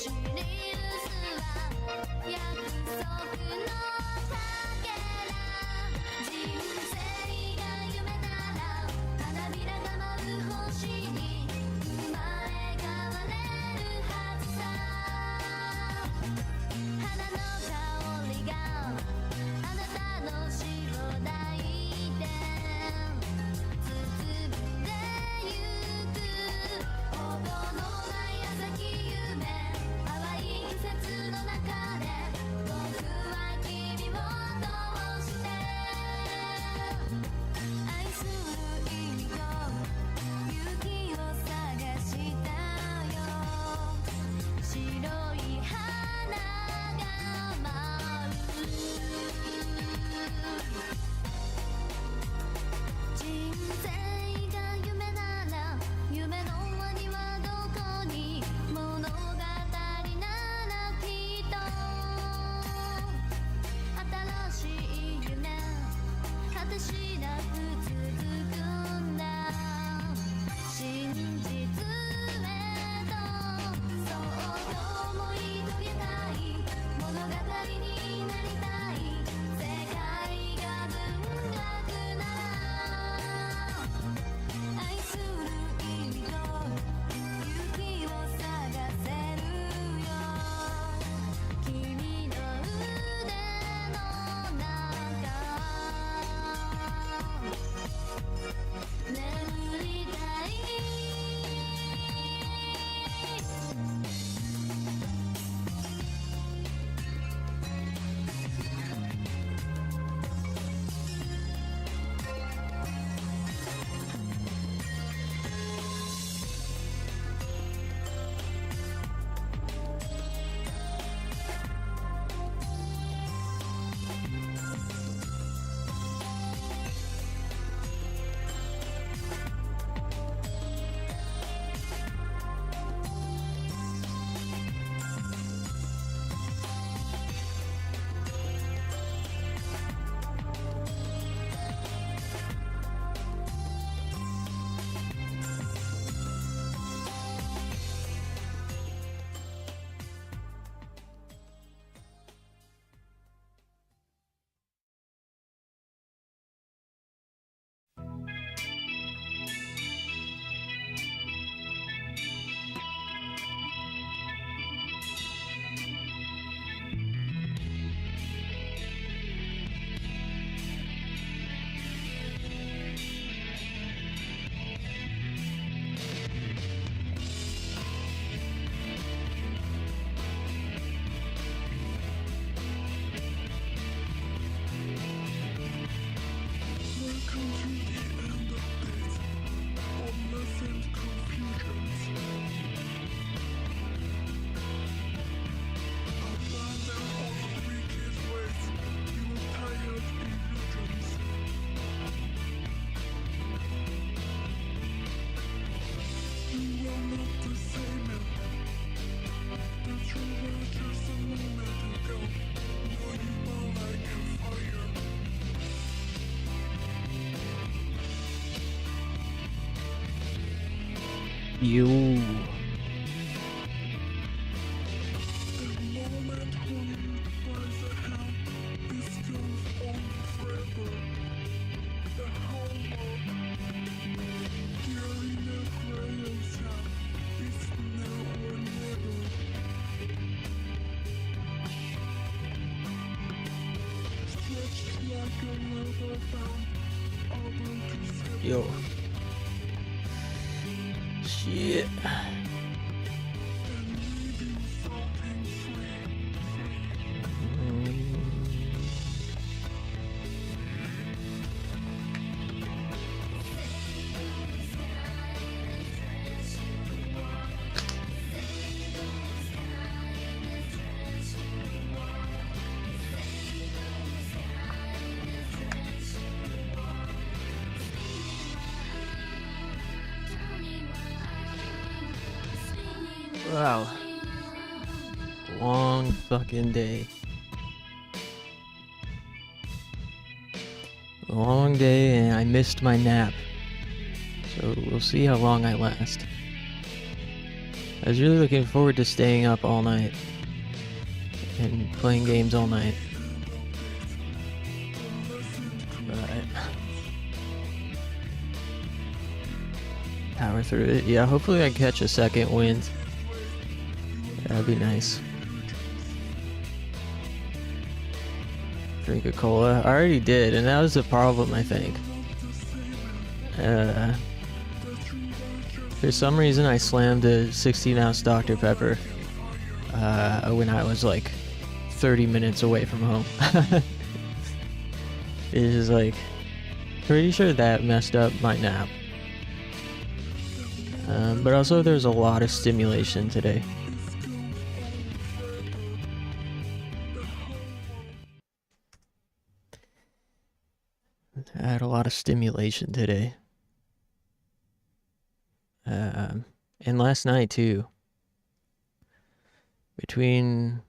少 You. Yo. Shit. Wow. Long fucking day. Long day, and I missed my nap. So we'll see how long I last. I was really looking forward to staying up all night and playing games all night. But power through it. Yeah, hopefully I catch a second wind. That'd be nice. Drink a cola. I already did, and that was the problem, I think. For some reason, I slammed a 16-ounce Dr. Pepper when I was like 30 minutes away from home. It is like, pretty sure that messed up my nap. But also, there's a lot of stimulation today. I had a lot of stimulation today. And last night too. Between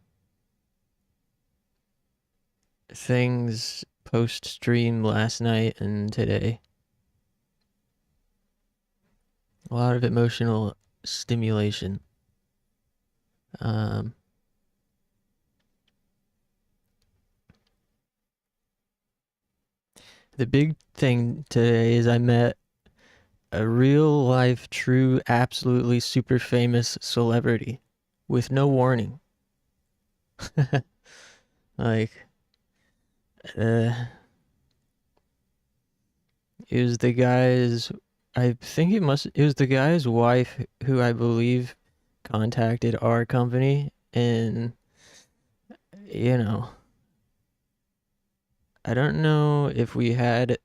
things post-stream last night and today. A lot of emotional stimulation. The big thing today is I met a real life, true, absolutely super famous celebrity with no warning. Like, it was the guy's, I think it was the guy's wife who I believe contacted our company, and, you know, I don't know if we had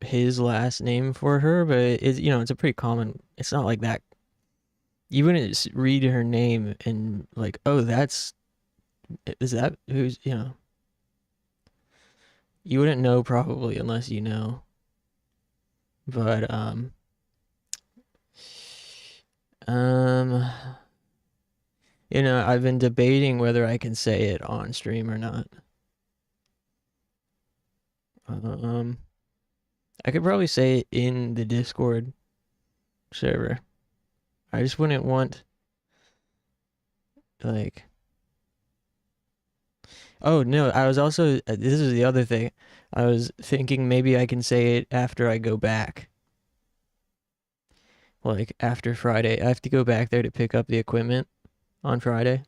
his last name for her, but it's, you know, it's a pretty common, it's not like that. You wouldn't read her name and like, oh, is that who's, you know. You wouldn't know probably unless you know. But, you know, I've been debating whether I can say it on stream or not. I could probably say it in the Discord server. I just wouldn't want, like, oh no, I was also, this is the other thing. I was thinking maybe I can say it after I go back. Like, after Friday. I have to go back there to pick up the equipment on Friday.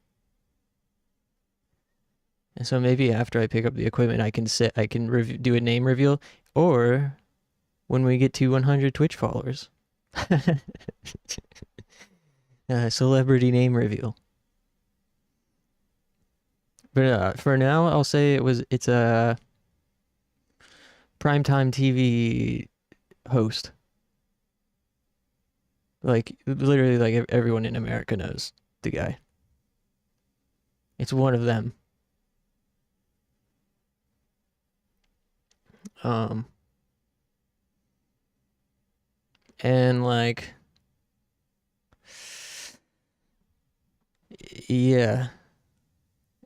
And so maybe after I pick up the equipment, I can do a name reveal, or when we get to 100 Twitch followers. Celebrity name reveal. But for now, I'll say it's a primetime TV host. Like, literally, like, everyone in America knows the guy. It's one of them. And like, yeah,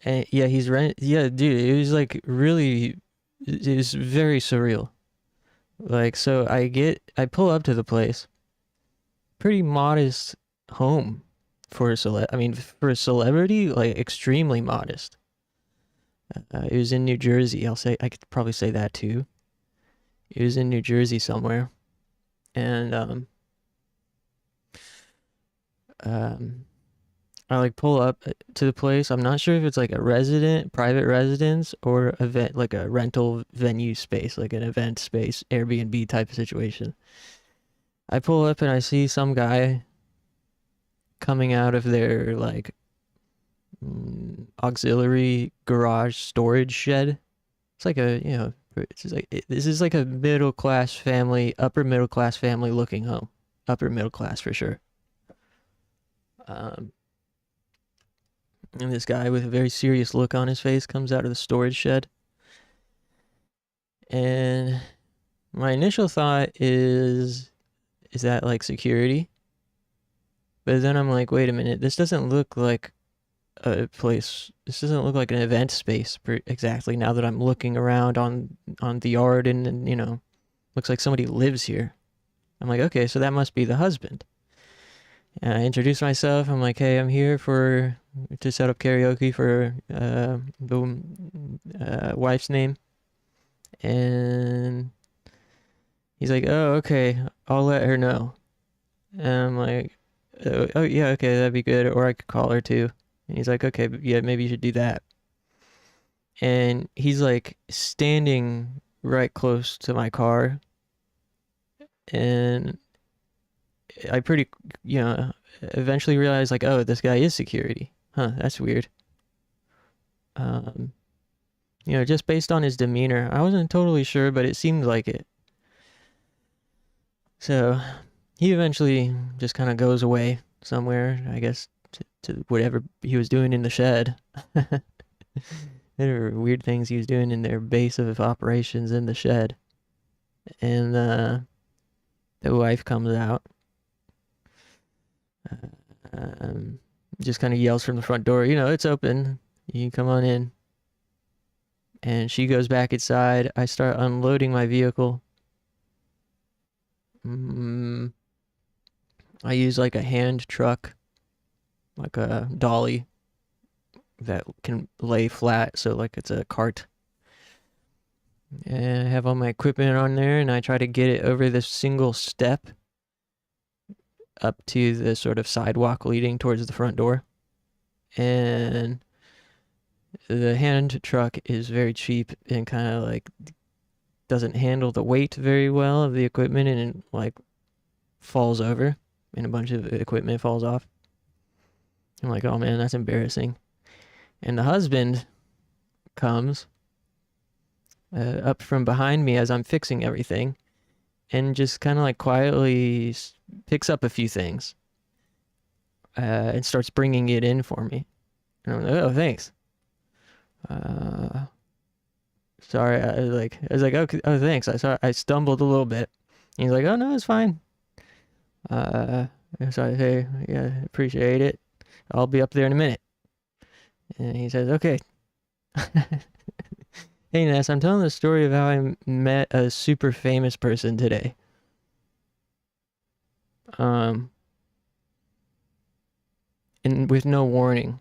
and yeah, yeah, dude, it was like really, it was very surreal. Like, so I pull up to the place, pretty modest home for for a celebrity, like extremely modest. It was in New Jersey. I could probably say that too. It was in New Jersey somewhere, and um, I like pull up to the place. I'm not sure if it's like a private residence, or event, like a rental venue space, like an event space, Airbnb type of situation. I pull up and I see some guy coming out of their like auxiliary garage storage shed. It's like it's just like this is like a middle class family, upper middle class family looking home, upper middle class for sure. Um, and this guy with a very serious look on his face comes out of the storage shed, and my initial thought is that like security? But then I'm like, wait a minute, this doesn't look like a place. This doesn't look like an event space exactly. Now that I'm looking around on the yard, and looks like somebody lives here. I'm like, okay, so that must be the husband. And I introduce myself. I'm like, hey, I'm here to set up karaoke for the wife's name. And he's like, oh, okay, I'll let her know. And I'm like, oh yeah, okay, that'd be good. Or I could call her too. And he's like, okay, yeah, maybe you should do that. And he's like standing right close to my car. And I eventually realized like, oh, this guy is security. Huh, that's weird. Um, just based on his demeanor, I wasn't totally sure, but it seemed like it. So he eventually just kind of goes away somewhere, I guess, to whatever he was doing in the shed. There were weird things he was doing in their base of operations in the shed. And the wife comes out. Um, just kind of yells from the front door, it's open. You can come on in. And she goes back inside. I start unloading my vehicle. I use like a hand truck, like a dolly that can lay flat, so like it's a cart. And I have all my equipment on there, and I try to get it over this single step up to the sort of sidewalk leading towards the front door. And the hand truck is very cheap and kind of like doesn't handle the weight very well of the equipment, and it like falls over, and a bunch of equipment falls off. I'm like, oh man, that's embarrassing. And the husband comes up from behind me as I'm fixing everything, and just kind of like quietly picks up a few things and starts bringing it in for me. And I'm like, oh, thanks. Sorry, I was like, okay, oh, thanks. I stumbled a little bit. And he's like, oh no, it's fine. So I say, yeah, appreciate it. I'll be up there in a minute. And he says, okay. Hey Ness, I'm telling the story of how I met a super famous person today. And with no warning.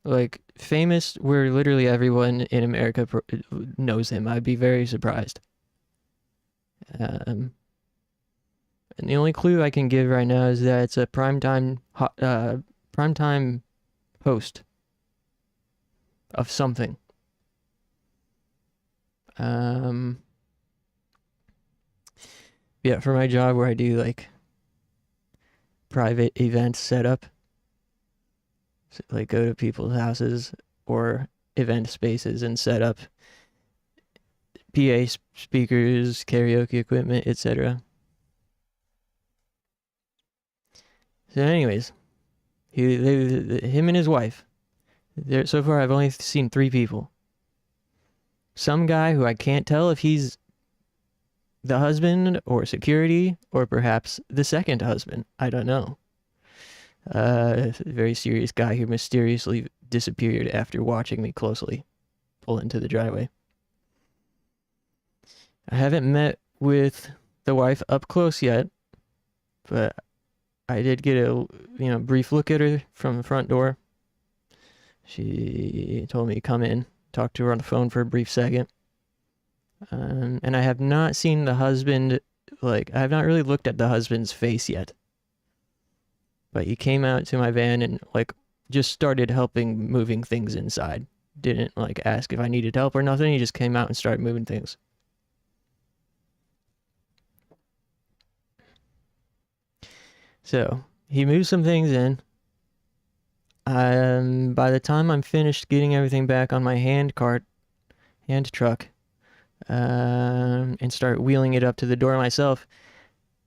Like, famous where literally everyone in America knows him. I'd be very surprised. And the only clue I can give right now is that it's a primetime host of something. Yeah, for my job where I do like private event setup, so, like go to people's houses or event spaces and set up PA speakers, karaoke equipment, etc. So, anyways, him and his wife. So far, I've only seen 3 people. Some guy who I can't tell if he's the husband or security or perhaps the second husband. I don't know. A very serious guy who mysteriously disappeared after watching me closely pull into the driveway. I haven't met with the wife up close yet, but I did get a brief look at her from the front door. She told me to come in, talk to her on the phone for a brief second. And I have not seen the husband, like, I have not really looked at the husband's face yet. But he came out to my van and, like, just started helping moving things inside. Didn't, like, ask if I needed help or nothing. He just came out and started moving things. So, he moved some things in. By the time I'm finished getting everything back on my hand truck, and start wheeling it up to the door myself,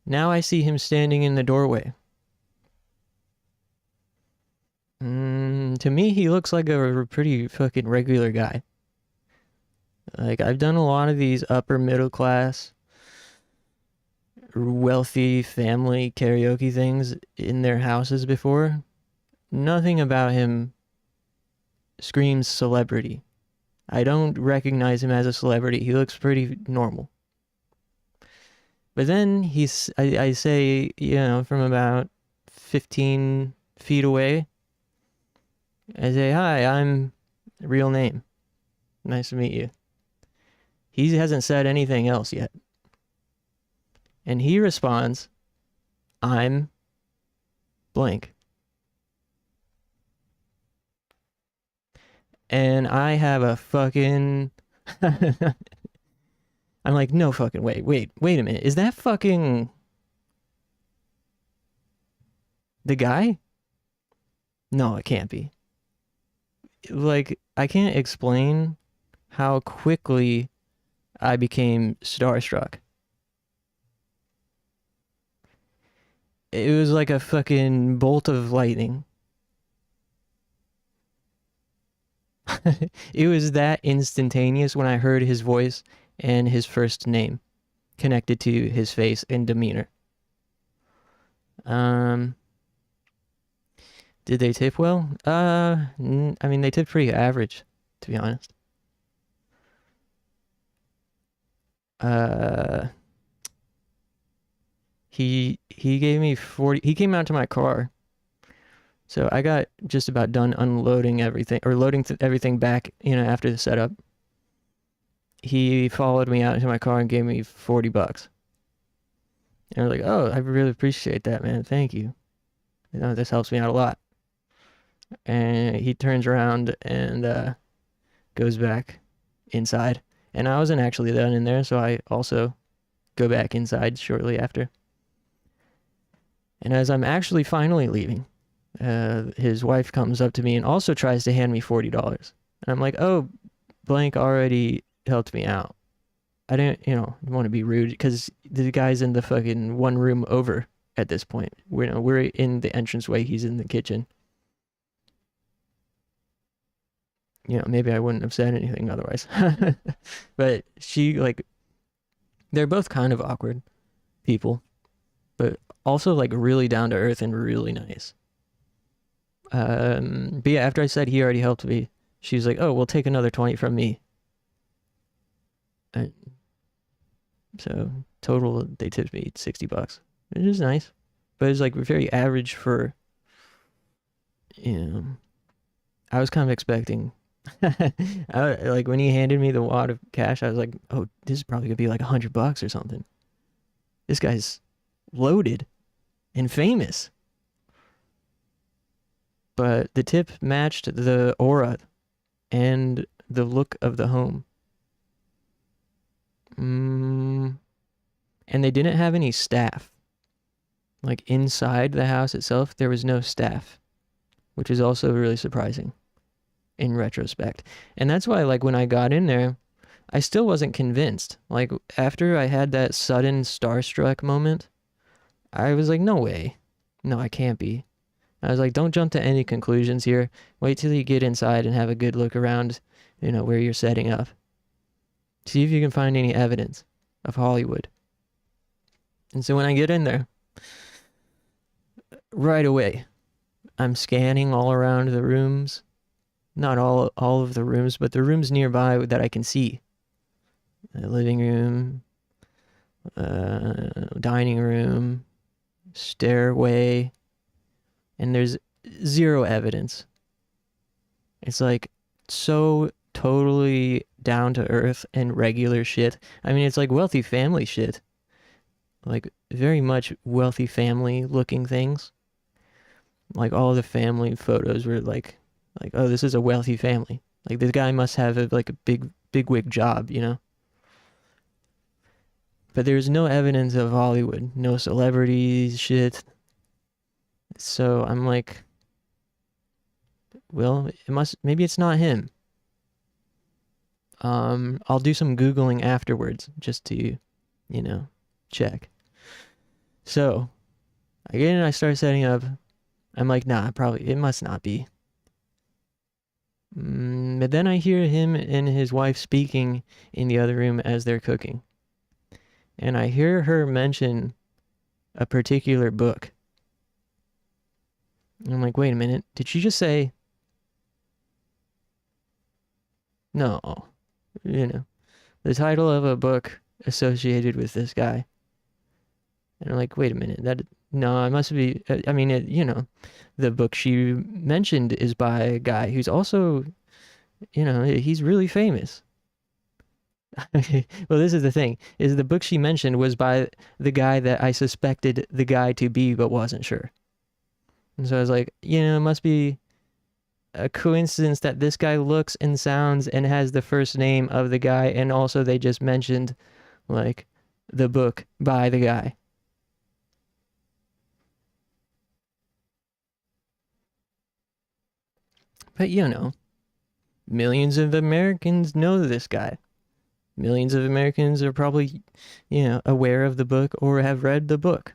now I see him standing in the doorway. To me, he looks like a pretty fucking regular guy. Like, I've done a lot of these upper middle class, wealthy family karaoke things in their houses before. Nothing about him screams celebrity. I don't recognize him as a celebrity. He looks pretty normal. But then I say, from about 15 feet away, I say, "Hi, I'm real name. Nice to meet you." He hasn't said anything else yet. And he responds, "I'm blank." And I have a fucking... I'm like, no fucking wait a minute. Is that fucking... the guy? No, it can't be. Like, I can't explain how quickly I became starstruck. It was like a fucking bolt of lightning. It was that instantaneous when I heard his voice and his first name connected to his face and demeanor. Did they tip well? I mean, they tipped pretty average, to be honest. He gave me 40. He came out to my car. So I got just about done unloading everything, or loading everything back, after the setup. He followed me out into my car and gave me $40. And I was like, "Oh, I really appreciate that, man. Thank you. This helps me out a lot." And he turns around and goes back inside. And I wasn't actually done in there, so I also go back inside shortly after. And as I'm actually finally leaving, his wife comes up to me and also tries to hand me $40. And I'm like, "Oh, blank already helped me out. I didn't, want to be rude," because the guy's in the fucking one room over at this point. We're in the entranceway. He's in the kitchen. Maybe I wouldn't have said anything otherwise. But they're both kind of awkward people, but also like really down to earth and really nice. But yeah, after I said he already helped me, she was like, "Oh, we'll take another 20 from me." And so total, they tipped me $60, which is nice, but it's like very average for, I was kind of expecting, like when he handed me the wad of cash, I was like, "Oh, this is probably gonna be like $100 or something. This guy's loaded and famous." But the tip matched the aura and the look of the home. And they didn't have any staff. Like inside the house itself, there was no staff, which is also really surprising in retrospect. And that's why, like, when I got in there, I still wasn't convinced. Like, after I had that sudden starstruck moment, I was like, "No way. No, I can't be." I was like, "Don't jump to any conclusions here. Wait till you get inside and have a good look around, where you're setting up. See if you can find any evidence of Hollywood." And so when I get in there, right away, I'm scanning all around the rooms. Not all of the rooms, but the rooms nearby that I can see. The living room, dining room, stairway, and there's zero evidence. It's like so totally down to earth and regular shit. I mean, it's like wealthy family shit. Like very much wealthy family looking things. Like all the family photos were like oh, this is a wealthy family. Like this guy must have like a big wig job, you know? But there's no evidence of Hollywood, no celebrities, shit. So I'm like, well, maybe it's not him. I'll do some Googling afterwards just to, you know, check. So again, I start setting up. I'm like, nah, probably, it must not be. But then I hear him and his wife speaking in the other room as they're cooking. And I hear her mention a particular book. And I'm like, wait a minute, did she just say? No, you know, the title of a book associated with this guy. And I'm like, wait a minute, no, it must be, I mean, you know, the book she mentioned is by a guy who's also, you know, he's really famous. Well, this is the thing, is the book she mentioned was by the guy that I suspected the guy to be, but wasn't sure. And so I was like, you know, it must be a coincidence that this guy looks and sounds and has the first name of the guy, and also they just mentioned, like, the book by the guy. But, you know, millions of Americans know this guy. Millions of Americans are probably, you know, aware of the book or have read the book.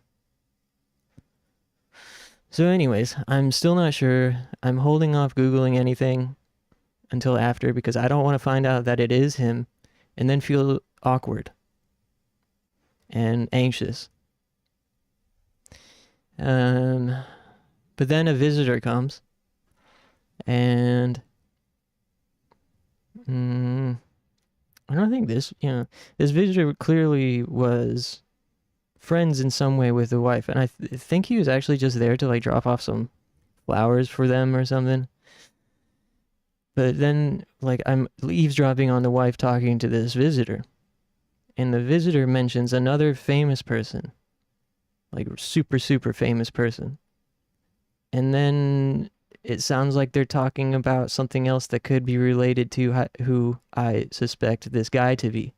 So anyways, I'm still not sure. I'm holding off Googling anything until after because I don't want to find out that it is him and then feel awkward and anxious. But then a visitor comes and I don't think this, you know, this visitor clearly was friends in some way with the wife, and I think he was actually just there to like drop off some flowers for them or something. But then, like, I'm eavesdropping on the wife talking to this visitor, and the visitor mentions another famous person, like super famous person, and then it sounds like they're talking about something else that could be related to who I suspect this guy to be.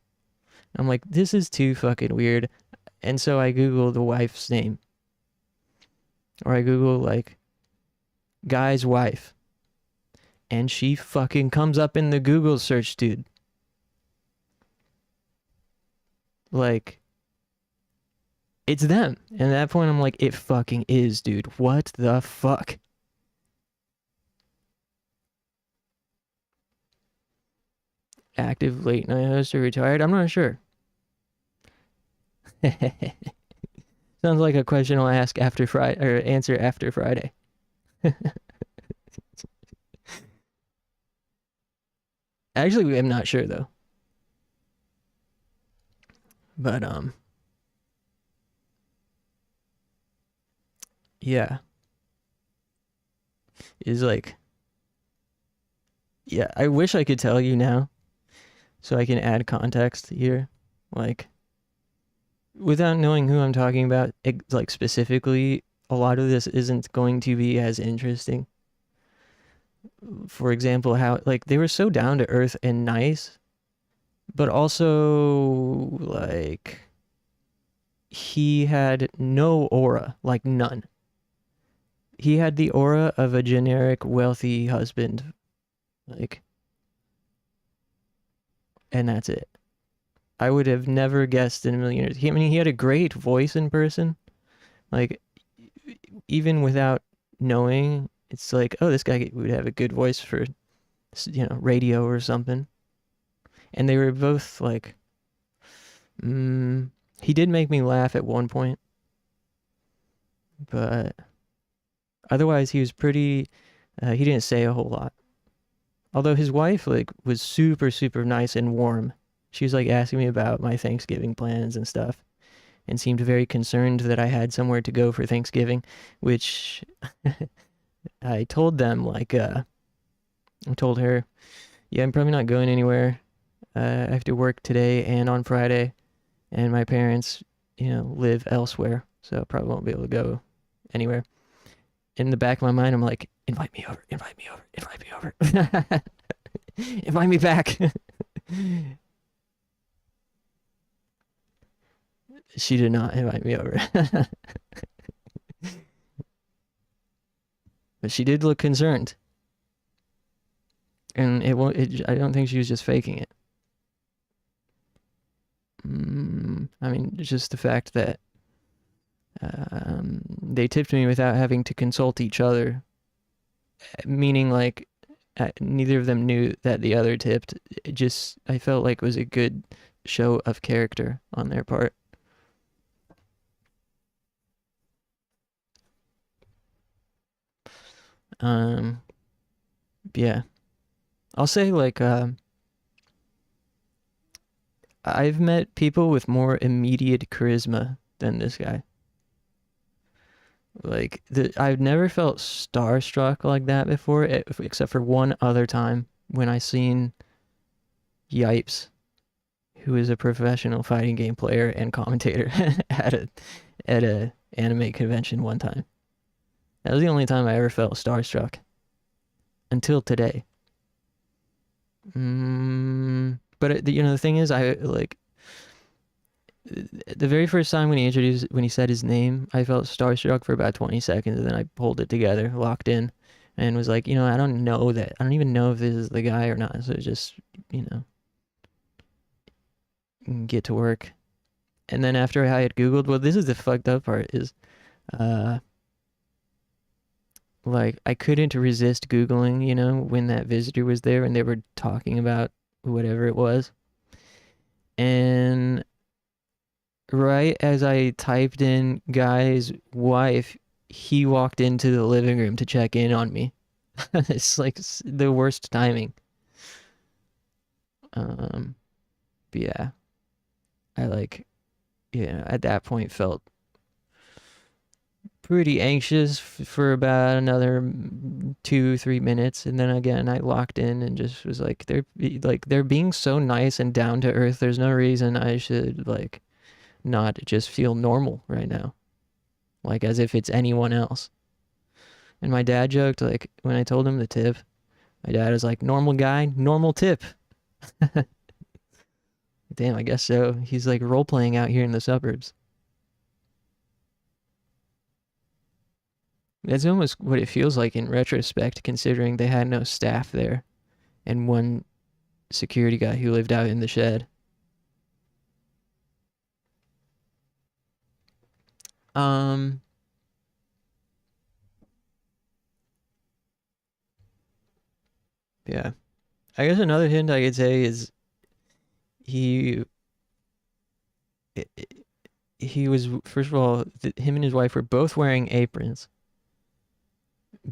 I'm like, this is too fucking weird. And so I Google the wife's name. Or I Google, like, guy's wife. And she fucking comes up in the Google search, dude. Like, it's them. And at that point, I'm like, it fucking is, dude. What the fuck? Active late night host or retired? I'm not sure. Sounds like a question I'll ask after Friday, or answer after Friday. Actually, I'm not sure though. But yeah, is like, yeah. I wish I could tell you now, so I can add context here, like, without knowing who I'm talking about, like specifically, a lot of this isn't going to be as interesting. For example, how like they were so down to earth and nice, but also like he had no aura, like none. He had the aura of a generic wealthy husband, like, and that's it. I would have never guessed in a million years. I mean, he had a great voice in person. Like, even without knowing, it's like, oh, this guy would have a good voice for, you know, radio or something. And they were both like, he did make me laugh at one point, but otherwise he was pretty, he didn't say a whole lot. Although his wife, like, was super nice and warm. She was like asking me about my Thanksgiving plans and stuff. and seemed very concerned that I had somewhere to go for Thanksgiving, which I told them, like, I told her, yeah, I'm probably not going anywhere. I have to work today and on Friday, and my parents, live elsewhere, so I probably won't be able to go anywhere. In the back of my mind, I'm like, invite me over, invite me over, invite me over, invite me back. She did not invite me over, but she did look concerned, and it won't. I don't think she was just faking it. I mean, just the fact that they tipped me without having to consult each other, meaning like neither of them knew that the other tipped. It just I felt like it was a good show of character on their part. Um, yeah, I'll say like I've met people with more immediate charisma than this guy. Like I've never felt starstruck like that before, except for one other time when I seen Yipes, who is a professional fighting game player and commentator at a anime convention one time. That was the only time I ever felt starstruck until today. But the thing is, I like the very first time when he said his name, I felt starstruck for about 20 seconds, and then I pulled it together, locked in, and was like, I don't know that. I don't even know if this is the guy or not. So just, get to work. And then after I had Googled, well, this is the fucked up part is, uh, like I couldn't resist Googling, when that visitor was there and they were talking about whatever it was. And right as I typed in guy's wife, he walked into the living room to check in on me. It's like the worst timing. But yeah, I like, at that point felt pretty anxious for about another 2-3 minutes, and then again I locked in and just was like, they're being so nice and down to earth. There's no reason I should like not just feel normal right now, like as if it's anyone else. And my dad joked, like when I told him the tip, my dad was like, normal guy, normal tip. Damn, I guess so. He's like role playing out here in the suburbs. That's almost what it feels like in retrospect, considering they had no staff there and one security guy who lived out in the shed. Um, yeah. I guess another hint I could say is he he was, first of all, him and his wife were both wearing aprons.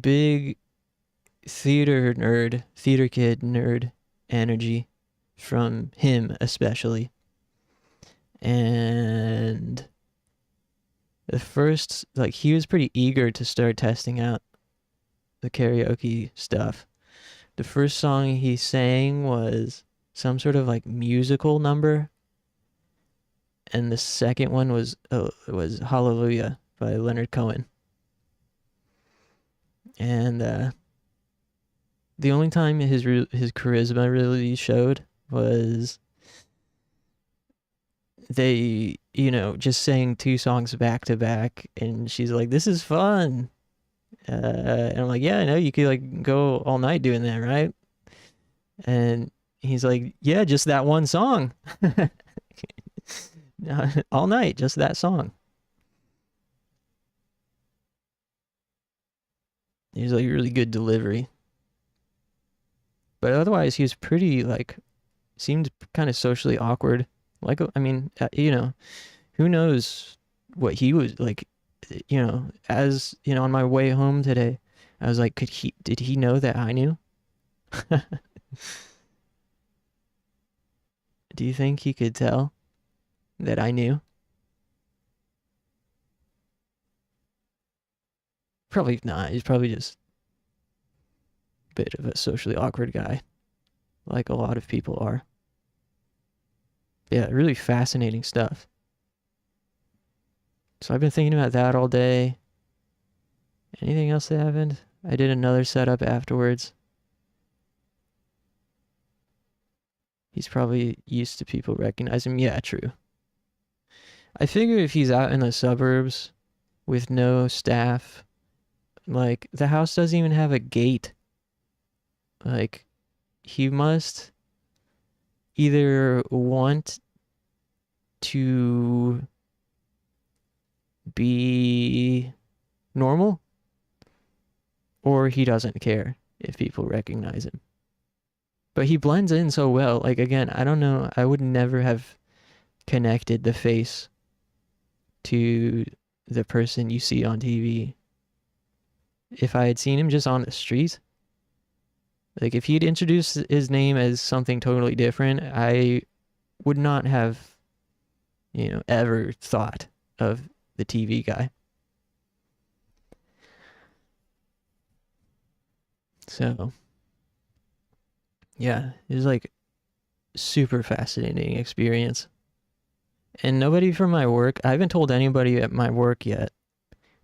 Big theater kid nerd energy from him especially. And the first, like, he was pretty eager to start testing out the karaoke stuff. The first song he sang was some sort of like musical number, and the second one was Hallelujah by Leonard Cohen. And the only time his charisma really showed was they, just sang two songs back to back, and she's like, "This is fun." And I'm like, "Yeah, I know you could like go all night doing that, right?" And he's like, "Yeah, just that one song, all night, just that song." He's like really good delivery, but otherwise he was pretty like seemed kind of socially awkward. Like, I mean, who knows what he was like, as on my way home today, I was like, did he know that I knew? Do you think he could tell that I knew? Probably not. He's probably just a bit of a socially awkward guy, like a lot of people are. Yeah, really fascinating stuff. So I've been thinking about that all day. Anything else that happened? I did another setup afterwards. He's probably used to people recognize him. Yeah, true. I figure if he's out in the suburbs with no staff, like, the house doesn't even have a gate. Like, he must either want to be normal or he doesn't care if people recognize him. But he blends in so well. Like, again, I don't know. I would never have connected the face to the person you see on TV if I had seen him just on the street. Like, if he'd introduced his name as something totally different, I would not have, ever thought of the TV guy. So, yeah, it was like super fascinating experience. And nobody from my work, I haven't told anybody at my work yet.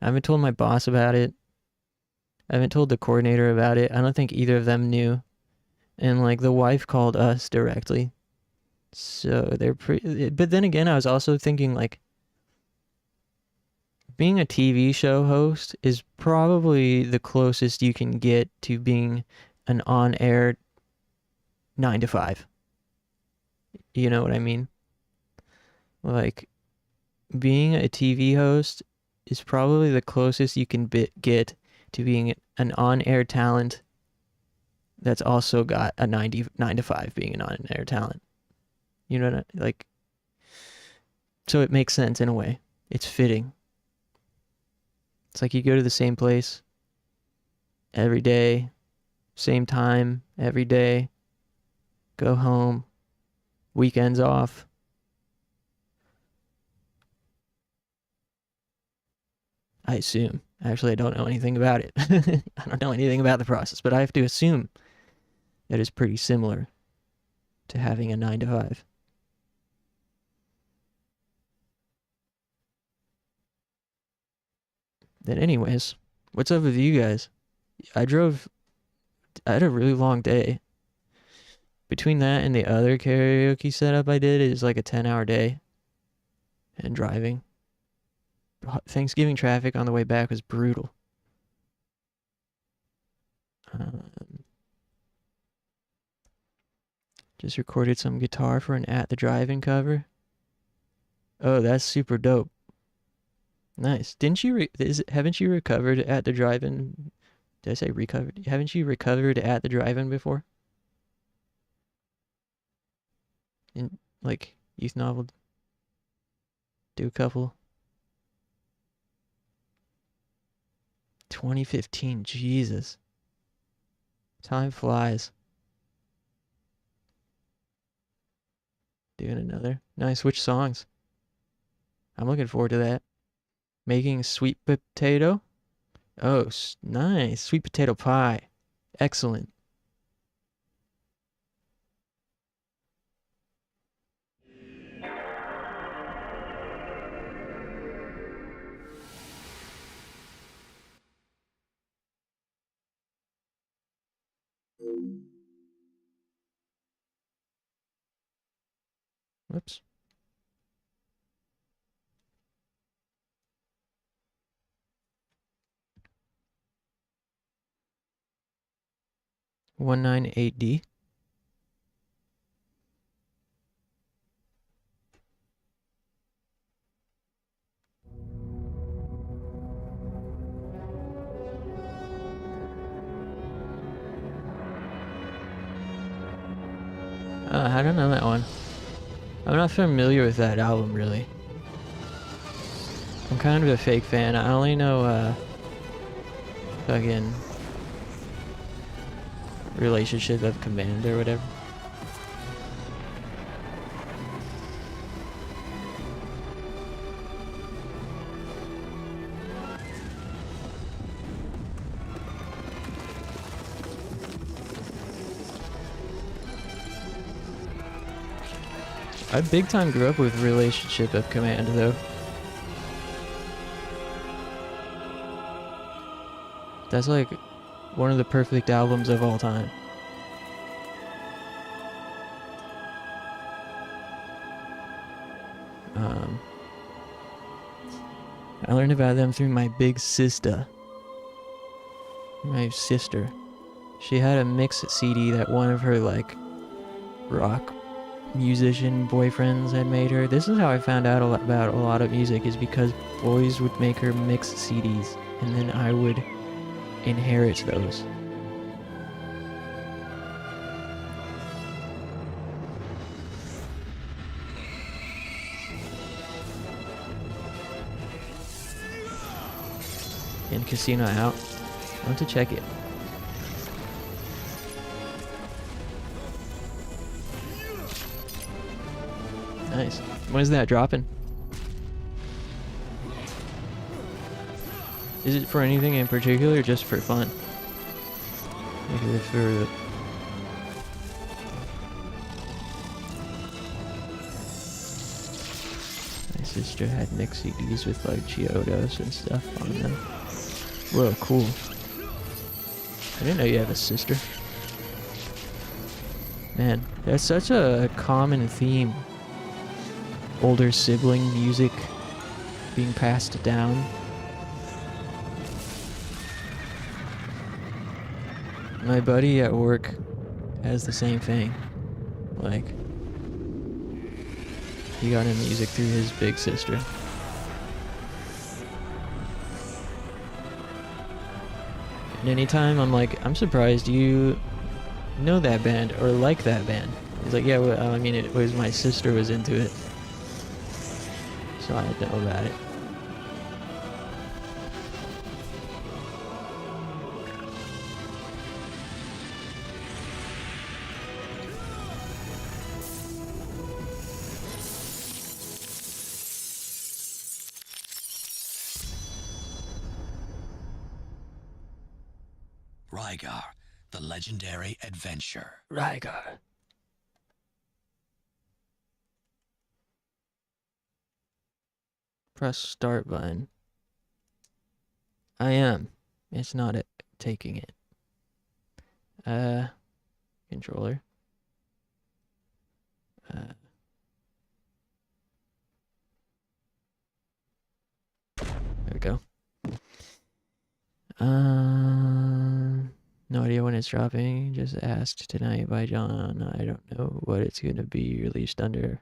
I haven't told my boss about it. I haven't told the coordinator about it. I don't think either of them knew. And like the wife called us directly. So they're pretty, but then again, I was also thinking like being a TV show host is probably the closest you can get to being an on-air 9 to 5. You know what I mean? Like, being a TV host is probably the closest you can get to being an on-air talent that's also got a 9 to 5 being an on-air talent. You know what like, so it makes sense in a way. It's fitting. It's like you go to the same place every day, same time every day, go home, weekends off. I assume. Actually, I don't know anything about it. I don't know anything about the process, but I have to assume that it's pretty similar to having a 9 to 5. Then anyways, what's up with you guys? I had a really long day. Between that and the other karaoke setup I did, it was like a 10-hour day. And driving. Thanksgiving traffic on the way back was brutal. Just recorded some guitar for an At the Drive-In cover. Oh, that's super dope. Nice. Didn't you haven't you recovered at the drive-in? Did I say recovered? Haven't you recovered at the drive-in before? In like youth novel? Do a couple. 2015, Jesus. Time flies. Doing another. Nice. Which songs? I'm looking forward to that. Making sweet potato. Oh, nice. Sweet potato pie. Excellent. Whoops. $198D. I don't know that one. I'm not familiar with that album, really. I'm kind of a fake fan. I only know, fucking Relationship of Command or whatever. I big time grew up with Relationship of Command though. That's like one of the perfect albums of all time. I learned about them through my big sister. My sister. She had a mix CD that one of her like rock musician boyfriends had made her. This is how I found out about a lot of music, is because boys would make her mix CDs and then I would inherit those. And Casino out. I want to check it. Nice. When is that dropping? Is it for anything in particular or just for fun? Like is it for... My sister had mixed CDs with like Chiodos and stuff on them. Whoa, cool. I didn't know you have a sister. Man, that's such a common theme. Older sibling music being passed down. My buddy at work has the same thing. Like, he got into music through his big sister. And anytime I'm like, I'm surprised you know that band or like that band. He's like, yeah, well, I mean, it was my sister was into it. So I know about it. RYGAR, the legendary adventure. RYGAR. Press start button. I am. It's not taking it. Controller. There we go. No idea when it's dropping. Just asked tonight by John. I don't know what it's gonna be released under.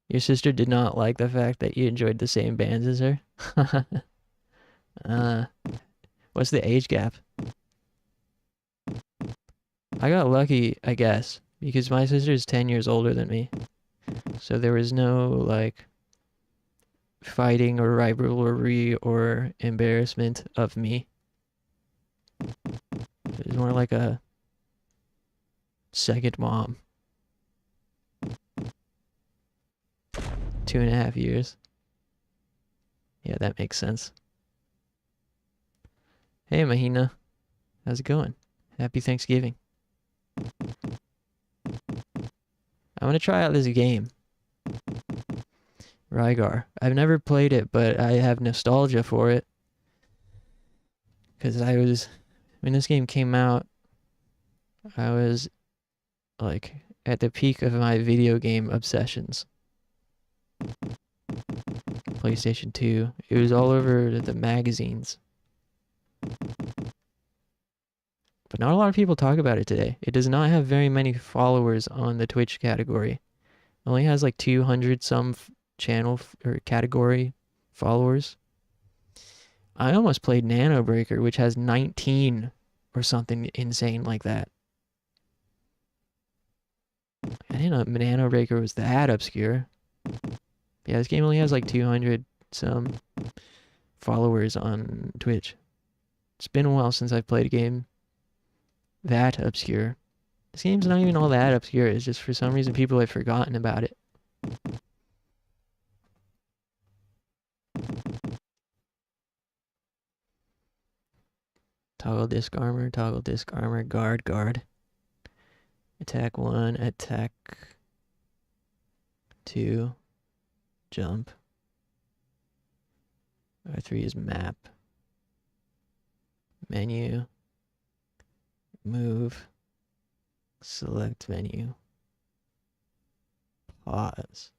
Your sister did not like the fact that you enjoyed the same bands as her? What's the age gap? I got lucky, I guess, because my sister is 10 years older than me. So there was no, like, fighting or rivalry or embarrassment of me. It was more like a second mom. 2.5 years. Yeah, that makes sense. Hey, Mahina. How's it going? Happy Thanksgiving. I want to try out this game. RYGAR. I've never played it, but I have nostalgia for it. Because when this game came out, I was, like, at the peak of my video game obsessions. PlayStation 2. It was all over the magazines. But not a lot of people talk about it today. It does not have very many followers on the Twitch category. It only has like 200 some channel or category followers. I almost played Nano Breaker, which has 19 or something insane like that. I didn't know Nano Breaker was that obscure. Yeah, this game only has like 200 some followers on Twitch. It's been a while since I've played a game that obscure. This game's not even all that obscure. It's just for some reason people have forgotten about it. Toggle disc armor, guard. Attack 1, attack 2, jump. R3 is map. Menu. Move. Select menu. Pause.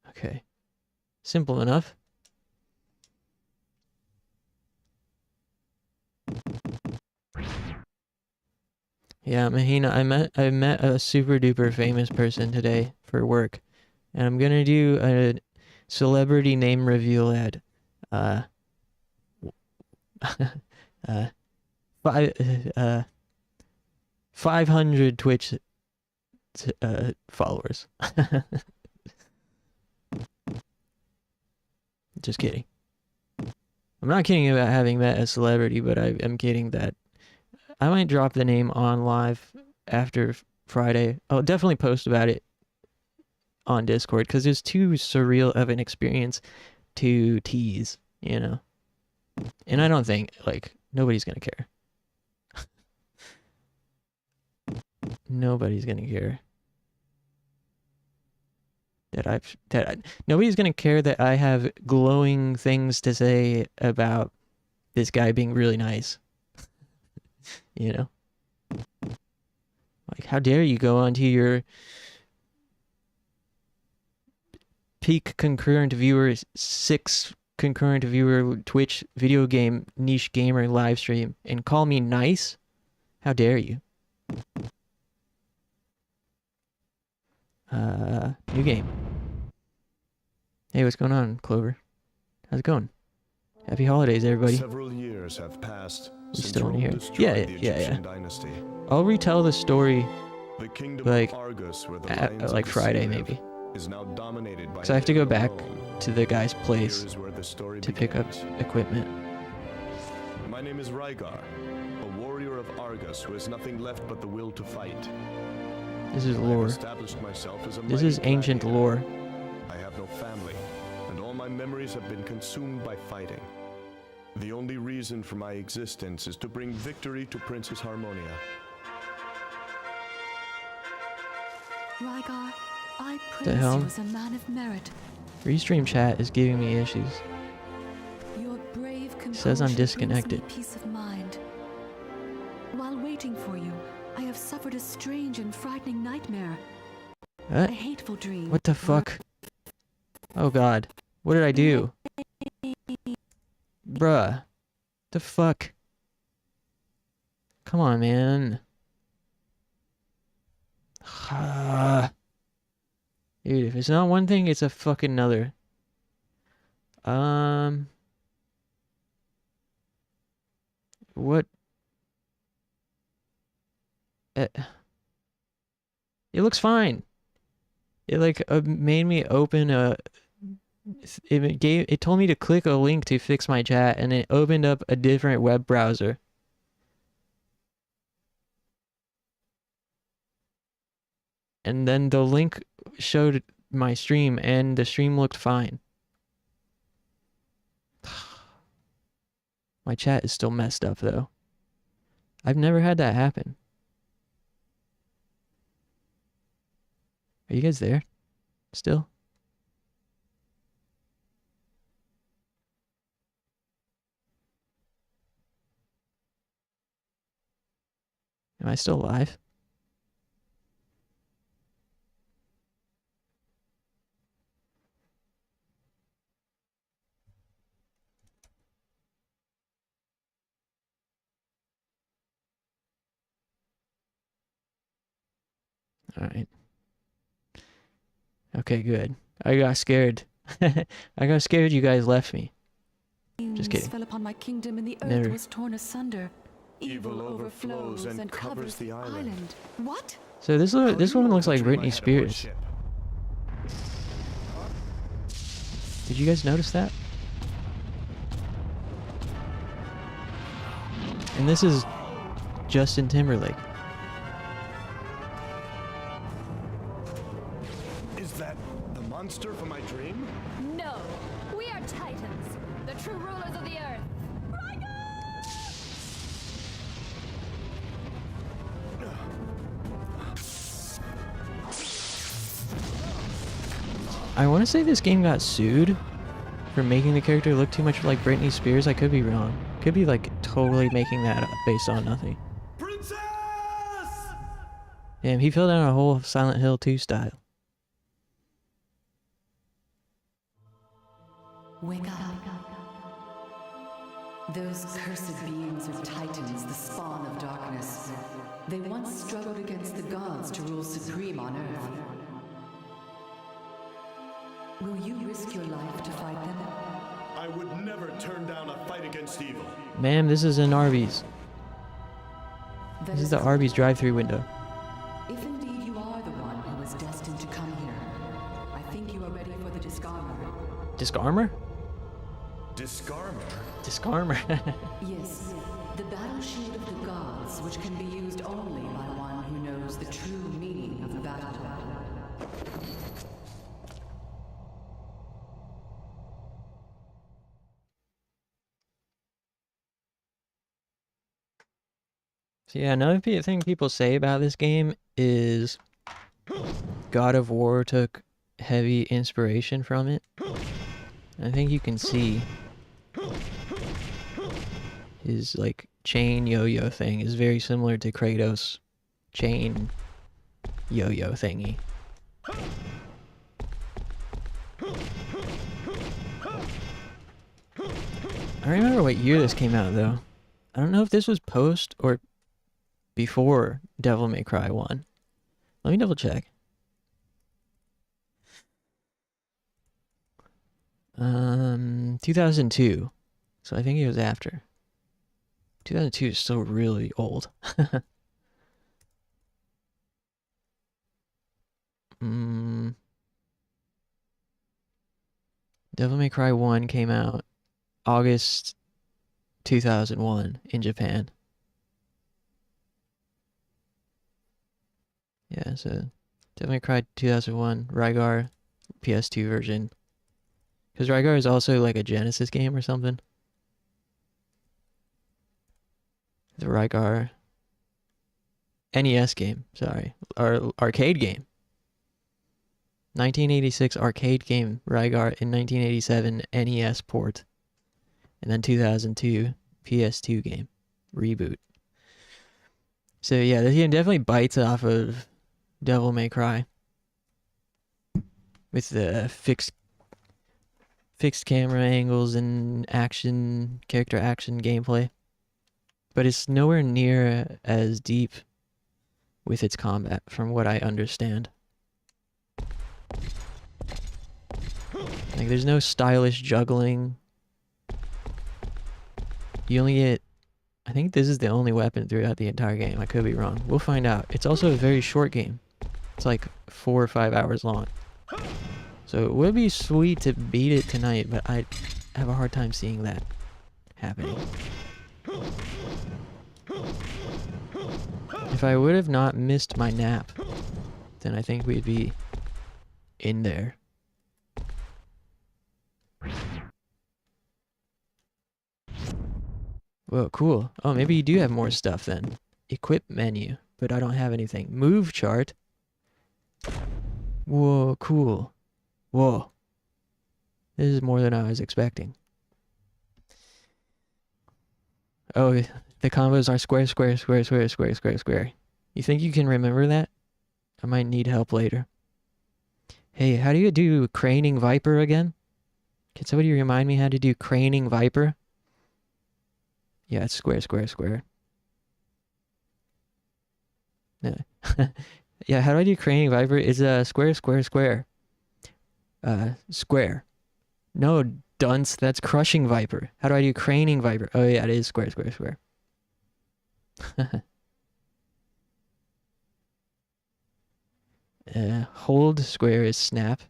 Okay. Simple enough. Yeah, Mahina, I met a super duper famous person today for work. And I'm gonna do a celebrity name reveal at uh uh 500 Twitch followers. Just kidding. I'm not kidding about having met a celebrity, but I am kidding that I might drop the name on live after Friday. I'll definitely post about it on Discord because it's too surreal of an experience to tease, you know? And I don't think, like, nobody's gonna care. Nobody's gonna care. Nobody's gonna care that I have glowing things to say about this guy being really nice. You know? Like, how dare you go onto your peak concurrent viewer, 6 concurrent viewer Twitch video game niche gamer live stream and call me nice? How dare you? New game. Hey, what's going on, Clover? How's it going? Happy holidays, everybody. Several years have passed You since still in Rome here? destroyed Yeah, the yeah. Egyptian dynasty. I'll retell the story The kingdom like of Argus, where the at, lions like of the Friday sea live, maybe. is now dominated by So I have to go back Rome. to the guy's place Here is where the story to pick up begins. equipment. My name is RYGAR, a warrior of Argus who has nothing left but the will to fight. This is I have lore. established myself as a This mighty is ancient gladiator. lore. I have no family, and all my memories have been consumed by fighting. The only reason for my existence is to bring victory to Princess Harmonia. RYGAR, I The praise hell? you as a man of merit. Restream chat is giving me issues. Your brave Says I'm composure disconnected. brings me peace of mind. While waiting for you, I have suffered a strange and frightening nightmare. A What? hateful dream. What the fuck? Oh god. What did I do? Bruh. The fuck? Come on, man. Dude, if it's not one thing, it's a fucking another. What? It looks fine. It like made me open a. It told me to click a link to fix my chat, and it opened up a different web browser. And then the link showed my stream, and the stream looked fine. My chat is still messed up, though. I've never had that happen. Are you guys there? Still? Am I still live? All right. Okay, good. I got scared. I got scared you guys left me. Just kidding. Fell upon my kingdom and the earth Never. was torn asunder. Evil overflows and covers the island. What? So this woman looks like Britney Spears. Ship. Did you guys notice that? And this is Justin Timberlake. Is that the monster from my dream? No, we are Titans, the true rulers of the earth. I want to say this game got sued for making the character look too much like Britney Spears. I could be wrong. Could be like totally making that up based on nothing. Princess! Damn, he fell down a hole of Silent Hill 2 style. Wake up. Those cursed beings are titans, the spawn of darkness. They once struggled against the gods to rule supreme on Earth. Will you risk your life to fight them? I would never turn down a fight against evil. Ma'am, this is an Arby's. This is the Arby's drive-thru window. If indeed you are the one who was destined to come here, I think you are ready for the disarmor. Disarmor? Discarmer? Disarmor. Yes, the battle shield of the gods, which can be used only by one who knows the true meaning of the battle. So yeah, another thing people say about this game is God of War took heavy inspiration from it. I think you can see his like chain yo-yo thing is very similar to Kratos' chain yo-yo thingy. I remember what year this came out though. I don't know if this was post or before Devil May Cry 1. Let me double check. 2002. So I think it was after. 2002 is still really old. Devil May Cry 1 came out August 2001 in Japan. Yeah, so Devil May Cry 2001, RYGAR, PS2 version. Because RYGAR is also like a Genesis game or something. The RYGAR NES game, sorry. Arcade game. 1986 arcade game, RYGAR in 1987 NES port. And then 2002 PS2 game, reboot. So yeah, this game definitely bites off of Devil May Cry. With the fixed camera angles and character action gameplay. But it's nowhere near as deep with its combat, from what I understand. Like, there's no stylish juggling. You only get... I think this is the only weapon throughout the entire game. I could be wrong. We'll find out. It's also a very short game. It's like 4 or 5 hours long. So it would be sweet to beat it tonight, but I have a hard time seeing that happening. If I would have not missed my nap, then I think we'd be in there. Whoa, cool. Oh, maybe you do have more stuff then. Equip menu, but I don't have anything. Move chart. Whoa, cool. Whoa. This is more than I was expecting. Oh, the combos are square, square, square, square, square, square, square. You think you can remember that? I might need help later. Hey, how do you do craning viper again? Can somebody remind me how to do craning viper? Yeah, it's square, square, square. No. Yeah, how do I do craning viper? It's square, square, square. Square. No, dunce, that's crushing viper. How do I do craning viper? Oh yeah, it is square, square, square. Hold square is snap.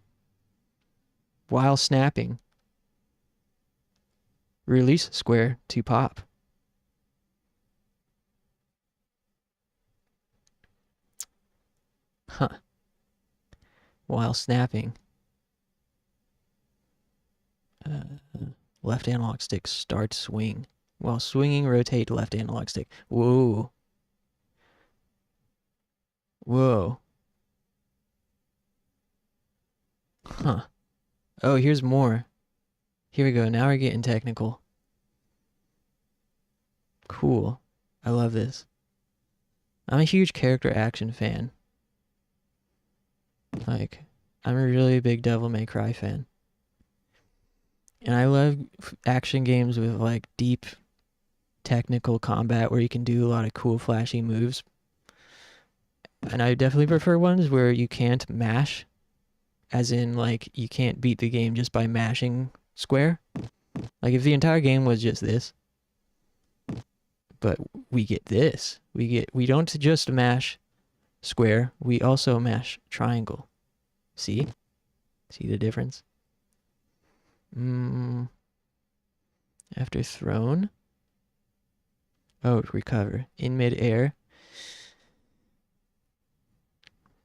While snapping. Release square to pop. Huh. While snapping. Left analog stick start swing. While swinging, rotate left analog stick. Whoa. Whoa. Huh. Oh, here's more. Here we go. Now we're getting technical. Cool. I love this. I'm a huge character action fan. Like, I'm a really big Devil May Cry fan. And I love action games with like deep technical combat where you can do a lot of cool flashy moves. And I definitely prefer ones where you can't mash, as in like you can't beat the game just by mashing square. Like if the entire game was just this, but we get this. We don't just mash square, we also mash triangle. See? See the difference? After thrown. Oh, recover. In mid-air.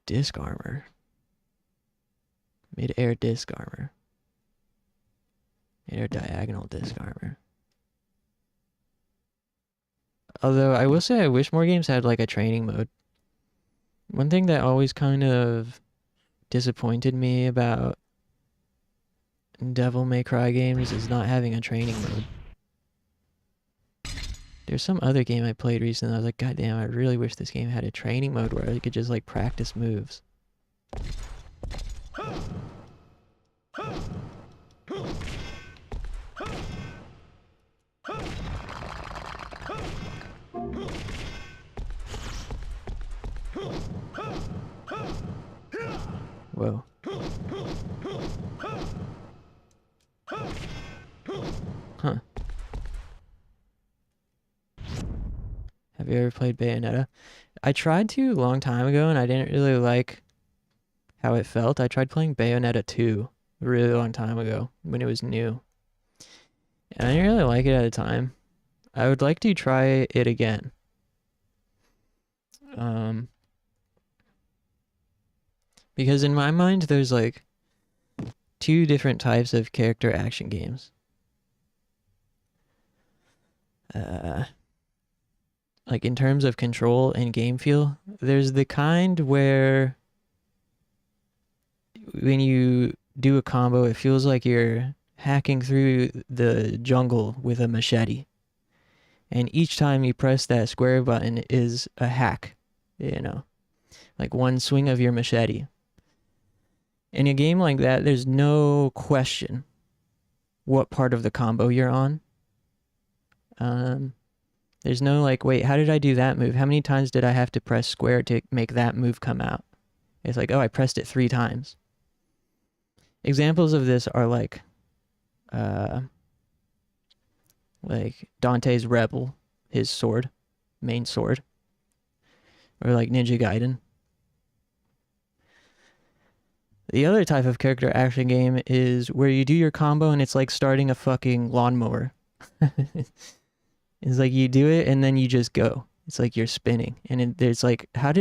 Disc armor. Mid-air disc armor. Mid-air diagonal disc armor. Although I will say I wish more games had like a training mode. One thing that always kind of disappointed me about Devil May Cry games is not having a training mode. There's some other game I played recently. I was like, God damn, I really wish this game had a training mode where I could just like practice moves. Whoa. Huh. Have you ever played Bayonetta? I tried to a long time ago and I didn't really like how it felt. I tried playing Bayonetta 2 a really long time ago when it was new. And I didn't really like it at the time. I would like to try it again. Because in my mind, there's like two different types of character action games. Like in terms of control and game feel, there's the kind where when you do a combo, it feels like you're hacking through the jungle with a machete. And each time you press that square button is a hack, you know, like one swing of your machete. In a game like that, there's no question what part of the combo you're on. There's no like, wait, how did I do that move? How many times did I have to press square to make that move come out? It's like, oh, I pressed it 3 times. Examples of this are like Dante's Rebel, his sword, main sword. Or like Ninja Gaiden. The other type of character action game is where you do your combo and it's like starting a fucking lawnmower. It's like you do it and then you just go. It's like you're spinning. And there's like, how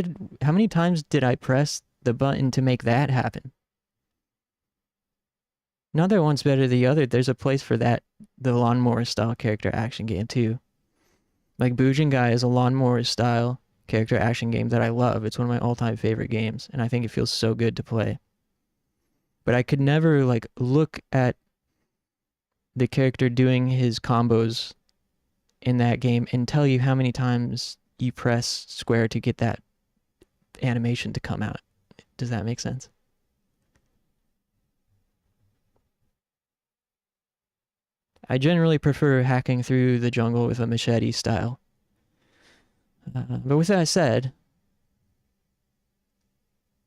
many times did I press the button to make that happen? Neither one's better than the other. There's a place for that, the lawnmower style character action game too. Like Bujingai is a lawnmower style character action game that I love. It's one of my all-time favorite games, and I think it feels so good to play. But I could never like look at the character doing his combos in that game and tell you how many times you press square to get that animation to come out. Does that make sense? I generally prefer hacking through the jungle with a machete style. But with that said,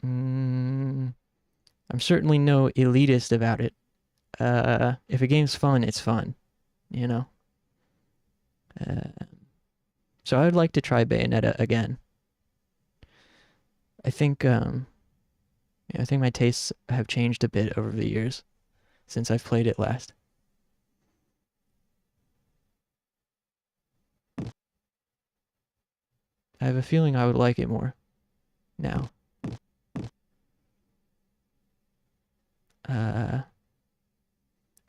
I'm certainly no elitist about it. If a game's fun, it's fun, you know? So I would like to try Bayonetta again. I think my tastes have changed a bit over the years since I've played it last. I have a feeling I would like it more now.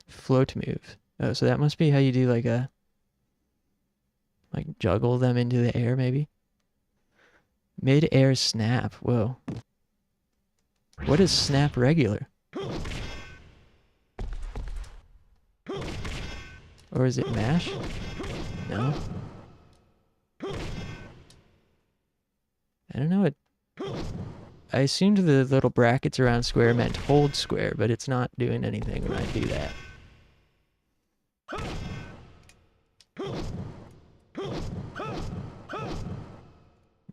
Float move. Oh, so that must be how you do like juggle them into the air maybe? Mid-air snap. Whoa. What is snap regular? Or is it mash? No. I don't know. I assumed the little brackets around square meant hold square, but it's not doing anything when I do that.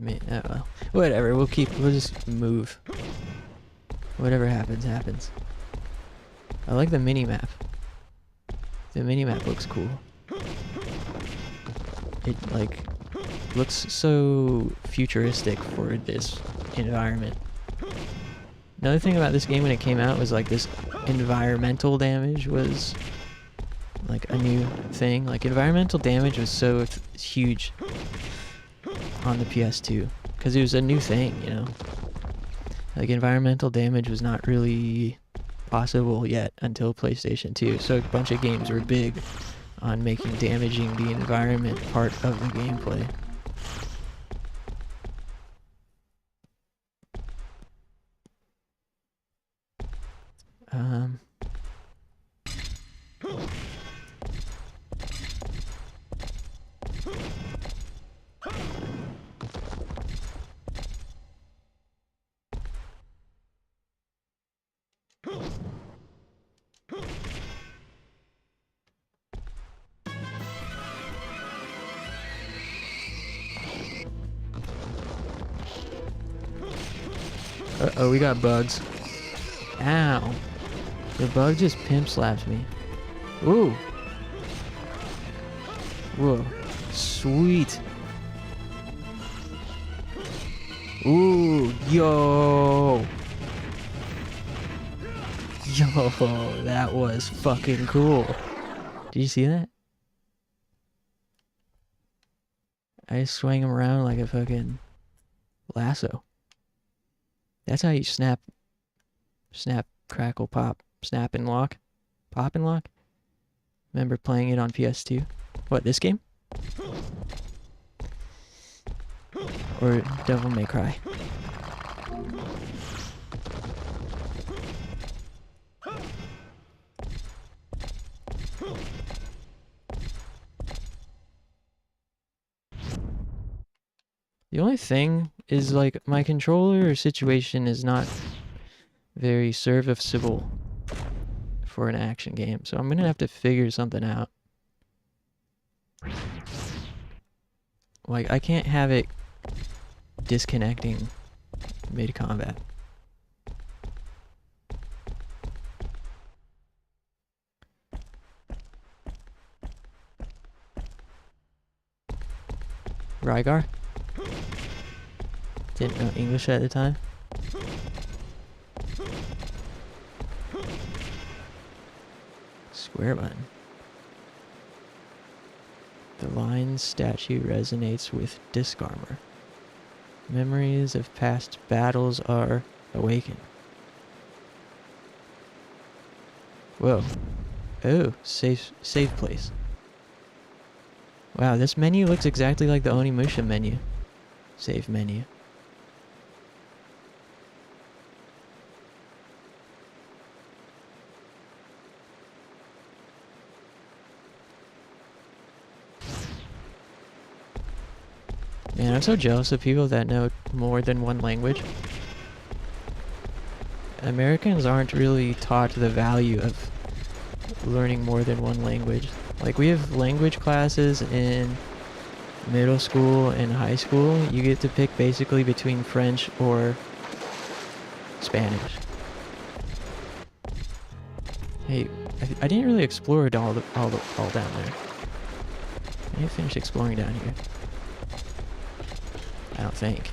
Oh well. Whatever, we'll just move. Whatever happens, happens. I like the mini-map. The mini-map looks cool. It, like, looks so futuristic for this environment. Another thing about this game when it came out was, like, this environmental damage was, like, a new thing. Like, environmental damage was so huge on the PS2 because it was a new thing, you know. Like, environmental damage was not really possible yet until PlayStation 2, so a bunch of games were big on making damaging the environment part of the gameplay. Uh-oh, we got bugs. Ow. The bug just pimp slaps me. Ooh. Whoa. Sweet. Ooh. Yo. Yo, that was fucking cool. Did you see that? I just swung him around like a fucking lasso. That's how you snap, crackle, pop, snap and lock, pop and lock. Remember playing it on PS2? What, this game? Or Devil May Cry? The only thing is, like, my controller situation is not very serviceable for an action game, so I'm gonna have to figure something out. Like, I can't have it disconnecting mid-combat. RYGAR? Didn't know English at the time. Square button. The line statue resonates with disc armor. Memories of past battles are awakened. Whoa. Oh, save place. Wow, this menu looks exactly like the Onimusha menu. Save menu. Man, I'm so jealous of people that know more than one language. Americans aren't really taught the value of learning more than one language. Like, we have language classes in middle school and high school. You get to pick basically between French or Spanish. Hey, I didn't really explore it all down there. I need to finish exploring down here. I don't think.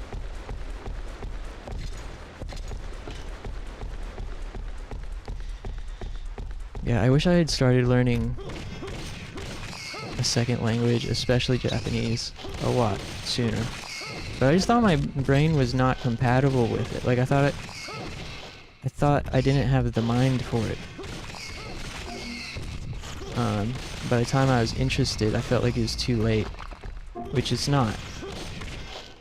Yeah, I wish I had started learning a second language, especially Japanese, a lot sooner. But I just thought my brain was not compatible with it. Like, I thought I didn't have the mind for it. By the time I was interested, I felt like it was too late, which it's not.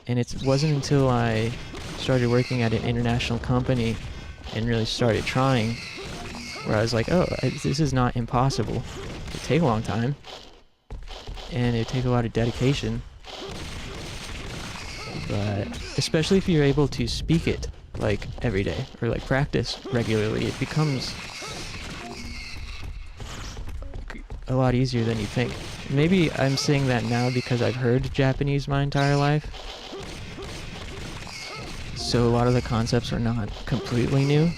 And it wasn't until I started working at an international company and really started trying where I was like, oh, this is not impossible. It'd take a long time, and it'd take a lot of dedication. But especially if you're able to speak it like every day or like practice regularly, it becomes a lot easier than you think. Maybe I'm saying that now because I've heard Japanese my entire life, so a lot of the concepts are not completely new.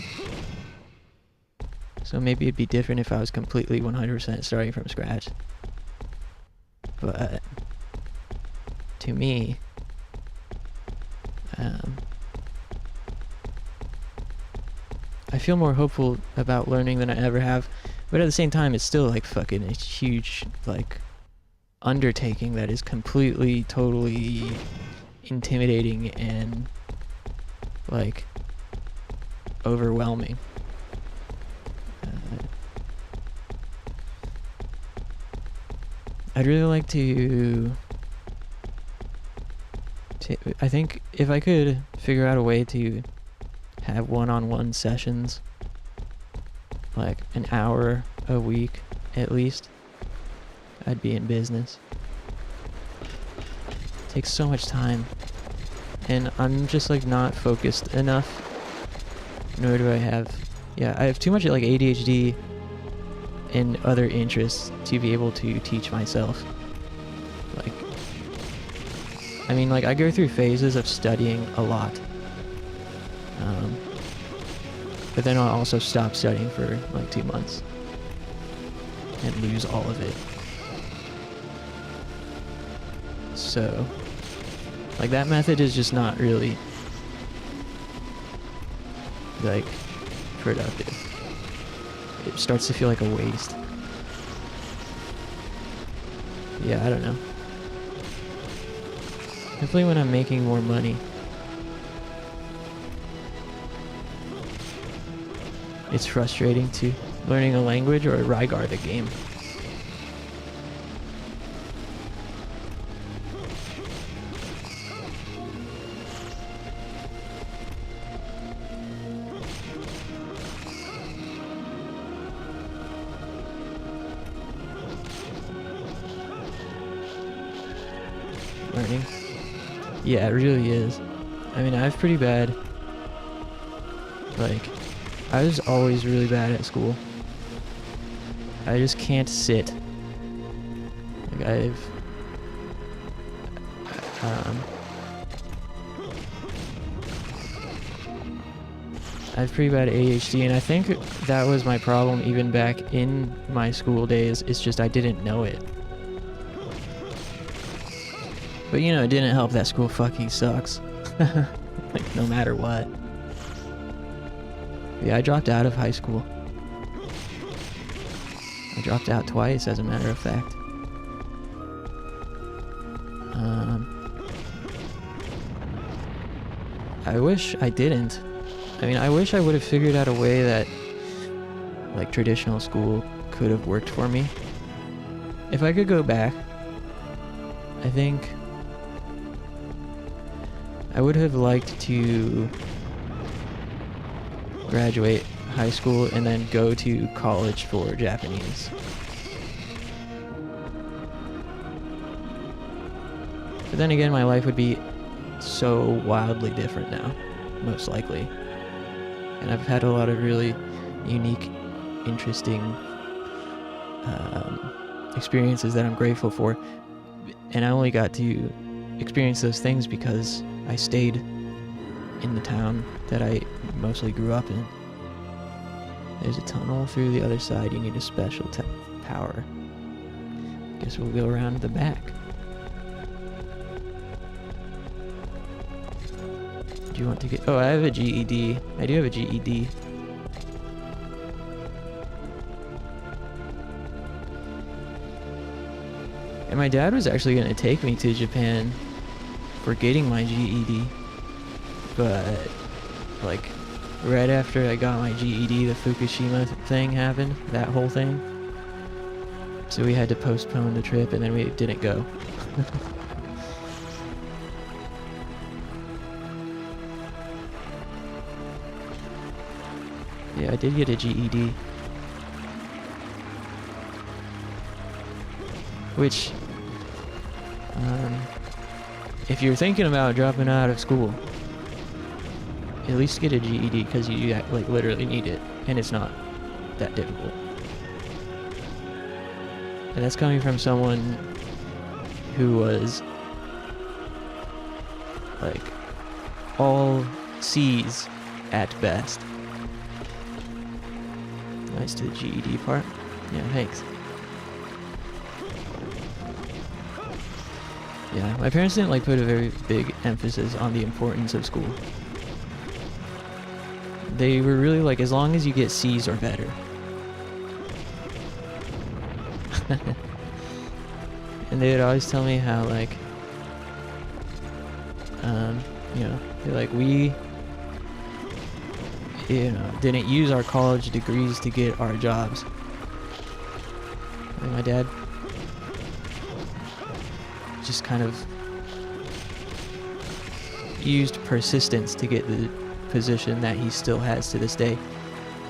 So maybe it'd be different if I was completely 100% starting from scratch. But to me, I feel more hopeful about learning than I ever have. But at the same time, it's still like fucking a huge like undertaking that is completely, totally intimidating and like overwhelming. I'd really like to I think if I could figure out a way to have one-on-one sessions, like an hour a week at least, I'd be in business. It takes so much time, and I'm just like not focused enough, nor do I have, I have too much like ADHD and other interests to be able to teach myself. Like, I mean, like I go through phases of studying a lot. But then I'll also stop studying for like 2 months and lose all of it. So, like that method is just not really like productive. It starts to feel like a waste. Yeah, I don't know. Hopefully when I'm making more money, it's frustrating to learning a language or RYGAR the game. Learning. Yeah, it really is. I mean, I have pretty bad, like, I was always really bad at school. I just can't sit. Like I have pretty bad ADHD, and I think that was my problem even back in my school days. It's just I didn't know it. But you know, it didn't help that school fucking sucks. Like no matter what. Yeah, I dropped out of high school. I dropped out twice, as a matter of fact. I wish I didn't. I mean, I wish I would have figured out a way that, like, traditional school could have worked for me. If I could go back, I think I would have liked to graduate high school and then go to college for Japanese. But then again, my life would be so wildly different now, most likely. And I've had a lot of really unique, interesting experiences that I'm grateful for. And I only got to experience those things because I stayed in the town that I mostly grew up in. There's a tunnel through the other side. You need a special power. Guess we'll go around the back. Do you want to get... Oh, I have a GED. I do have a GED. And my dad was actually going to take me to Japan for getting my GED. But, like, right after I got my GED, the Fukushima thing happened. That whole thing. So we had to postpone the trip, and then we didn't go. Yeah, I did get a GED. which, if you're thinking about dropping out of school, at least get a GED, because you like literally need it, and it's not that difficult. And that's coming from someone who was like all C's at best. Nice to the GED part. Yeah, thanks. Yeah, my parents didn't like put a very big emphasis on the importance of school. They were really like, as long as you get C's or better. And they would always tell me how like, you know, they're like, we, you know, didn't use our college degrees to get our jobs. And my dad just kind of used persistence to get the position that he still has to this day.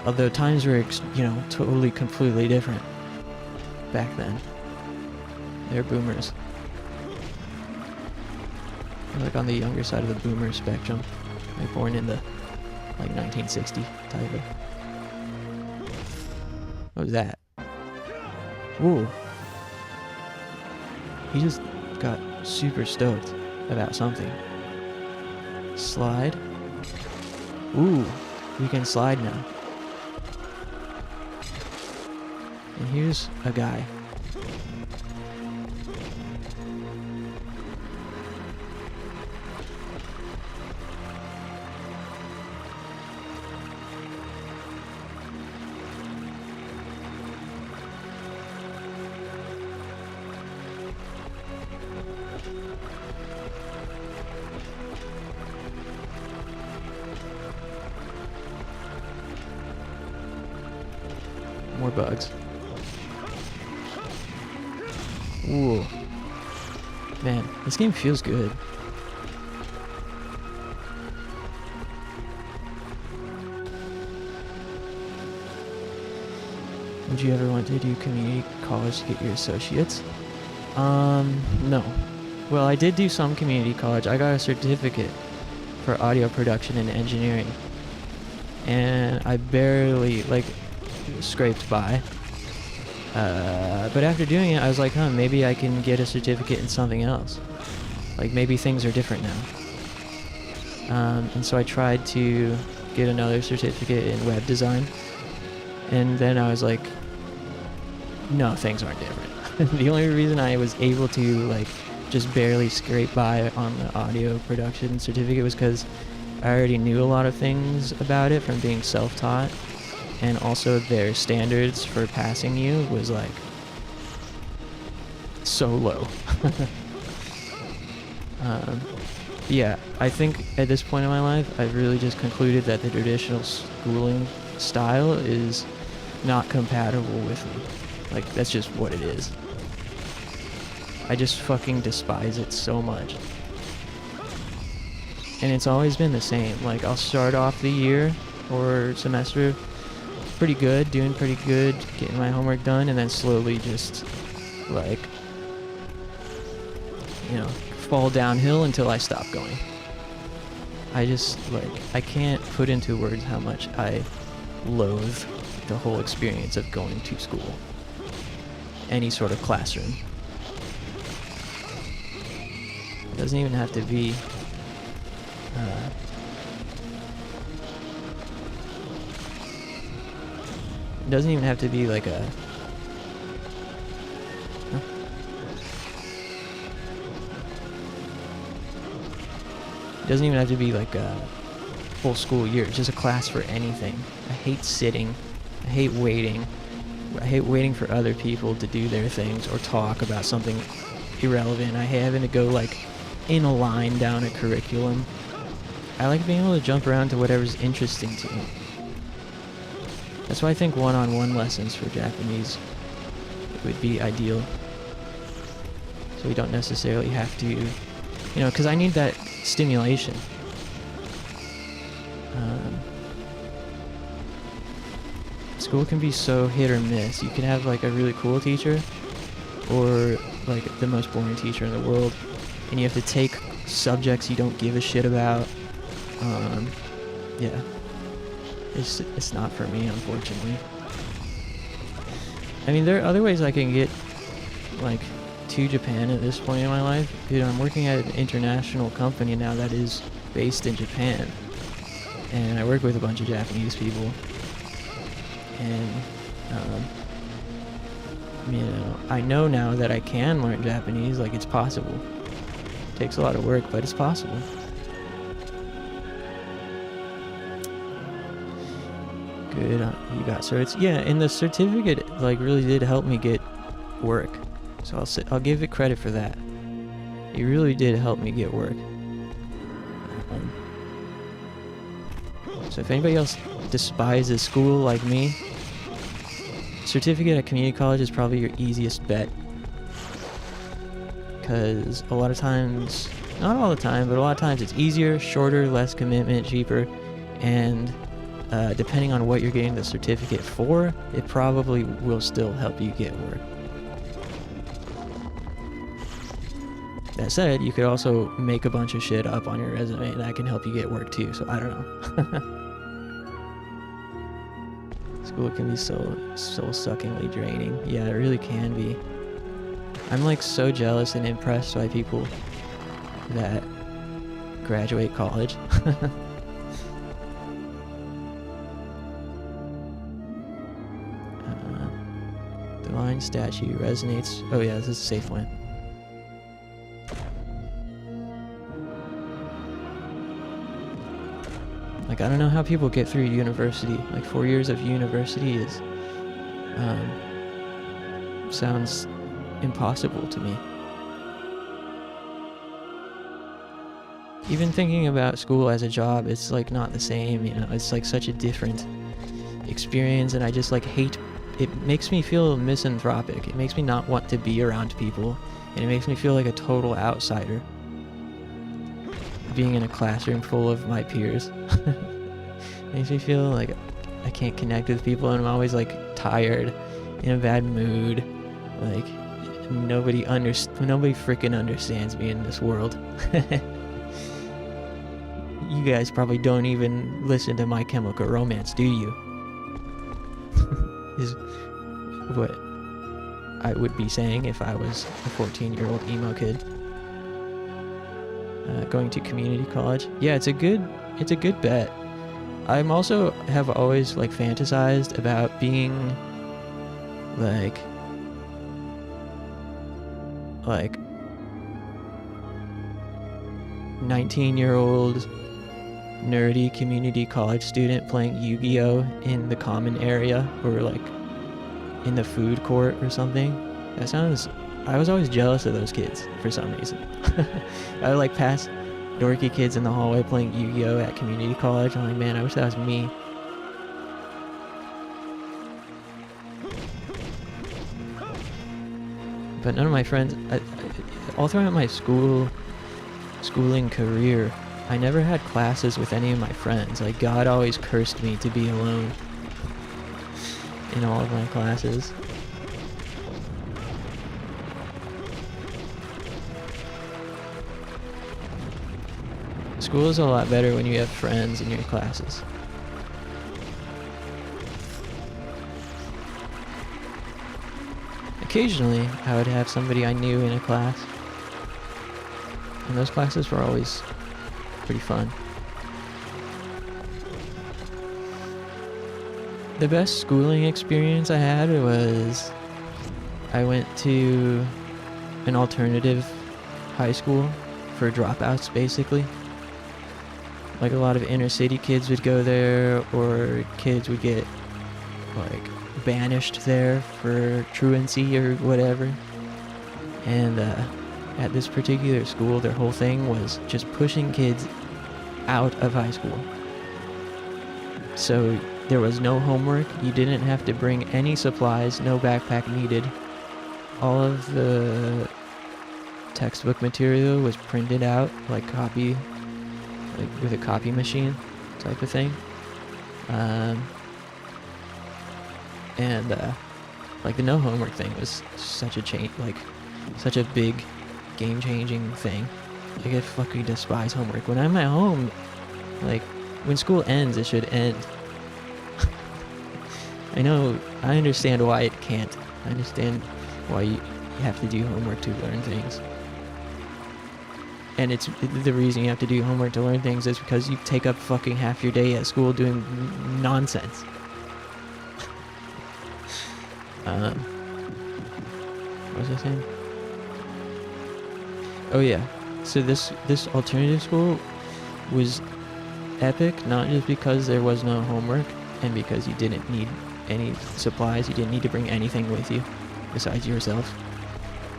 Although times were, you know, totally, completely different back then. They're boomers. They're like on the younger side of the boomer spectrum. Like born in the like 1960 type of. What was that? Ooh. He just got super stoked about something. Slide. Ooh, we can slide now. And here's a guy. More bugs. Ooh. Man, this game feels good. Would you ever want to do community college to get your associates? No. Well, I did do some community college. I got a certificate for audio production and engineering. And I barely, like, scraped by. But after doing it, I was like, huh, maybe I can get a certificate in something else. Like, maybe things are different now. And so I tried to get another certificate in web design. And then I was like, no, things aren't different. The only reason I was able to, like, just barely scrape by on the audio production certificate was because I already knew a lot of things about it from being self-taught. And also their standards for passing you was like so low. Yeah, I think at this point in my life, I've really just concluded that the traditional schooling style is not compatible with me. Like, that's just what it is. I just fucking despise it so much. And it's always been the same. Like, I'll start off the year or semester pretty good, doing pretty good, getting my homework done, and then slowly just, like, you know, fall downhill until I stop going. I just, like, I can't put into words how much I loathe the whole experience of going to school. Any sort of classroom. It doesn't even have to be it doesn't even have to be like a it doesn't even have to be like a full school year. It's just a class for anything. I hate sitting. I hate waiting. I hate waiting for other people to do their things or talk about something irrelevant. I hate having to go like in a line down a curriculum. I like being able to jump around to whatever's interesting to me. That's why I think one-on-one lessons for Japanese would be ideal. So we don't necessarily have to, you know, because I need that stimulation. School can be so hit or miss. You can have like a really cool teacher, or like the most boring teacher in the world, and you have to take subjects you don't give a shit about. Yeah, it's not for me, unfortunately. I mean, there are other ways I can get like to Japan at this point in my life. Dude, I'm working at an international company now that is based in Japan, and I work with a bunch of Japanese people, and you know, I know now that I can learn Japanese. Like, it's possible. It takes a lot of work, but it's possible. Good, you got, so it's, yeah, and the certificate like really did help me get work, so I'll give it credit for that. It really did help me get work. So if anybody else despises school like me, certificate at community college is probably your easiest bet, because a lot of times, not all the time, but a lot of times it's easier, shorter, less commitment, cheaper, and depending on what you're getting the certificate for, it probably will still help you get work. That said, you could also make a bunch of shit up on your resume, and that can help you get work too, so I don't know. School can be so suckingly draining. Yeah, it really can be. I'm like so jealous and impressed by people that graduate college. Divine statue resonates. Oh yeah, this is a safe one. Like, I don't know how people get through university. Like, 4 years of university is sounds impossible to me. Even thinking about school as a job, it's like not the same, you know. It's like such a different experience, and I just like hate it. Makes me feel misanthropic. It makes me not want to be around people, and it makes me feel like a total outsider being in a classroom full of my peers. Makes me feel like I can't connect with people, and I'm always like tired, in a bad mood. Like, nobody freaking understands me in this world. You guys probably don't even listen to My Chemical Romance, do you? Is what I would be saying if I was a 14-year-old emo kid. Going to community college. Yeah, it's a good bet. I'm also have always like fantasized about being like 19-year-old nerdy community college student playing Yu-Gi-Oh in the common area, or like in the food court or something. I was always jealous of those kids for some reason. I would like pass dorky kids in the hallway playing Yu-Gi-Oh at community college. I'm like, man, I wish that was me. But none of my friends, all throughout my schooling career, I never had classes with any of my friends. Like, God always cursed me to be alone in all of my classes. School is a lot better when you have friends in your classes. Occasionally, I would have somebody I knew in a class, and those classes were always pretty fun. The best schooling experience I had was I went to an alternative high school for dropouts, basically. Like, a lot of inner city kids would go there, or kids would get like banished there for truancy or whatever. And at this particular school, their whole thing was just pushing kids out of high school. So there was no homework, you didn't have to bring any supplies, no backpack needed. All of the textbook material was printed out, like with a copy machine type of thing. And like the no homework thing was such a change. Like, such a big game-changing thing. Like, I fucking despise homework. When I'm at home, like, when school ends, it should end. I know, I understand why it can't. I understand why you have to do homework to learn things. And it's the reason you have to do homework to learn things is because you take up fucking half your day at school doing nonsense. What was I saying? Oh yeah, so this alternative school was epic, not just because there was no homework and because you didn't need any supplies, you didn't need to bring anything with you besides yourself.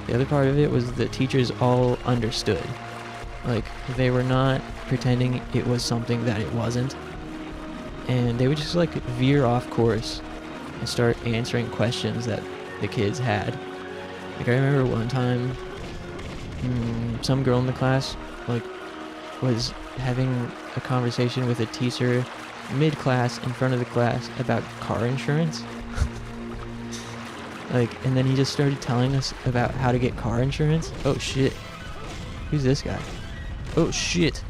The other part of it was the teachers all understood. Like, they were not pretending it was something that it wasn't. And they would just, like, veer off course and start answering questions that the kids had. Like, I remember one time, some girl in the class, like, was having a conversation with a teacher mid-class in front of the class about car insurance. Like, and then he just started telling us about how to get car insurance. Oh shit. Who's this guy? Oh shit.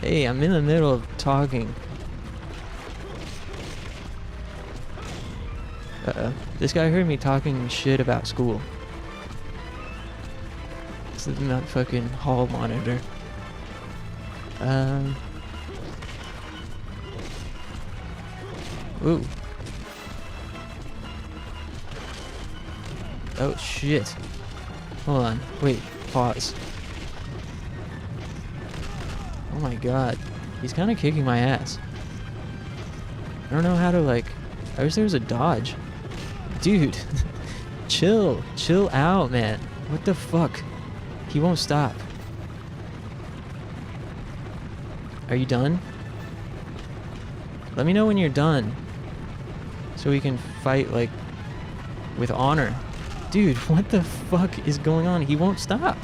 Hey, I'm in the middle of talking. This guy heard me talking shit about school. This is not fucking hall monitor. Ooh. Oh shit. Hold on. Wait. Pause. Oh my god. He's kind of kicking my ass. I don't know how to, like... I wish there was a dodge. Dude. Chill. Chill out, man. What the fuck? He won't stop. Are you done? Let me know when you're done. So we can fight, like, with honor. Dude, what the fuck is going on? He won't stop.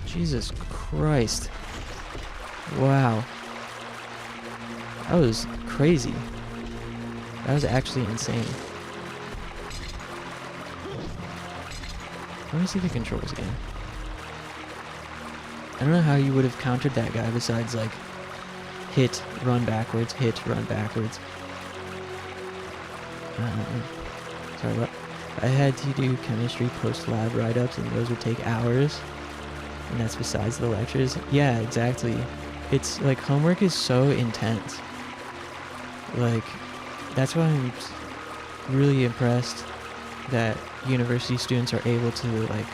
Jesus Christ. Wow. That was crazy. That was actually insane. Let me see the controls again. I don't know how you would have countered that guy besides, like, hit, run backwards, hit, run backwards. Sorry, what? I had to do chemistry post-lab write-ups, and those would take hours. And that's besides the lectures. Yeah, exactly. It's, like, homework is so intense. Like, that's why I'm really impressed that university students are able to, like,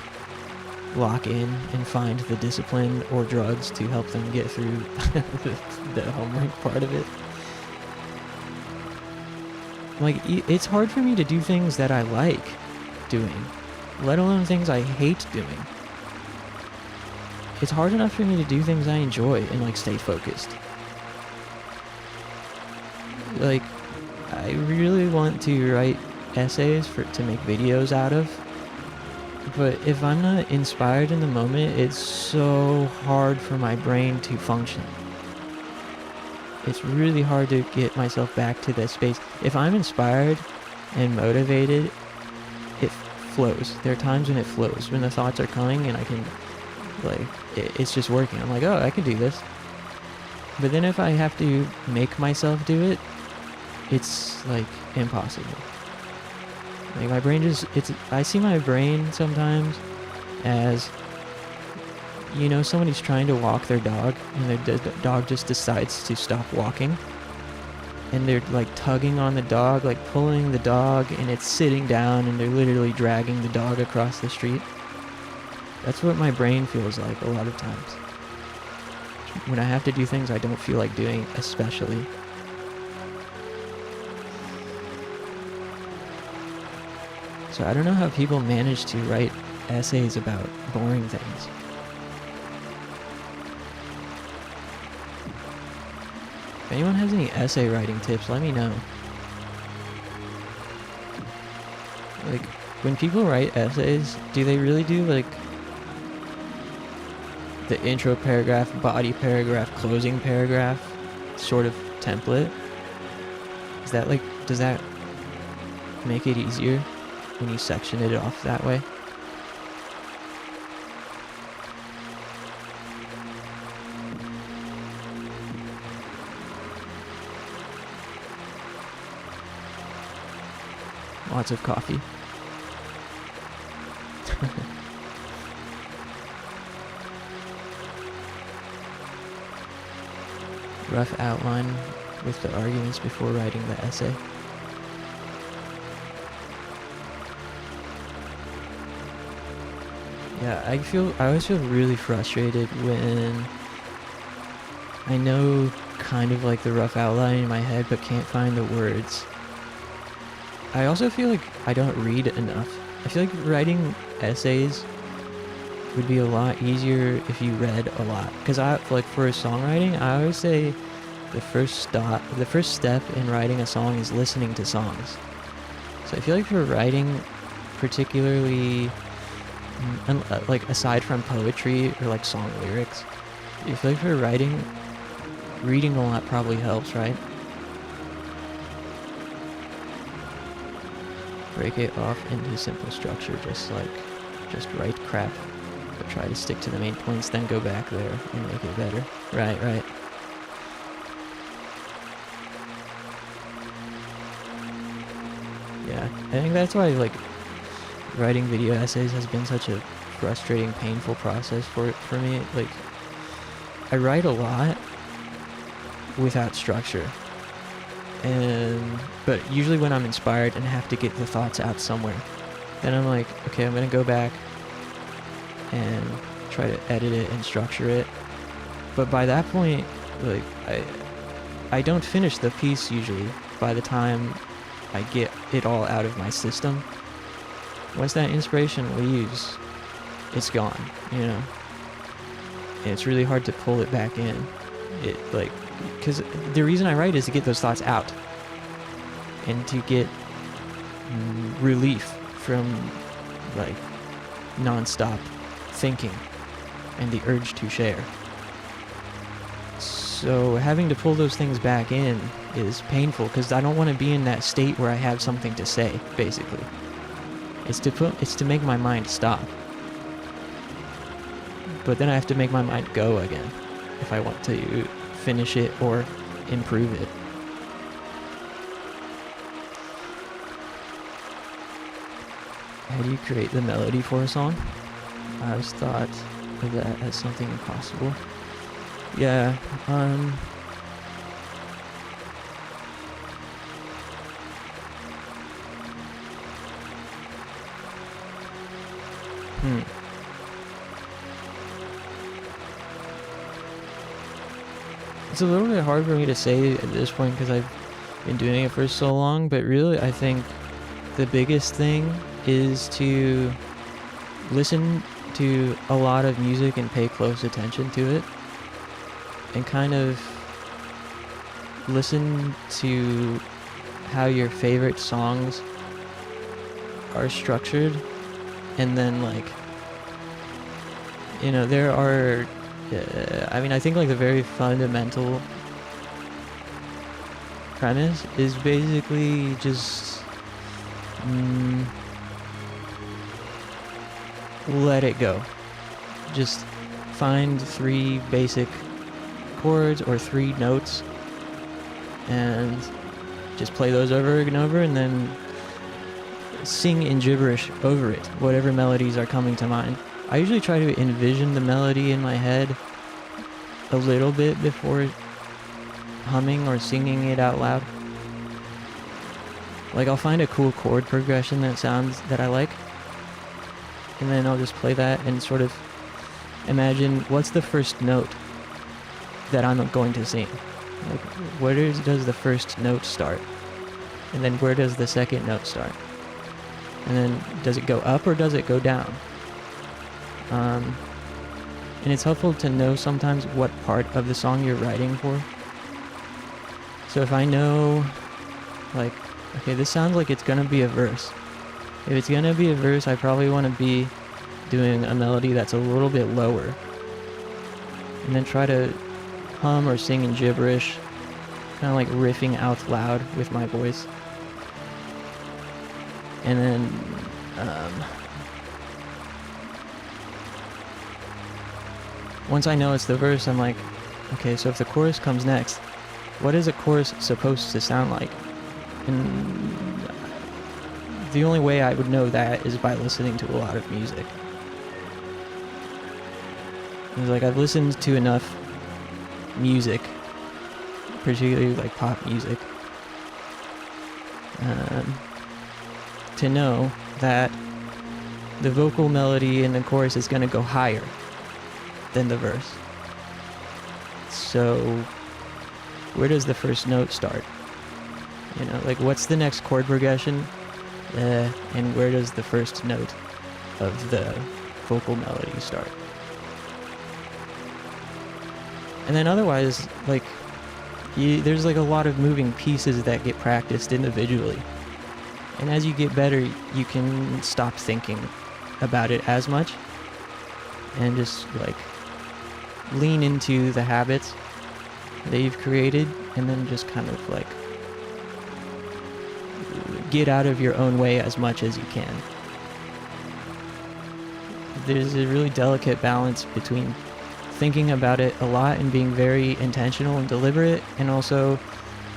lock in and find the discipline or drugs to help them get through the homework part of it. Like, it's hard for me to do things that I like doing, let alone things I hate doing. It's hard enough for me to do things I enjoy and, like, stay focused. Like, I really want to write essays to make videos out of. But if I'm not inspired in the moment, it's so hard for my brain to function. It's really hard to get myself back to that space. If I'm inspired and motivated, it flows. There are times when it flows, when the thoughts are coming and I can, like, it's just working. I'm like, oh, I can do this. But then if I have to make myself do it, it's, like, impossible. Like, my brain just, I see my brain sometimes as, you know, somebody's trying to walk their dog, and their dog just decides to stop walking. And they're, like, tugging on the dog, like, pulling the dog, and it's sitting down, and they're literally dragging the dog across the street. That's what my brain feels like a lot of times. When I have to do things I don't feel like doing, especially. So I don't know how people manage to write essays about boring things. If anyone has any essay writing tips, let me know. Like, when people write essays, do they really do, like, the intro paragraph, body paragraph, closing paragraph sort of template. Is that like, does that make it easier when you section it off that way? Lots of coffee. Rough outline with the arguments before writing the essay. Yeah, I always feel really frustrated when I know kind of like the rough outline in my head but can't find the words. I also feel like I don't read enough. I feel like writing essays would be a lot easier if you read a lot. Because like for songwriting, I always say the first step in writing a song is listening to songs. So I feel like for writing, particularly like aside from poetry or like song lyrics, I feel like for writing, reading a lot probably helps, right? Break it off into simple structure, just write crap, but try to stick to the main points, then go back there and make it better. Right. Yeah, I think that's why like writing video essays has been such a frustrating, painful process for me. Like, I write a lot without structure. But usually when I'm inspired and have to get the thoughts out somewhere, then I'm like, okay, I'm gonna go back and try to edit it and structure it. But by that point, like, I don't finish the piece usually by the time I get it all out of my system. Once that inspiration leaves, it's gone, you know? And it's really hard to pull it back in. Because the reason I write is to get those thoughts out and to get relief from like non-stop thinking and the urge to share. So having to pull those things back in is painful because I don't want to be in that state where I have something to say, basically. It's to make my mind stop. But then I have to make my mind go again if I want to finish it or improve it. How do you create the melody for a song? I always thought of that as something impossible. Yeah, It's a little bit hard for me to say at this point because I've been doing it for so long, but really I think the biggest thing is to listen to a lot of music and pay close attention to it and kind of listen to how your favorite songs are structured, and then like, you know, there are I think like the very fundamental premise is basically just let it go. Just find 3 basic chords or 3 notes and just play those over and over, and then sing in gibberish over it, whatever melodies are coming to mind. I usually try to envision the melody in my head a little bit before humming or singing it out loud. Like, I'll find a cool chord progression that I like, and then I'll just play that and sort of imagine what's the first note that I'm going to sing. Like, where does the first note start? And then where does the second note start? And then does it go up or does it go down? And it's helpful to know sometimes what part of the song you're writing for. So if I know, like, okay, this sounds like it's gonna be a verse. If it's gonna be a verse, I probably want to be doing a melody that's a little bit lower. And then try to hum or sing in gibberish kind of like riffing out loud with my voice. And then once I know it's the verse, I'm like, okay, so if the chorus comes next, what is a chorus supposed to sound like? And the only way I would know that is by listening to a lot of music. It's like I've listened to enough music, particularly like pop music, to know that the vocal melody in the chorus is going to go higher than the verse. So where does the first note start? You know, like what's the next chord progression? And where does the first note of the vocal melody start? And then otherwise, like, there's like a lot of moving pieces that get practiced individually. And as you get better, you can stop thinking about it as much and just like lean into the habits that you've created, and then just kind of like get out of your own way as much as you can. There's a really delicate balance between thinking about it a lot and being very intentional and deliberate, and also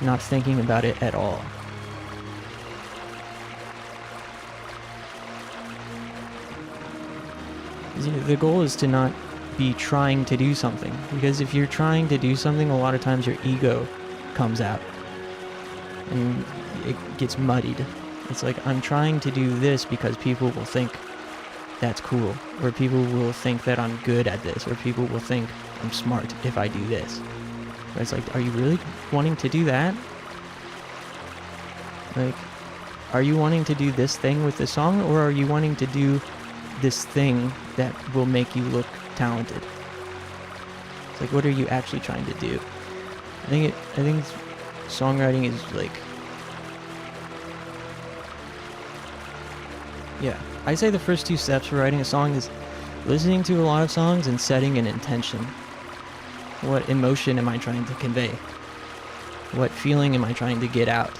not thinking about it at all. The goal is to not be trying to do something, because if you're trying to do something, a lot of times your ego comes out and it gets muddied. It's like, I'm trying to do this because people will think that's cool, or people will think that I'm good at this, or people will think I'm smart if I do this. But it's like, are you really wanting to do that? Like, are you wanting to do this thing with the song, or are you wanting to do this thing that will make you look talented? It's like, what are you actually trying to do? I think songwriting is like, yeah, I'd say the first two steps for writing a song is listening to a lot of songs and setting an intention. What emotion am I trying to convey? What feeling am I trying to get out?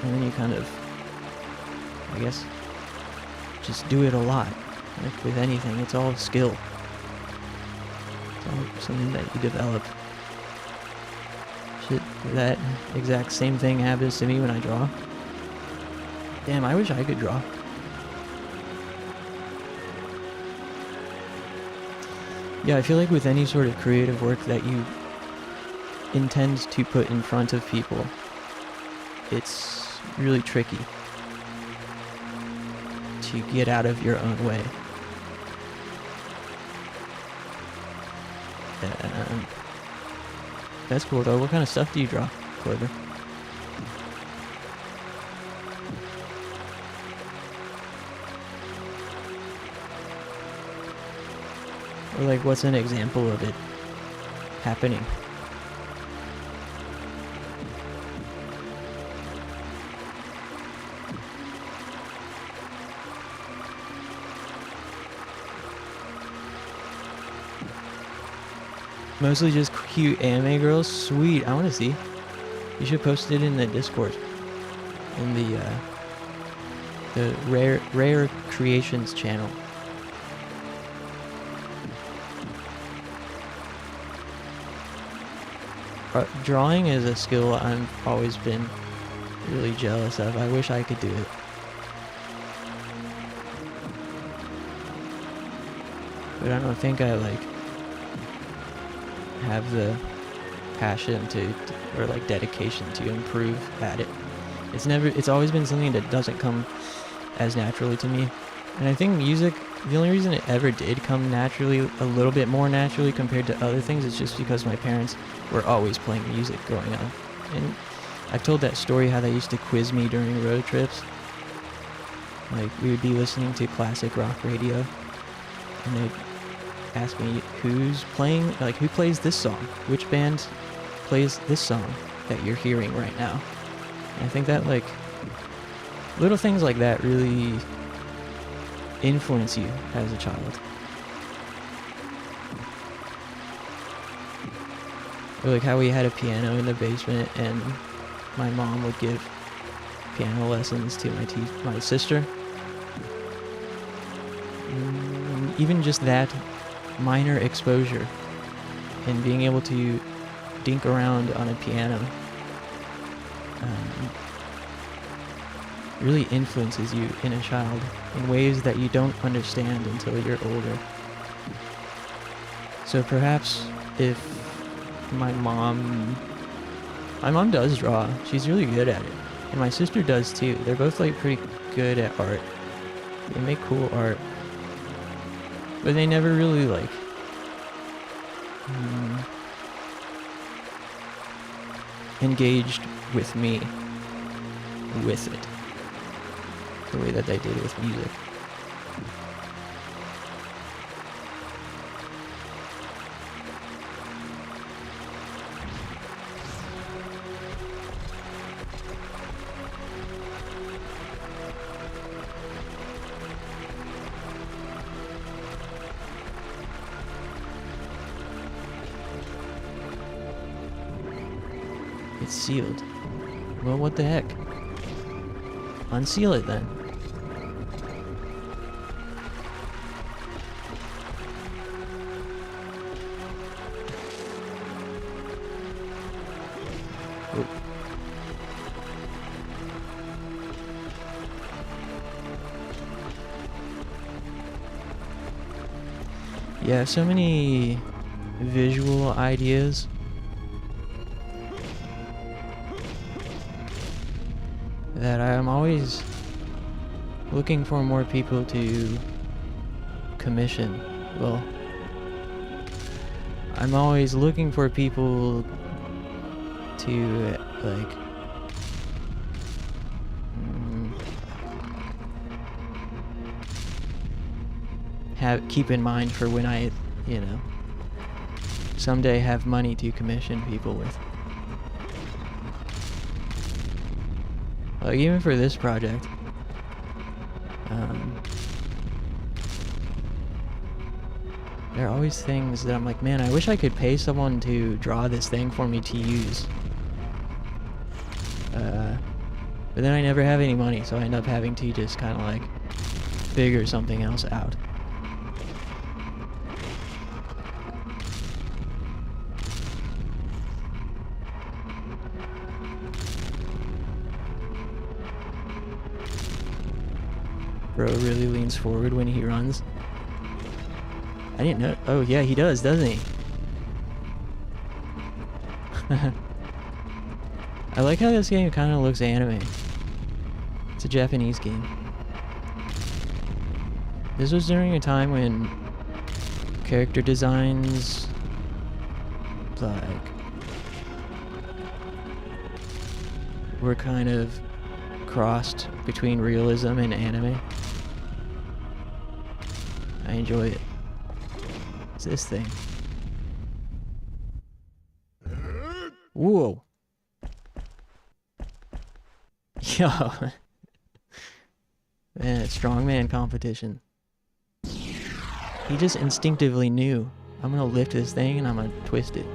And then you kind of, I guess, just do it a lot. Like with anything, it's all skill. It's all something that you develop. Shit, that exact same thing happens to me when I draw. Damn, I wish I could draw. Yeah, I feel like with any sort of creative work that you intend to put in front of people, it's really tricky to get out of your own way. That's cool though. What kind of stuff do you draw, Clover? Or like, what's an example of it happening? Mostly just cute anime girls? Sweet, I want to see. You should post it in the Discord. In the Rare Creations channel. Drawing is a skill I've always been really jealous of. I wish I could do it. But I don't think I like have the passion to or like dedication to improve at it. It's always been something that doesn't come as naturally to me. And I think music, the only reason it ever did come naturally, a little bit more naturally compared to other things, is just because my parents were always playing music growing up. And I've told that story how they used to quiz me during road trips. Like, we would be listening to classic rock radio, and they'd ask me who's playing, like, who plays this song? Which band plays this song that you're hearing right now? And I think that, like, little things like that really influence you as a child. Or like how we had a piano in the basement and my mom would give piano lessons to my sister. Even just that minor exposure and being able to dink around on a piano really influences you in a child in ways that you don't understand until you're older. So perhaps if my mom does draw, she's really good at it, and my sister does too. They're both like pretty good at art. They make cool art, but they never really like engaged with me with it the way that they did with music. It's sealed. Well, what the heck? Unseal it then. Oh. Yeah, so many visual ideas. That I'm always looking for more people to commission. Well, I'm always looking for people to like keep in mind for when I, someday have money to commission people with. Like even for this project, there are always things that I'm like, man, I wish I could pay someone to draw this thing for me to use. But then I never have any money, so I end up having to just kind of like figure something else out. Bro really leans forward when he runs. I didn't know. Oh yeah, he does, doesn't he? I like how this game kind of looks anime. It's a Japanese game. This was during a time when character designs like were kind of crossed between realism and anime. I enjoy it. What's this thing? Whoa. Yo. Man, strongman competition. He just instinctively knew. I'm gonna lift this thing and I'm gonna twist it.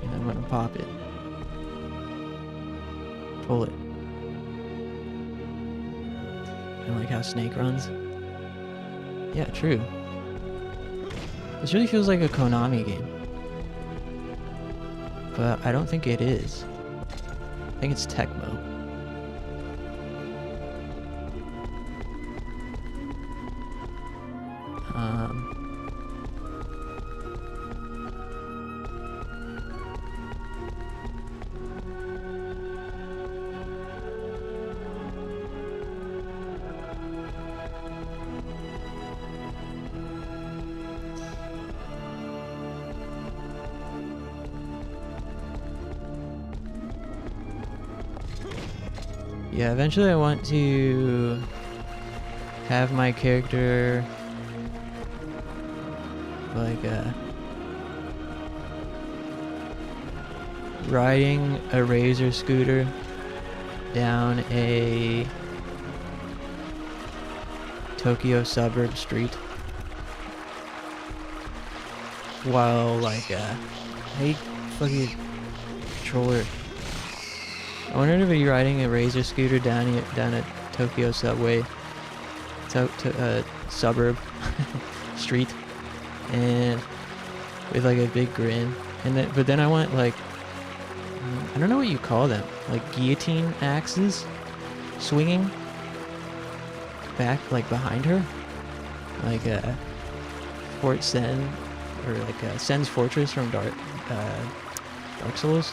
And I'm gonna pop it. Pull it. And like how Snake runs. Yeah, true. This really feels like a Konami game. But I don't think it is. I think it's Tecmo. Yeah, eventually I want to have my character like riding a razor scooter down a Tokyo suburb street while like hey fucking controller. I wonder if you're riding a razor scooter down a Tokyo subway suburb street and with like a big grin, and then but then I want like I don't know what you call them, like guillotine axes swinging back like behind her, like Fort Sen or like Sen's Fortress from Dark Souls.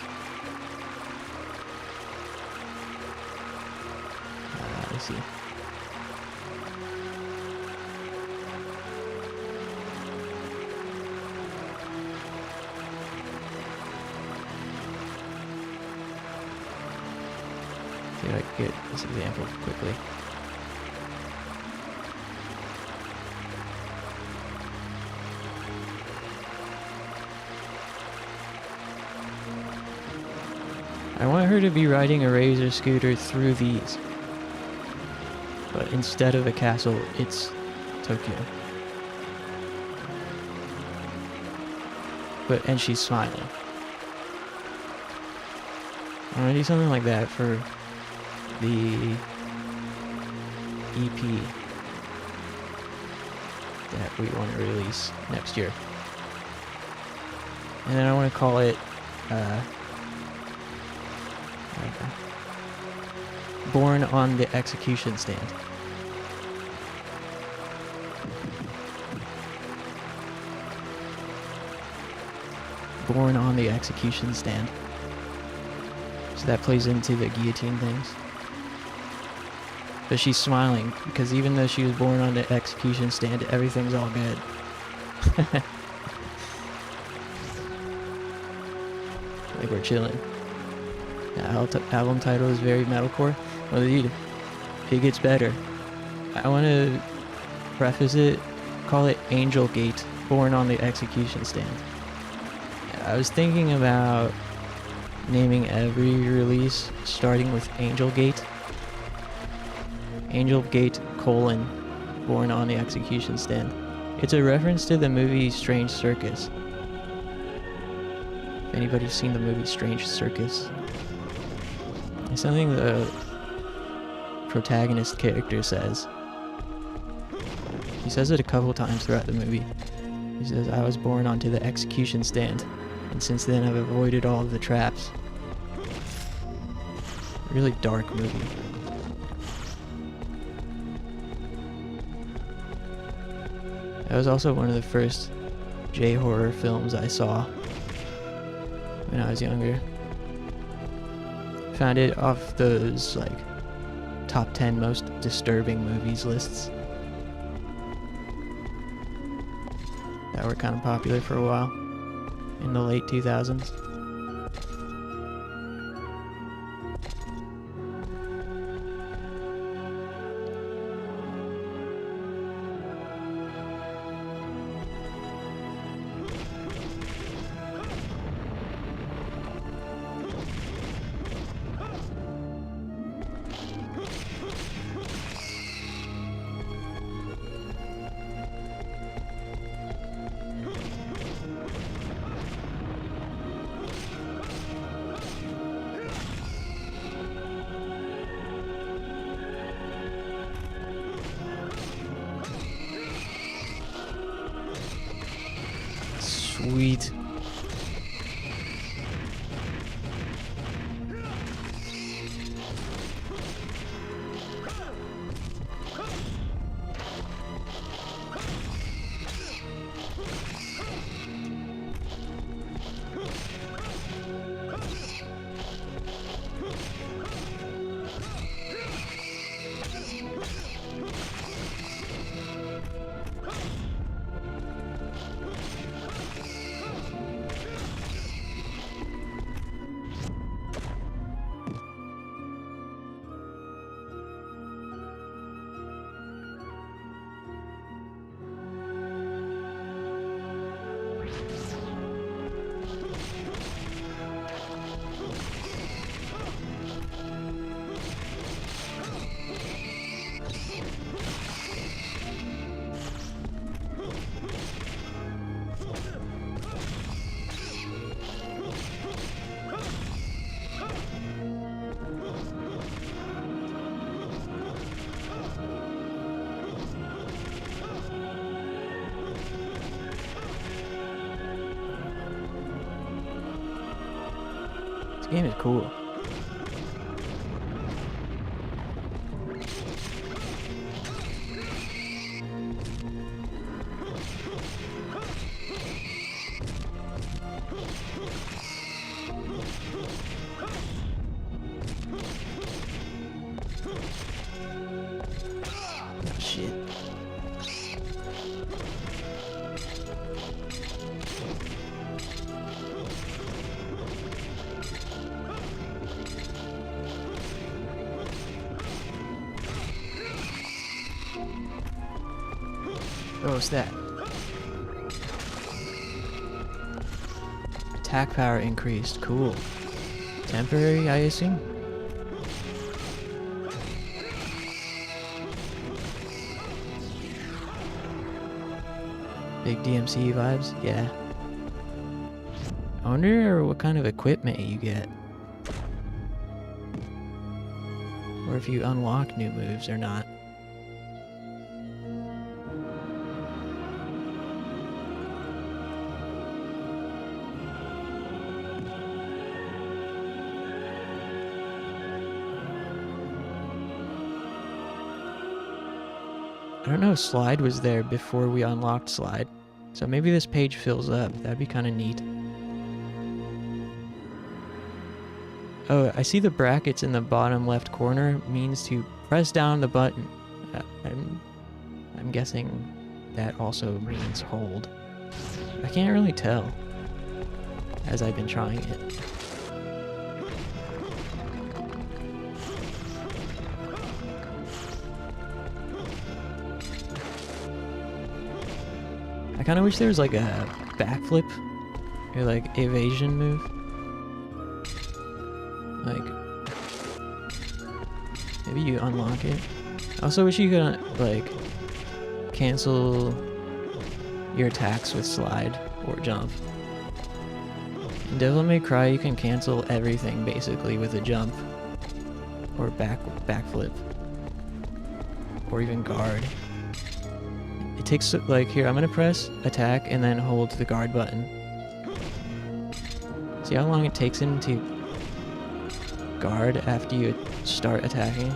Let's see. See if I can get this example quickly. I want her to be riding a razor scooter through these. But instead of a castle, it's Tokyo. And she's smiling. I want to do something like that for the EP that we want to release next year. And then I want to call it Born on the Execution Stand. Born on the Execution Stand. So that plays into the guillotine things. But she's smiling because even though she was born on the execution stand, everything's all good. Like we're chilling. The album title is very metalcore. Well, dude, it gets better. I want to preface it, call it Angel Gate, Born on the Execution Stand. I was thinking about naming every release starting with Angel Gate. Angel Gate, Born on the Execution Stand. It's a reference to the movie Strange Circus. If anybody's seen the movie Strange Circus, it's something the protagonist character says. He says it a couple times throughout the movie. He says, "I was born onto the execution stand, and since then I've avoided all of the traps." Really dark movie. That was also one of the first J-horror films I saw when I was younger. Found it off those like top 10 most disturbing movies lists that were kind of popular for a while in the late 2000s. Sweet. game is cool. Oh, shit. Oh, what's that? Attack power increased. Cool. Temporary, I assume? Big DMC vibes? Yeah. I wonder what kind of equipment you get. Or if you unlock new moves or not. I don't know if Slide was there before we unlocked Slide. So maybe this page fills up. That'd be kind of neat. Oh, I see the brackets in the bottom left corner means to press down the button. I'm guessing that also means hold. I can't really tell as I've been trying it. I kind of wish there was like a backflip or like evasion move. Like, maybe you unlock it. I also wish you could like cancel your attacks with slide or jump. In Devil May Cry, you can cancel everything basically with a jump or backflip or even guard. It takes, like, here, I'm gonna press attack and then hold the guard button. See how long it takes him to guard after you start attacking?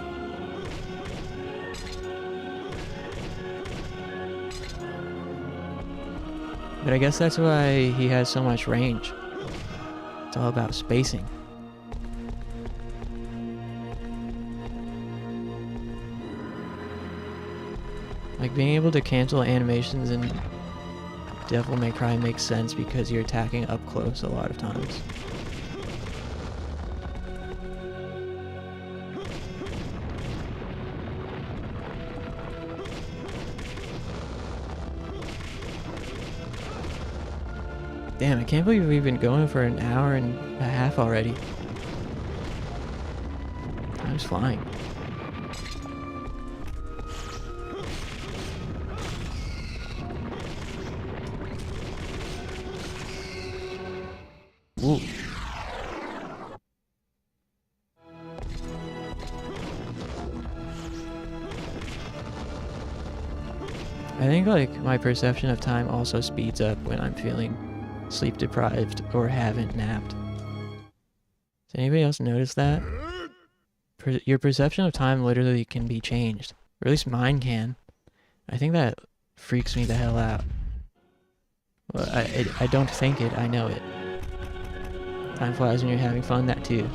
But I guess that's why he has so much range. It's all about spacing. Like, being able to cancel animations in Devil May Cry makes sense because you're attacking up close a lot of times. Damn, I can't believe we've been going for an hour and a half already. Time's flying. Ooh. I think like my perception of time also speeds up when I'm feeling sleep deprived or haven't napped. Does anybody else notice that? Your perception of time literally can be changed. Or at least mine can. I think that freaks me the hell out. Well, I don't think it, I know it. Time flies when you're having fun, that too.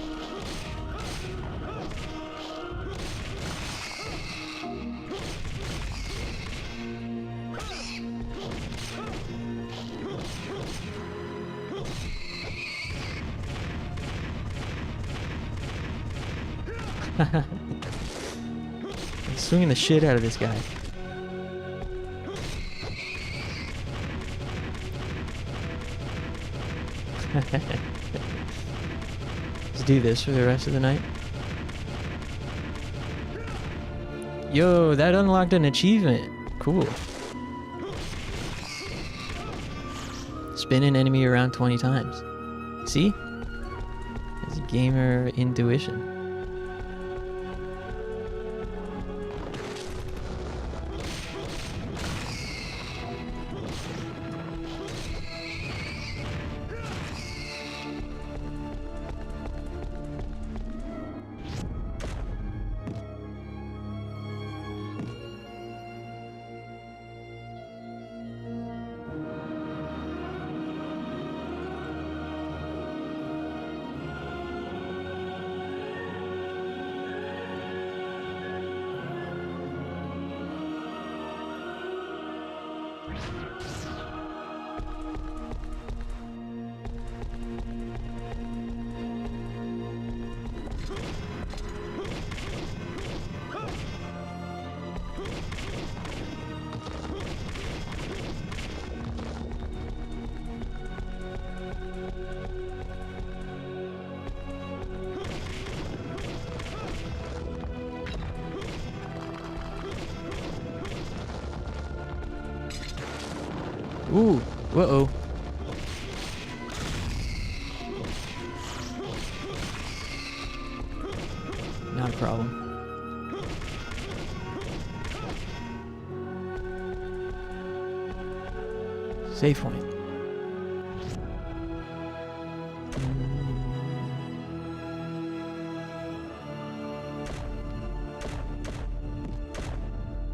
I'm swinging the shit out of this guy. Let's do this for the rest of the night. Yo, that unlocked an achievement. Cool. Spin an enemy around 20 times. See? It's gamer intuition. Whoa. Not a problem. Save point.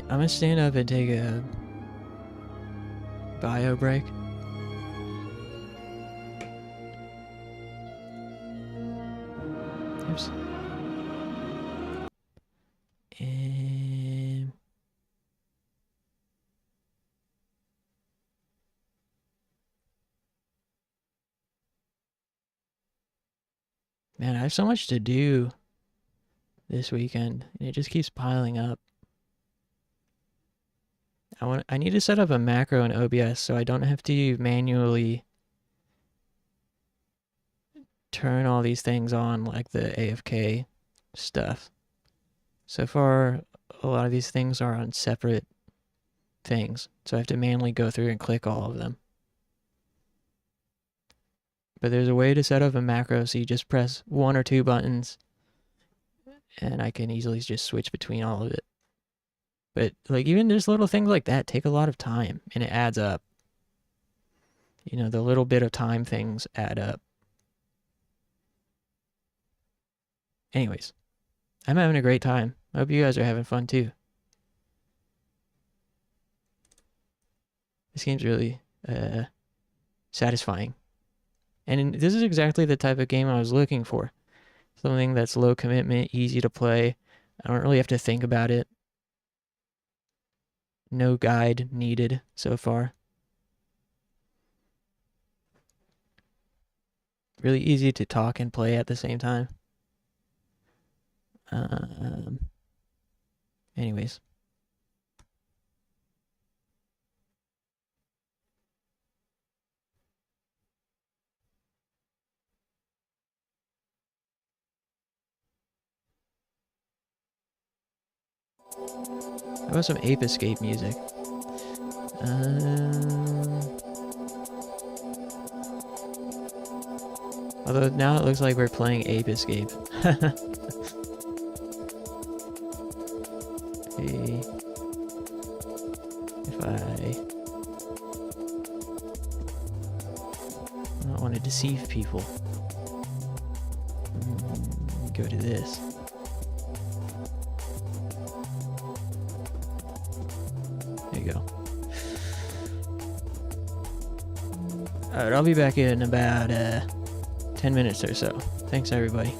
I'm gonna stand up and take a bio break. Oops. And man, I have so much to do this weekend, and it just keeps piling up. I need to set up a macro in OBS so I don't have to manually turn all these things on, like the AFK stuff. So far, a lot of these things are on separate things, so I have to manually go through and click all of them. But there's a way to set up a macro so you just press 1 or 2 buttons and I can easily just switch between all of it. But like even just little things like that take a lot of time and it adds up. You know, the little bit of time things add up. Anyways, I'm having a great time. I hope you guys are having fun too. This game's really satisfying. And this is exactly the type of game I was looking for. Something that's low commitment, easy to play. I don't really have to think about it. No guide needed so far. Really easy to talk and play at the same time. Anyways. How about some Ape Escape music? Although now it looks like we're playing Ape Escape. Hey, if I don't want to deceive people, go to this. There you go. Alright, I'll be back in about 10 minutes or so. Thanks, everybody.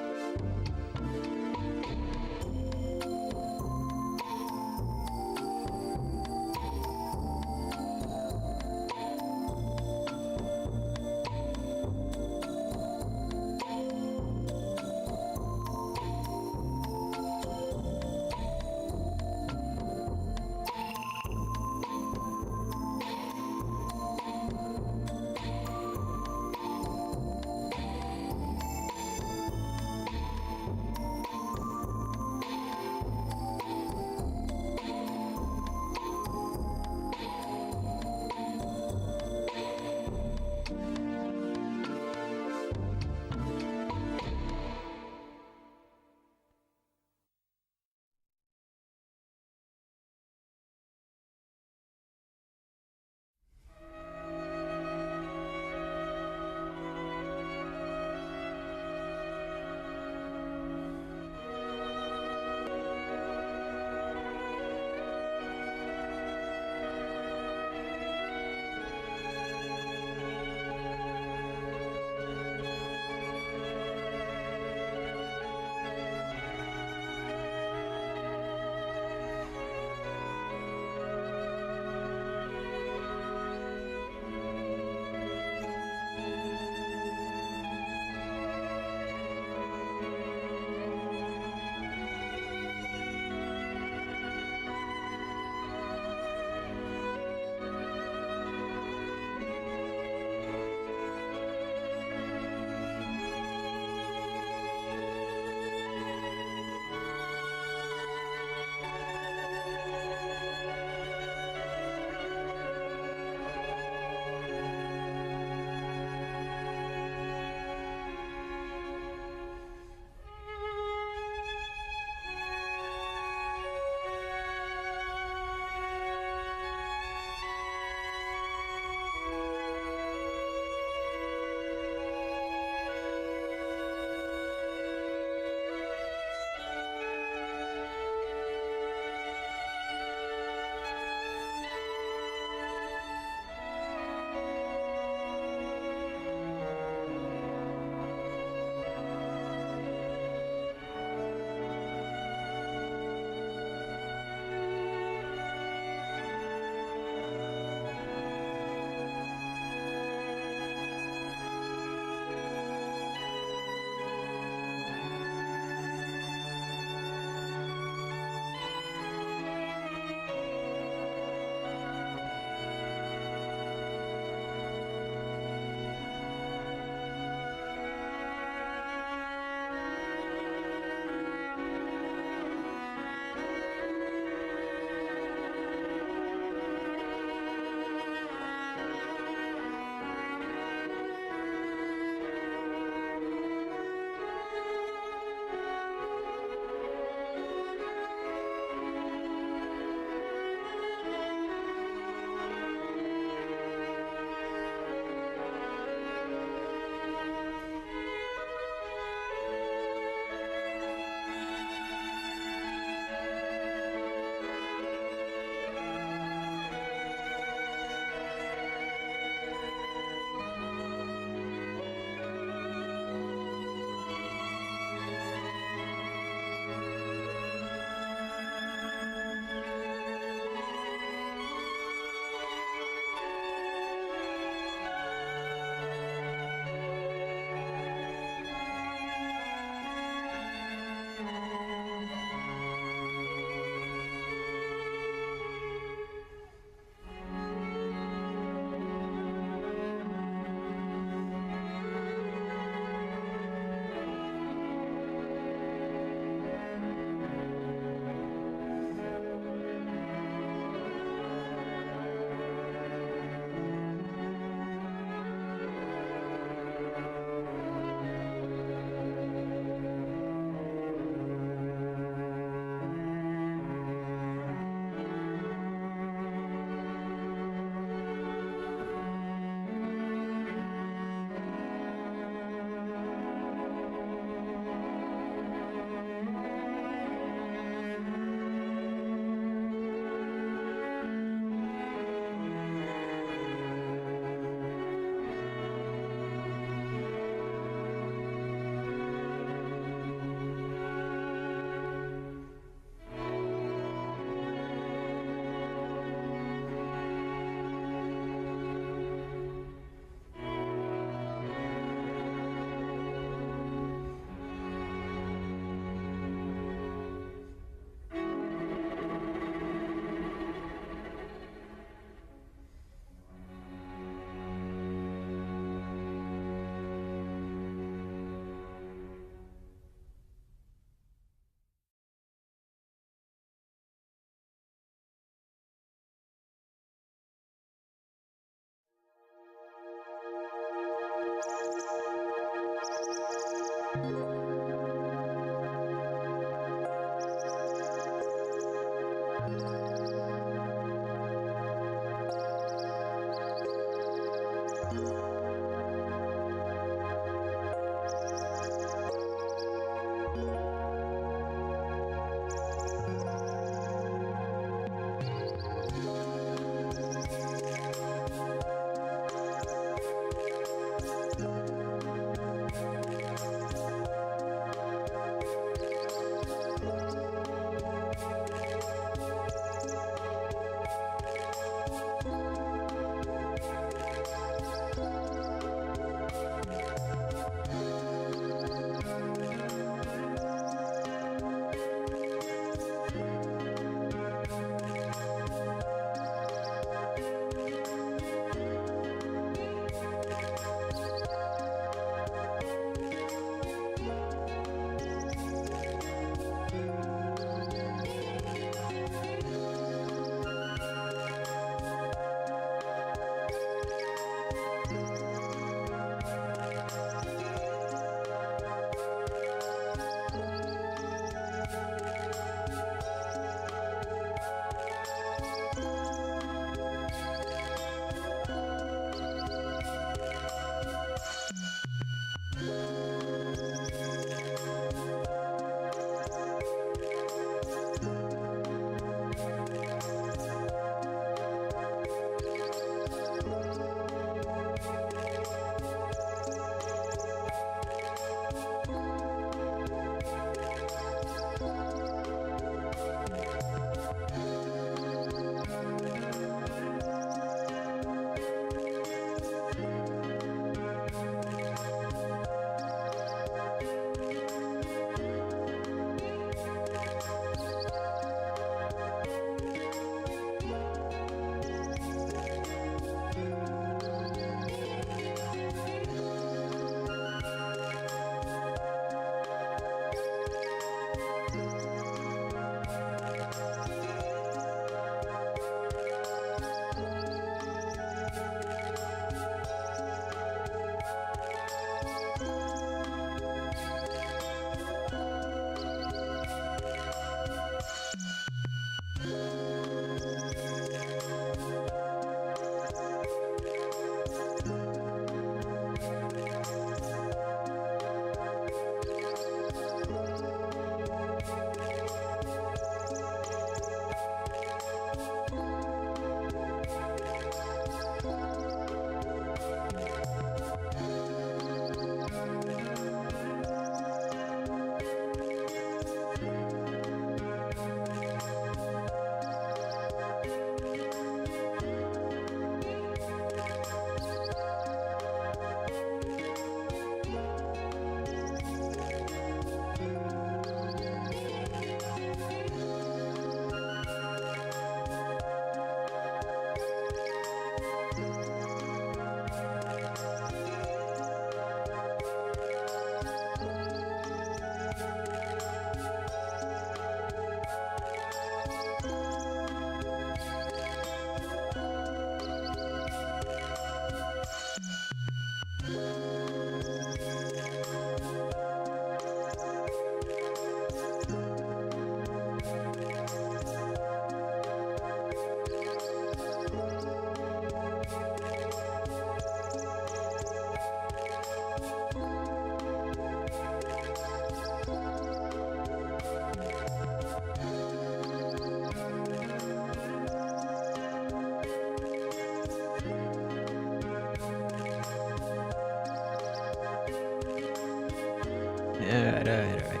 Alright.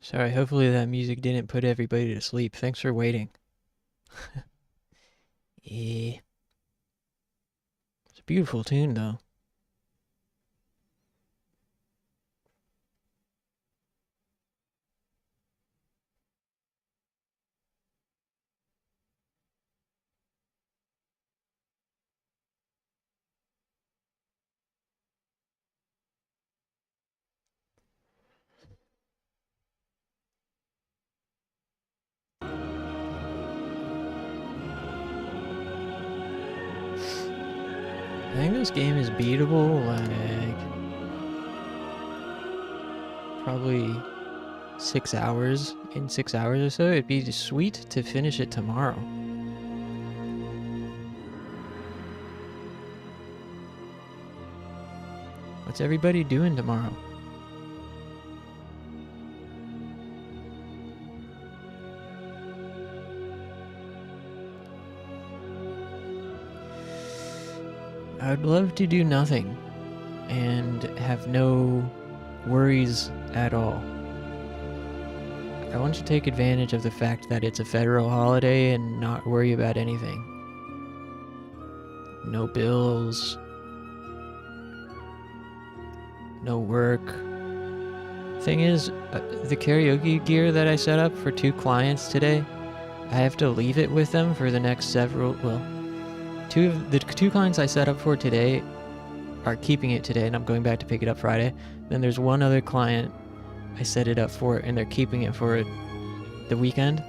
Sorry, hopefully that music didn't put everybody to sleep. Thanks for waiting. Yeah. It's a beautiful tune, though. think this game is beatable, like probably 6 hours. In 6 hours or so, it'd be sweet to finish it tomorrow. What's everybody doing tomorrow? I'd love to do nothing and have no worries at all. I want to take advantage of the fact that it's a federal holiday and not worry about anything. No bills. No work. Thing is, the karaoke gear that I set up for 2 clients today, I have to leave it with them for the next several, well, the two clients I set up for today are keeping it today, and I'm going back to pick it up Friday. Then there's one other client I set it up for, and they're keeping it for the weekend.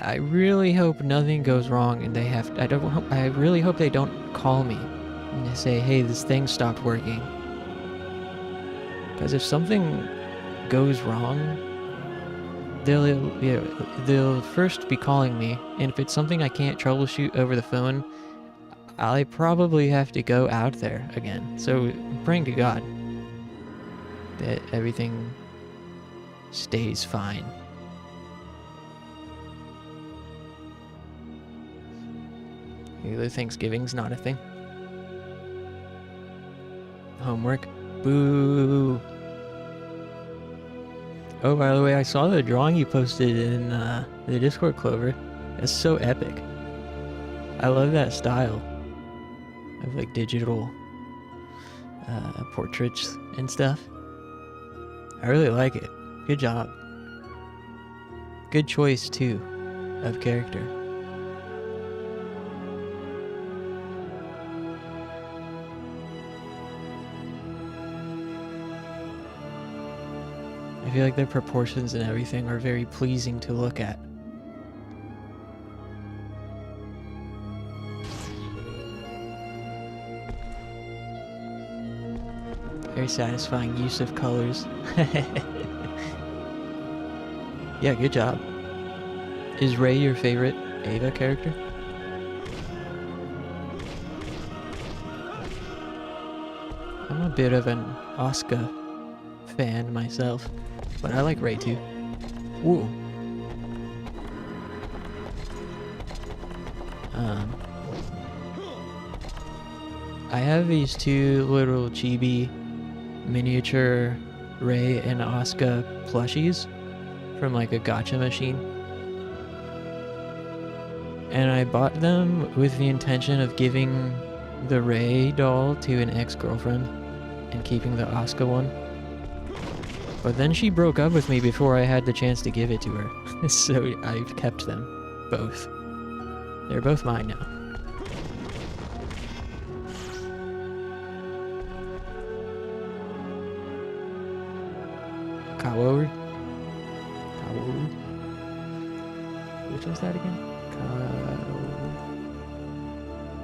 I really hope nothing goes wrong, and I really hope they don't call me and say, hey, this thing stopped working. Because if something goes wrong, they'll first be calling me, and if it's something I can't troubleshoot over the phone, I probably have to go out there again. So I'm praying to God that everything stays fine. Either Thanksgiving's not a thing. Homework. Boo. Oh, by the way, I saw the drawing you posted in the Discord, Clover. It's so epic. I love that style of like digital portraits and stuff. I really like it. Good job. Good choice too of character. I feel like their proportions and everything are very pleasing to look at. Very satisfying use of colors. Yeah, good job. Is Ray your favorite Ava character? I'm a bit of an Asuka fan myself, but I like Ray too. Ooh. I have these 2 little chibi miniature Ray and Asuka plushies from like a gacha machine. And I bought them with the intention of giving the Ray doll to an ex-girlfriend and keeping the Asuka one. But then she broke up with me before I had the chance to give it to her. So I've kept them both. They're both mine now. Kaworu? Kaworu? Which one's that again?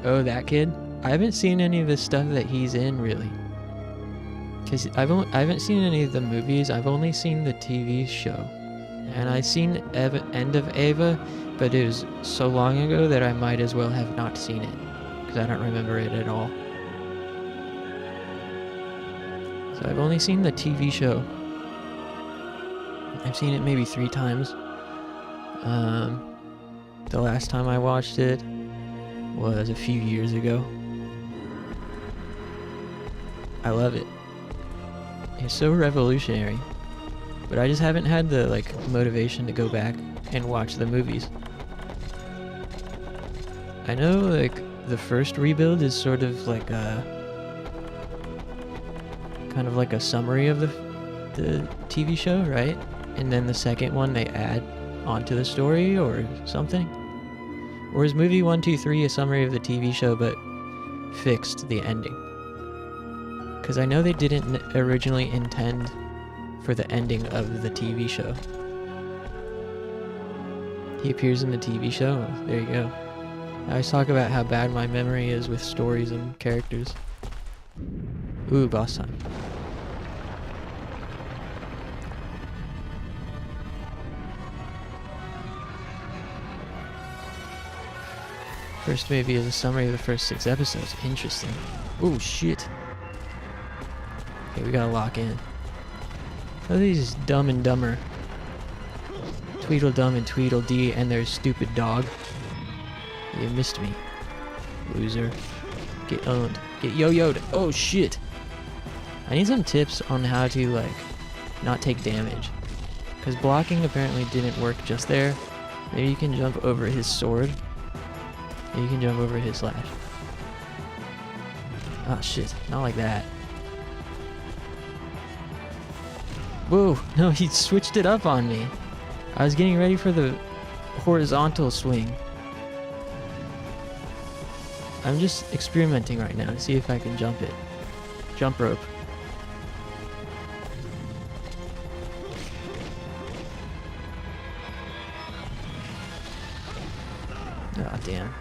Oh, that kid? I haven't seen any of the stuff that he's in, really. Because I haven't seen any of the movies, I've only seen the TV show. And I seen End of Ava, but it was so long ago that I might as well have not seen it. Because I don't remember it at all. So I've only seen the TV show. I've seen it maybe 3 times. The last time I watched it was a few years ago. I love it. It's so revolutionary. But I just haven't had the motivation to go back and watch the movies. I know the first rebuild is sort of like a kind of like a summary of the TV show, right? And then the second one they add onto the story or something? Or is movie 1, 2, 3 a summary of the TV show but fixed the ending? Because I know they didn't originally intend for the ending of the TV show. He appears in the TV show. There you go. I always talk about how bad my memory is with stories and characters. Ooh, boss time. First movie is a summary of the first 6 episodes. Interesting. Ooh, shit. Okay, we gotta lock in. Oh, these Dumb and Dumber. Tweedledum and Tweedledee and their stupid dog. You missed me, loser. Get owned. Get yo-yoed. Oh, shit. I need some tips on how to, like, not take damage. Because blocking apparently didn't work just there. Maybe you can jump over his sword. Maybe you can jump over his slash. Oh, shit. Not like that. Whoa. No, he switched it up on me. I was getting ready for the horizontal swing. I'm just experimenting right now to see if I can jump it. Jump rope. Oh, damn.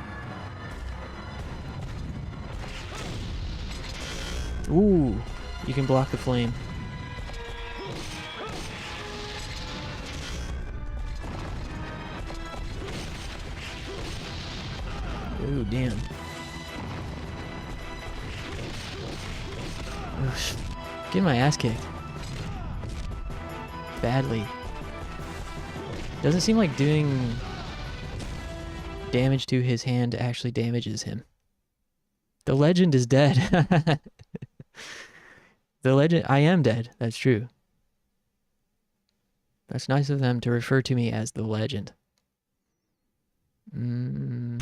Ooh, you can block the flame. Ooh, damn. Oof. Getting my ass kicked. Badly. Doesn't seem like doing damage to his hand actually damages him. The legend is dead. The legend... I am dead. That's true. That's nice of them to refer to me as the legend. The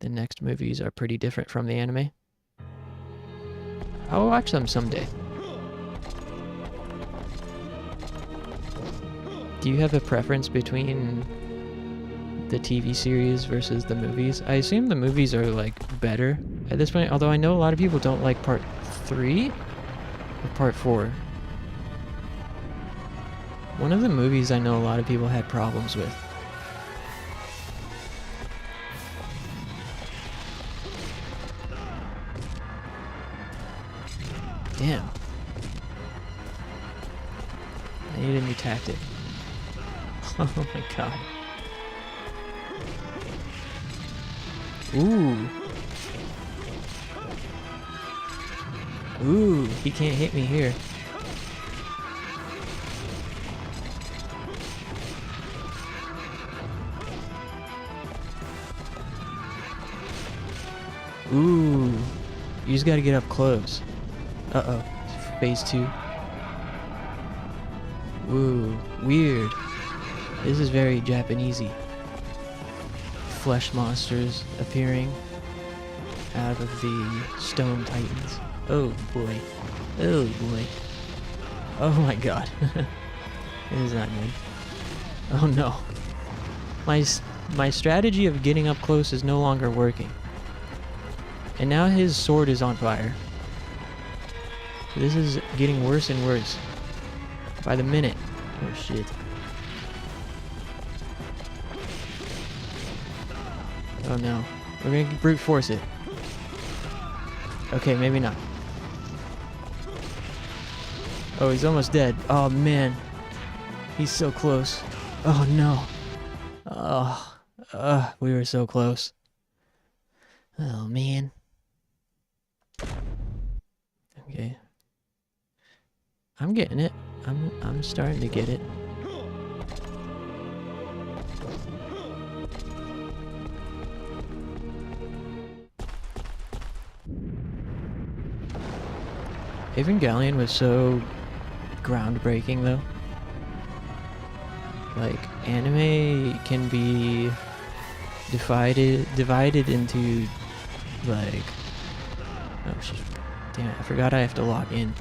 next movies are pretty different from the anime. I'll watch them someday. Do you have a preference between the TV series versus the movies? I assume the movies are, like, better at this point, although I know a lot of people don't like part 3 or part 4. One of the movies I know a lot of people had problems with. Damn. I need a new tactic. Oh my god. Ooh. Ooh, he can't hit me here. Ooh. You just gotta get up close. Uh-oh. Phase 2. Ooh, weird. This is very Japanesey. Flesh monsters appearing out of the stone titans. Oh boy. Oh boy. Oh my god. This is not good. Oh no. My strategy of getting up close is no longer working. And now his sword is on fire. This is getting worse and worse. By the minute. Oh shit. Oh no. We're gonna brute force it. Okay, maybe not. Oh, he's almost dead. Oh man. He's so close. Oh no. Oh, we were so close. Oh man. Okay. I'm getting it. I'm starting to get it. Evangelion was so groundbreaking though. Like, anime can be divided into, like... Oh shit. Damn it, I forgot I have to log in.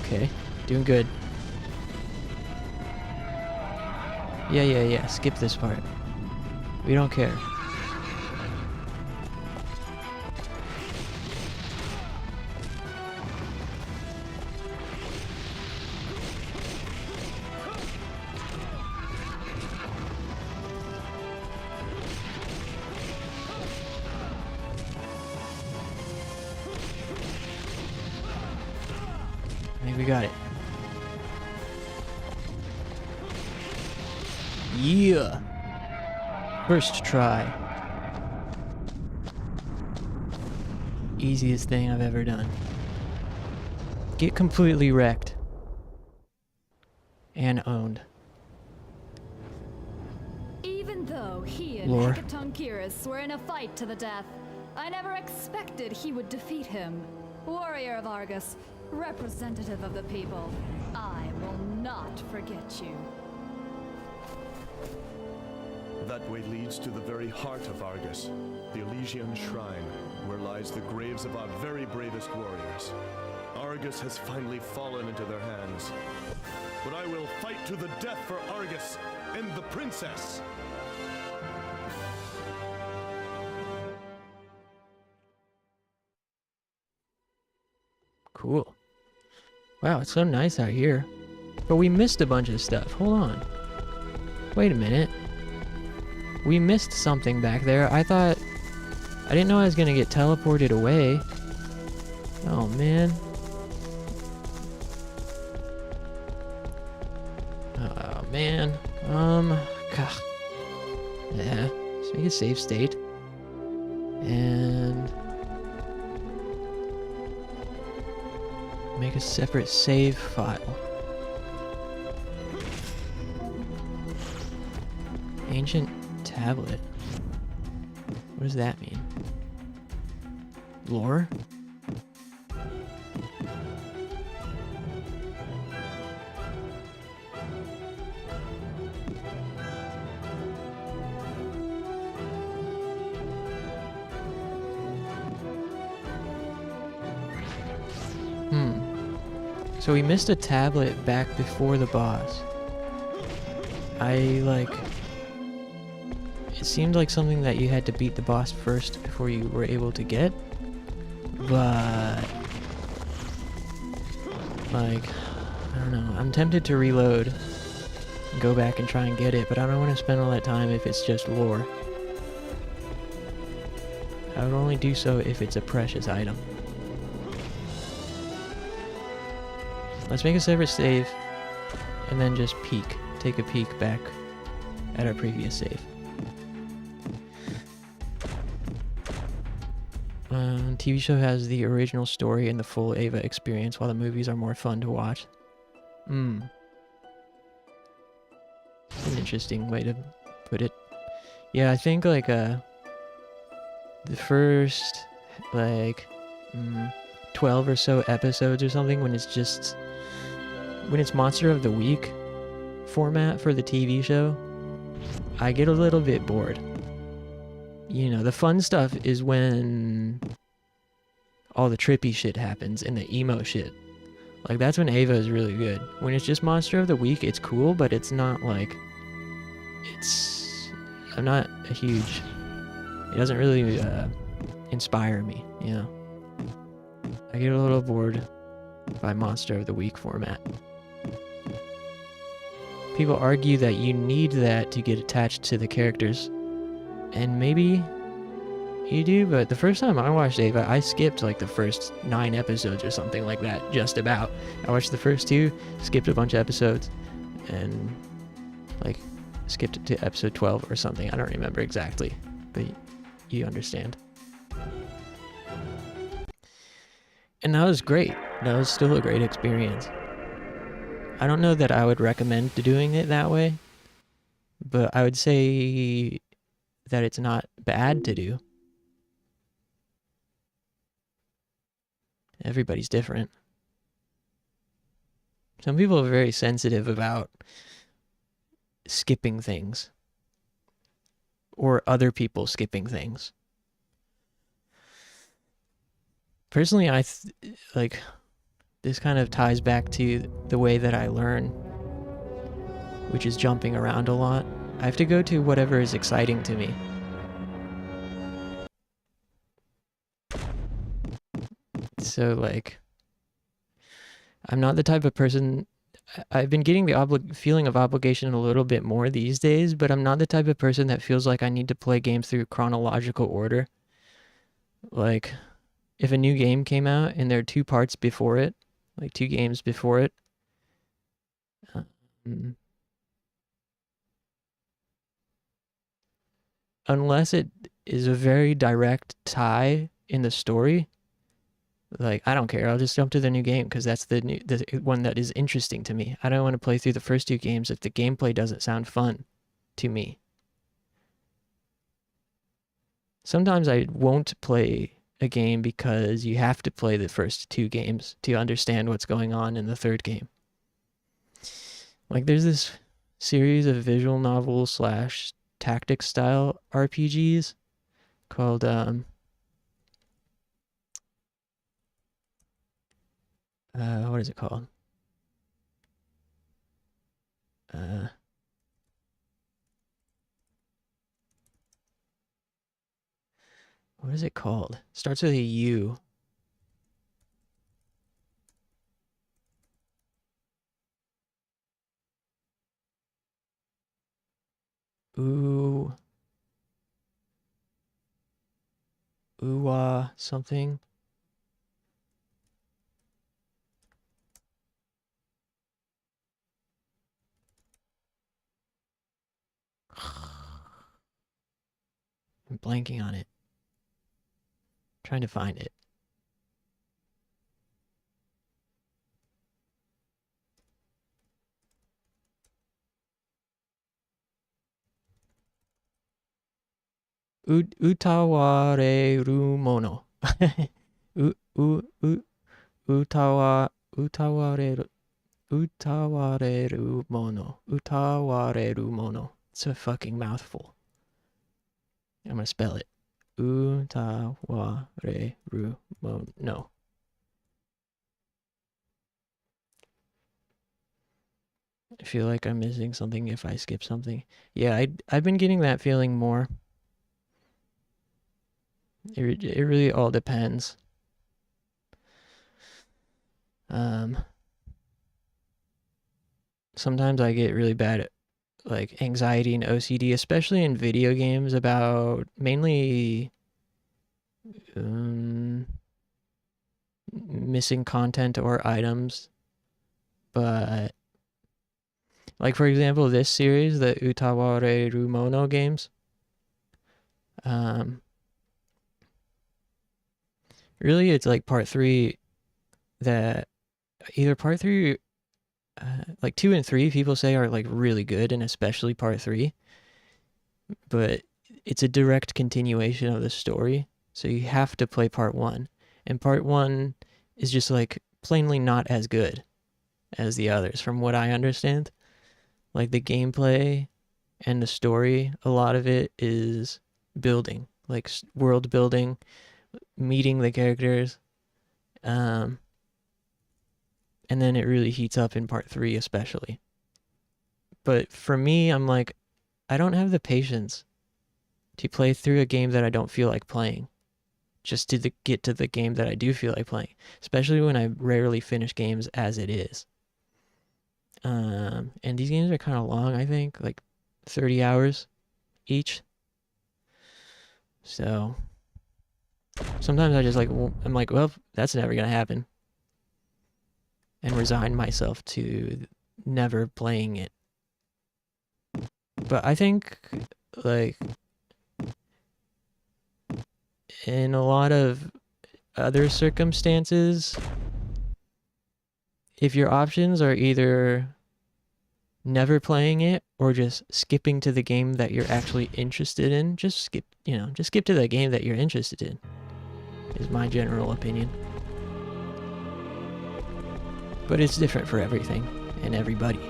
Okay, doing good. Yeah, skip this part. We don't care. think we got it. Yeah! First try. Easiest thing I've ever done. Get completely wrecked. And owned. Even though he and Lore. Hecatoncheirus were in a fight to the death, I never expected he would defeat him. Warrior of Argus, representative of the people, I will not forget you. That way leads to the very heart of Argus, the Elysian Shrine, where lies the graves of our very bravest warriors. Argus has finally fallen into their hands. But I will fight to the death for Argus and the princess! Cool. Wow, it's so nice out here. But we missed a bunch of stuff. Hold on. Wait a minute. We missed something back there. I didn't know I was gonna get teleported away. Oh, man. Oh, man. God. Yeah. Let's make a save state. And... make a separate save file. Ancient tablet. What does that mean? Lore? So we missed a tablet back before the boss. It seemed like something that you had to beat the boss first before you were able to get. But... I don't know. I'm tempted to reload and go back and try and get it, but I don't want to spend all that time if it's just lore. I would only do so if it's a precious item. Let's make a separate save, and then just take a peek back at our previous save. TV show has the original story and the full Ava experience, while the movies are more fun to watch. An interesting way to put it. Yeah, I think the first 12 or so episodes or something, when it's Monster of the Week format for the TV show, I get a little bit bored. You know, the fun stuff is when all the trippy shit happens and the emo shit. That's when Ava is really good. When it's just Monster of the Week, it's cool, but it's not I'm not a huge... It doesn't really inspire me, you know? I get a little bored by Monster of the Week format. People argue that you need that to get attached to the characters. And maybe you do, but the first time I watched Ava, I skipped the first 9 episodes or something like that, just about. I watched the first 2, skipped a bunch of episodes, and skipped to episode 12 or something. I don't remember exactly, but you understand. And that was great. That was still a great experience. I don't know that I would recommend doing it that way, but I would say that it's not bad to do. Everybody's different. Some people are very sensitive about skipping things, or other people skipping things. Personally, this kind of ties back to the way that I learn, which is jumping around a lot. I have to go to whatever is exciting to me. So, I'm not the type of person... I've been getting the feeling of obligation a little bit more these days, but I'm not the type of person that feels like I need to play games through chronological order. If a new game came out and there are 2 parts before it, like 2 games before it. Unless it is a very direct tie in the story, like, I don't care. I'll just jump to the new game because that's the one that is interesting to me. I don't want to play through the first 2 games if the gameplay doesn't sound fun to me. Sometimes I won't play a game because you have to play the first 2 games to understand what's going on in the 3rd game. Like, there's this series of visual novel / tactics style RPGs called what is it called? What is it called? Starts with a U. Something. I'm blanking on it. Trying to find it. Utawarerumono. Utawarerumono. It's a fucking mouthful. I'm gonna spell it. Utawarerumono. I feel like I'm missing something if I skip something. Yeah, I've been getting that feeling more. It really all depends. Sometimes I get really bad like anxiety and OCD, especially in video games, about mainly missing content or items. But like, for example, this series, the Utawarerumono games, really it's like part 3 that either part 3 like 2 and 3 people say are like really good, and especially part 3, but it's a direct continuation of the story, so you have to play part 1, and part 1 is just like plainly not as good as the others from what I understand. Like, the gameplay and the story, a lot of it is building, like world building, meeting the characters, and then it really heats up in part 3 especially. But for me, I'm like, I don't have the patience to play through a game that I don't feel like playing just to get to the game that I do feel like playing, especially when I rarely finish games as it is. And these games are kind of long, I think, like 30 hours each. So sometimes I just like, I'm like, well, that's never gonna happen, and resign myself to never playing it. But I think, like, in a lot of other circumstances, if your options are either never playing it or just skipping to the game that you're actually interested in, just skip to the game that you're interested in, is my general opinion. But it's different for everything and everybody.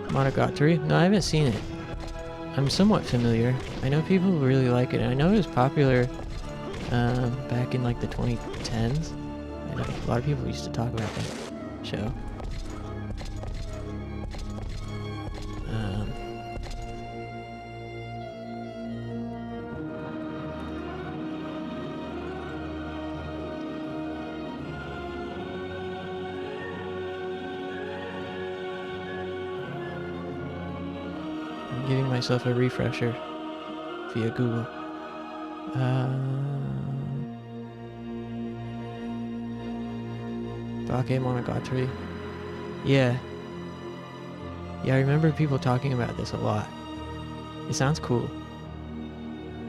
Monogatari? No, I haven't seen it. I'm somewhat familiar. I know people really like it, and I know it was popular back in like the 2010s. Like, a lot of people used to talk about that show. I'm giving myself a refresher via Google. Dake Monogatari. Yeah. Yeah, I remember people talking about this a lot. It sounds cool.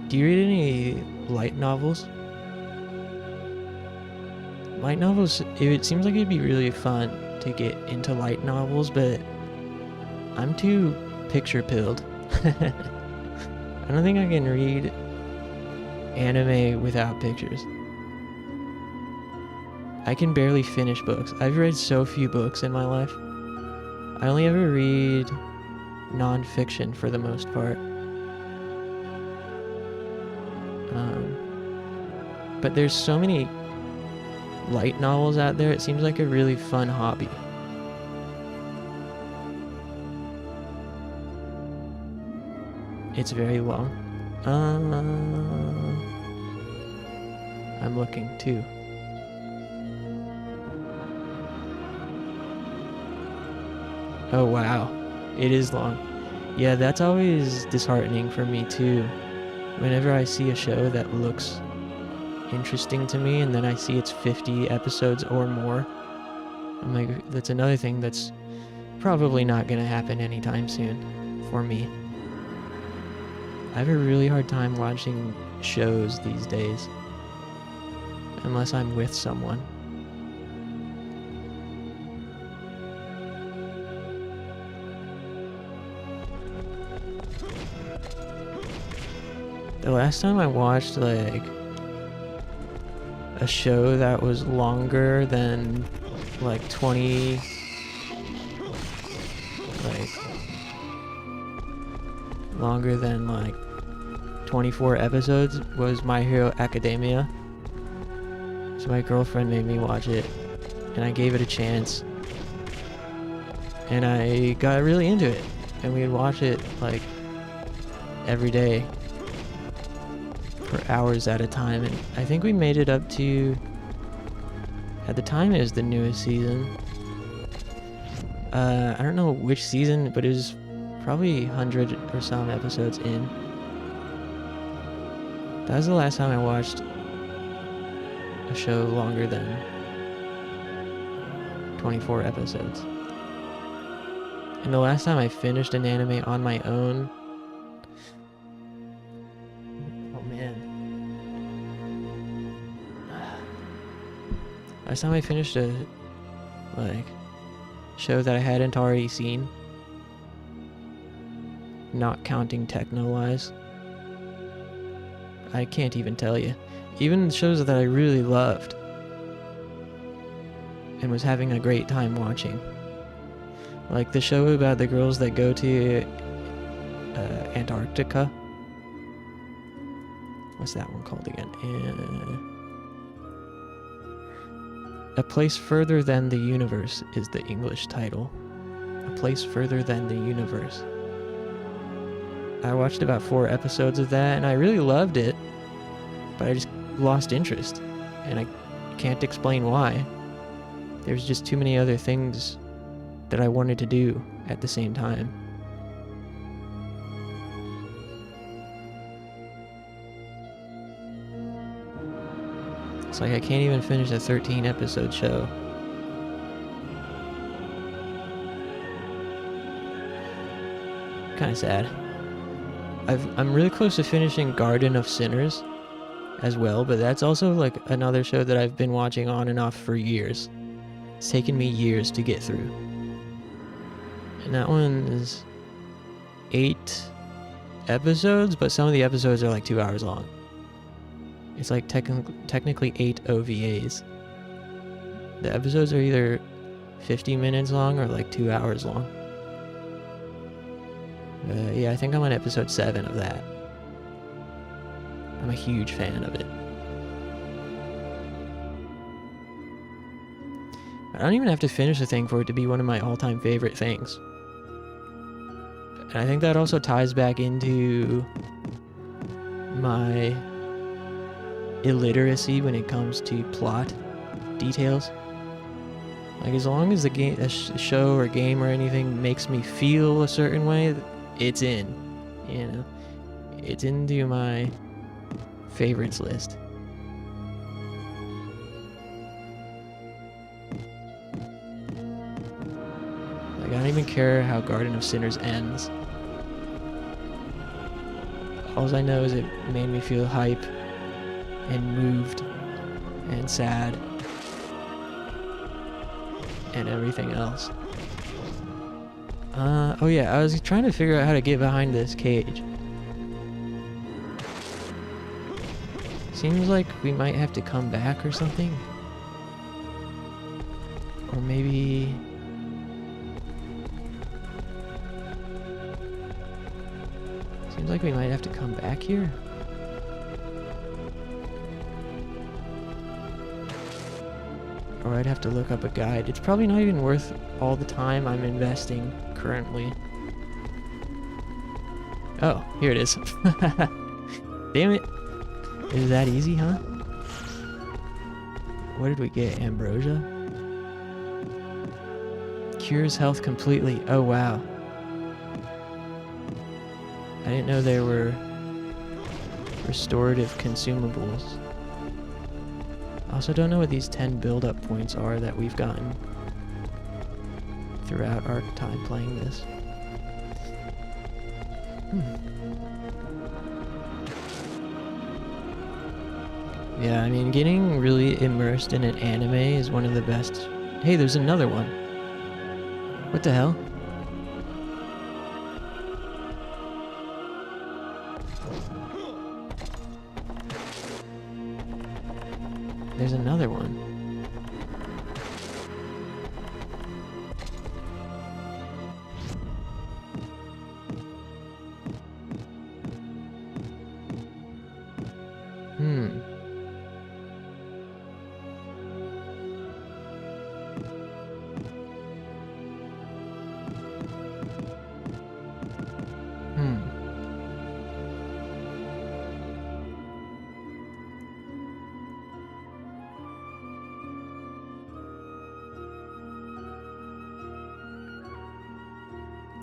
Do you read any light novels? Light novels, it seems like it'd be really fun to get into light novels, but I'm too picture-pilled. I don't think I can read anime without pictures. I can barely finish books. I've read so few books in my life. I only ever read non-fiction for the most part. But there's so many light novels out there, it seems like a really fun hobby. It's very long. I'm looking too. Oh wow, it is long. Yeah, that's always disheartening for me too. Whenever I see a show that looks interesting to me and then I see it's 50 episodes or more, I'm like, that's another thing that's probably not gonna happen anytime soon for me. I have a really hard time watching shows these days, unless I'm with someone. The last time I watched like a show that was longer than like 20 longer than like 24 episodes was My Hero Academia. So my girlfriend made me watch it and I gave it a chance and I got really into it, and we'd watch it like every day for hours at a time, and I think we made it up to, at the time it was the newest season. I don't know which season, but it was probably 100 or some episodes in. That was the last time I watched a show longer than 24 episodes. And the last time I finished an anime on my own, last time I finished a show that I hadn't already seen, not counting techno-wise, I can't even tell you. Even shows that I really loved and was having a great time watching, like the show about the girls that go to Antarctica. What's that one called again? A Place Further Than the Universe is the English title. A Place Further Than the Universe. I watched about 4 episodes of that and I really loved it, but I just lost interest, and I can't explain why. There's just too many other things that I wanted to do at the same time. It's like I can't even finish a 13 episode show. Kinda sad. I'm really close to finishing Garden of Sinners as well, but that's also like another show that I've been watching on and off for years. It's taken me years to get through. And that one is 8 episodes, but some of the episodes are like 2 hours long. It's like technically 8 OVAs. The episodes are either 50 minutes long or like 2 hours long. Yeah, I think I'm on episode 7 of that. I'm a huge fan of it. I don't even have to finish a thing for it to be one of my all-time favorite things. And I think that also ties back into my illiteracy when it comes to plot details. Like, as long as the game, a show or game or anything makes me feel a certain way, it's in. You know, it's into my favorites list. Like, I don't even care how Garden of Sinners ends. All I know is it made me feel hype and moved and sad and everything else. Oh yeah, I was trying to figure out how to get behind this cage. Seems like we might have to come back or something. Or maybe... Seems like we might have to come back here. Or I'd have to look up a guide. It's probably not even worth all the time I'm investing currently. Oh, here it is. Damn it. Is that easy, huh? What did we get? Ambrosia? Cures health completely. Oh, wow. I didn't know there were restorative consumables. I also don't know what these 10 build-up points are that we've gotten throughout our time playing this. Yeah, I mean, getting really immersed in an anime is one of the best. Hey, there's another one. What the hell? There's another one.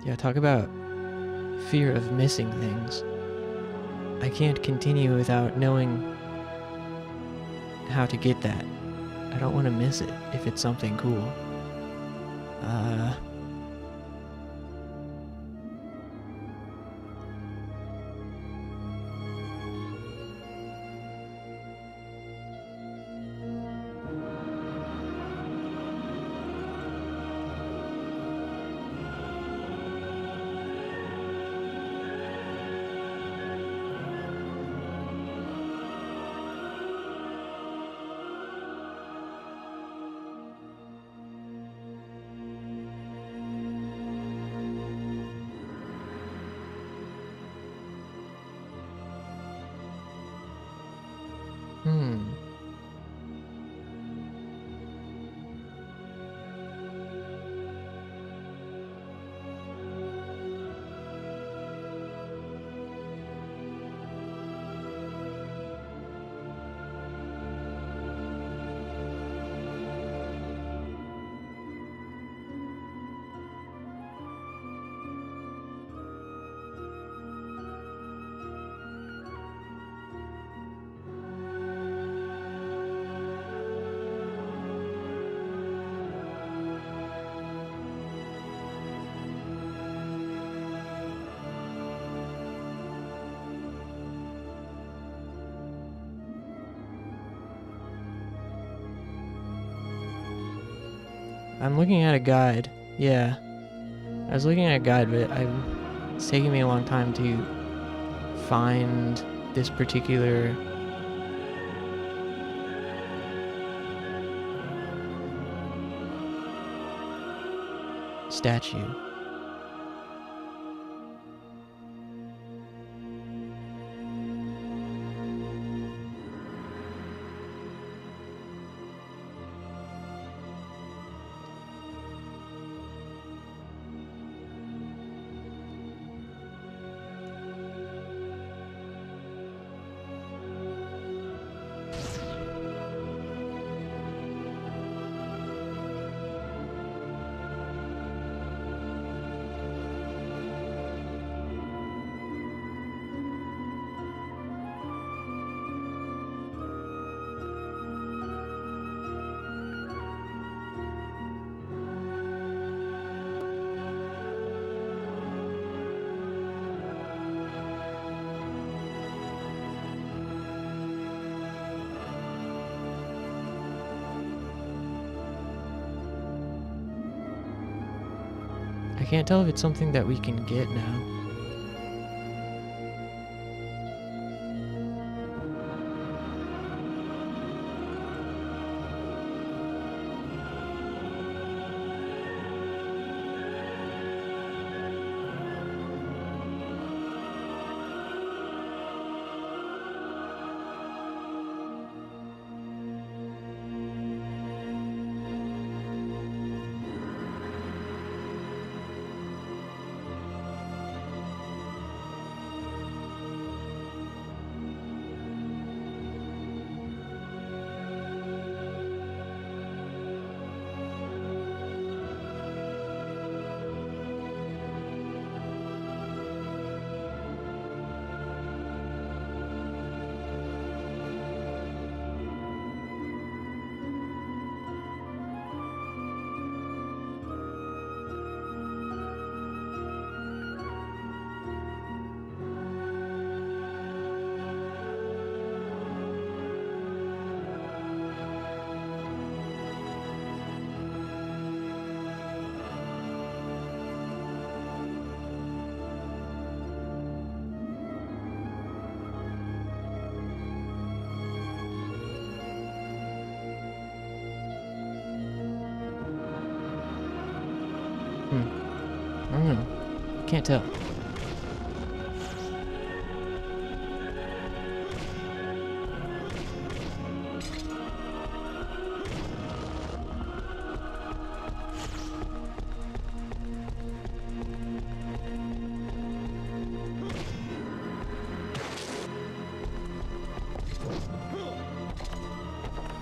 Yeah, talk about fear of missing things. I can't continue without knowing how to get that. I don't want to miss it if it's something cool. I'm looking at a guide. Yeah. I was looking at a guide, but it's taking me a long time to find this particular statue. I can't tell if it's something that we can get now. I don't know. Can't tell.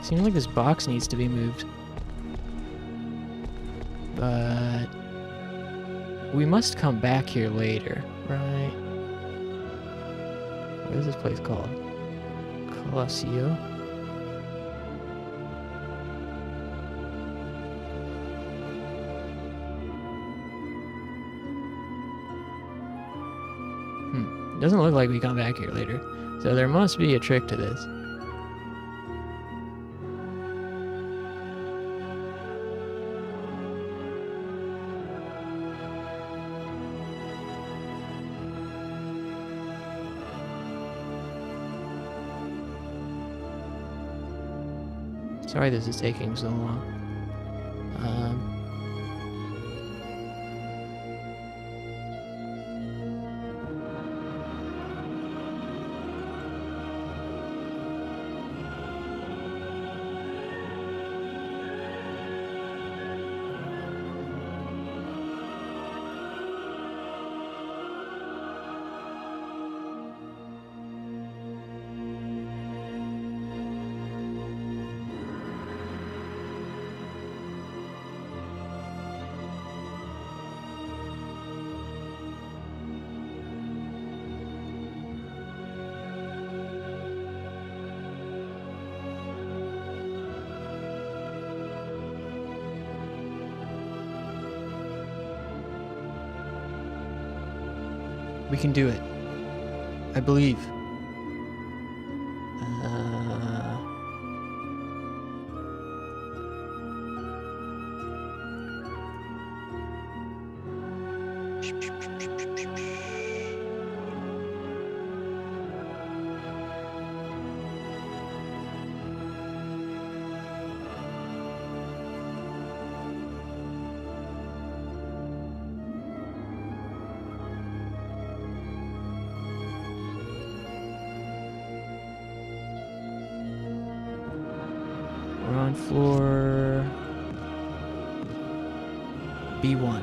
Seems like this box needs to be moved. But we must come back here later, right? What is this place called? Colosio? Doesn't look like we come back here later. So there must be a trick to this. Sorry this is taking so long. We can do it. I believe. We're on floor B1.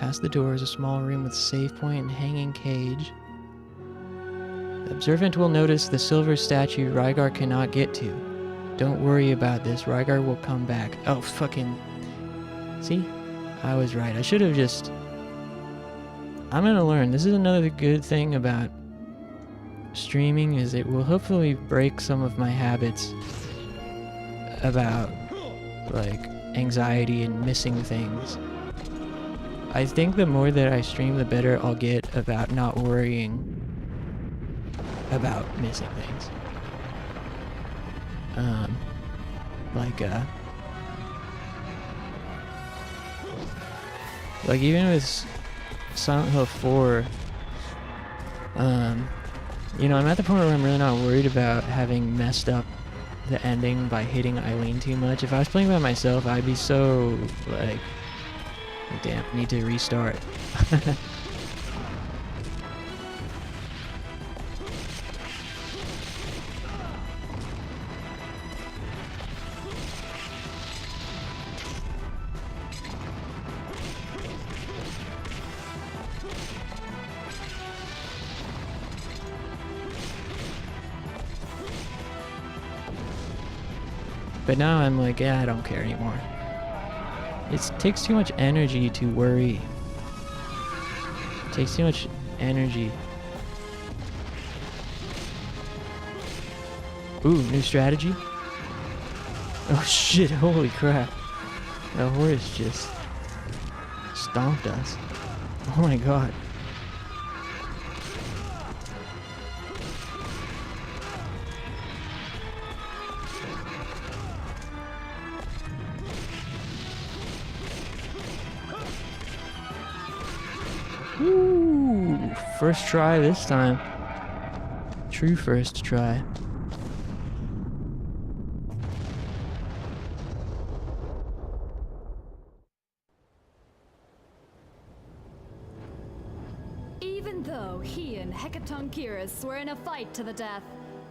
Past the door is a small room with save point and hanging cage. The observant will notice the silver statue Rygar cannot get to. Don't worry about this. Rygar will come back. Oh, fucking... See? I was right. I should have just... I'm gonna learn. This is another good thing about streaming, is it will hopefully break some of my habits about, like, anxiety and missing things. I think the more that I stream, the better I'll get about not worrying about missing things. Like even with Silent Hill 4, you know, I'm at the point where I'm really not worried about having messed up the ending by hitting Eileen too much. If I was playing by myself, I'd be so, like, damn, need to restart. But now I'm like, yeah, I don't care anymore. It takes too much energy to worry. It takes too much energy. Ooh, new strategy? Oh shit, holy crap. The horse just stomped us. Oh my god. Ooh, first try this time. True first try. Even though he and Hecatoncheirus were in a fight to the death,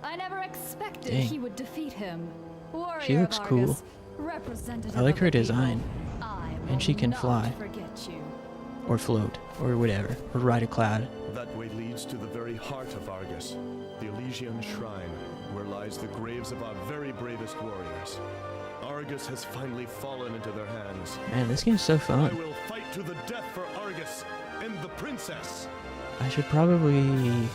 I never expected Dang. he would defeat him. Warrior She looks of cool. Argus, representative I like of her the people, design. I And she will can not fly. forget you. Or float. Or whatever. Or ride a cloud. That way leads to the very heart of Argus, the Elysian Shrine, where lies the graves of our very bravest warriors. Argus has finally fallen into their hands. Man, this game's so I fun. will fight to the death for Argus and the princess. I should probably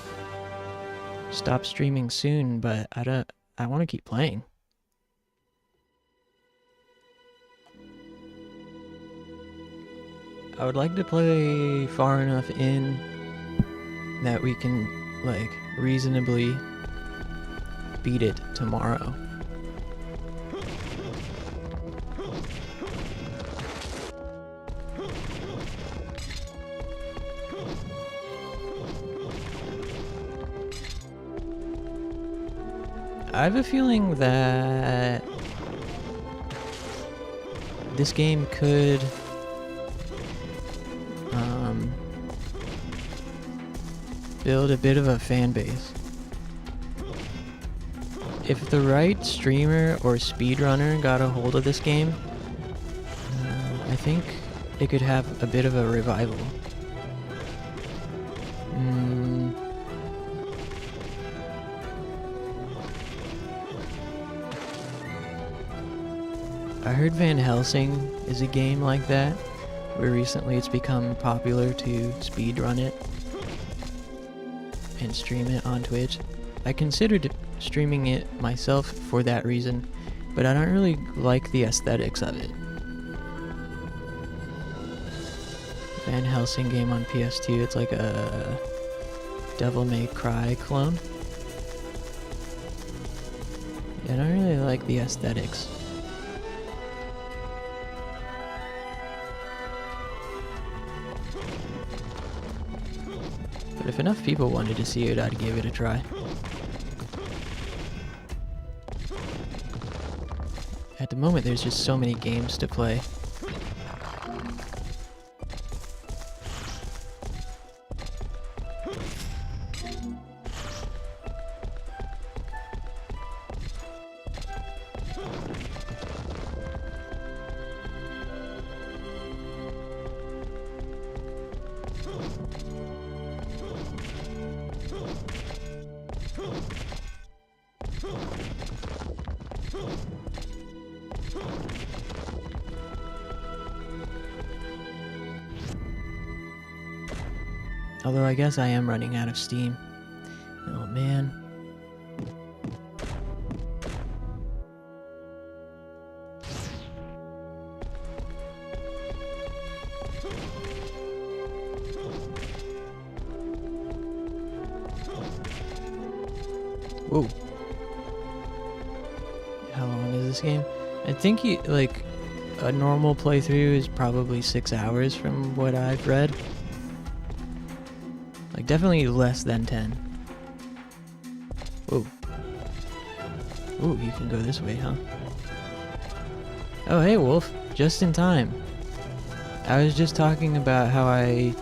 stop streaming soon, but I want to keep playing. I would like to play far enough in that we can, like, reasonably beat it tomorrow. I have a feeling that this game could build a bit of a fan base. If the right streamer or speedrunner got a hold of this game, I think it could have a bit of a revival. I heard Van Helsing is a game like that, where recently it's become popular to speedrun it and stream it on Twitch. I considered streaming it myself for that reason, but I don't really like the aesthetics of it. Van Helsing game on PS2, it's like a Devil May Cry clone. Yeah, I don't really like the aesthetics. But if enough people wanted to see it, I'd give it a try. At the moment, there's just so many games to play. Although I guess I am running out of steam. Oh man. Whoa. How long is this game? I think like a normal playthrough is probably 6 hours from what I've read. Like definitely less than 10. Whoa. Ooh, you can go this way, huh? Oh hey Wolf, just in time. I was just talking about how I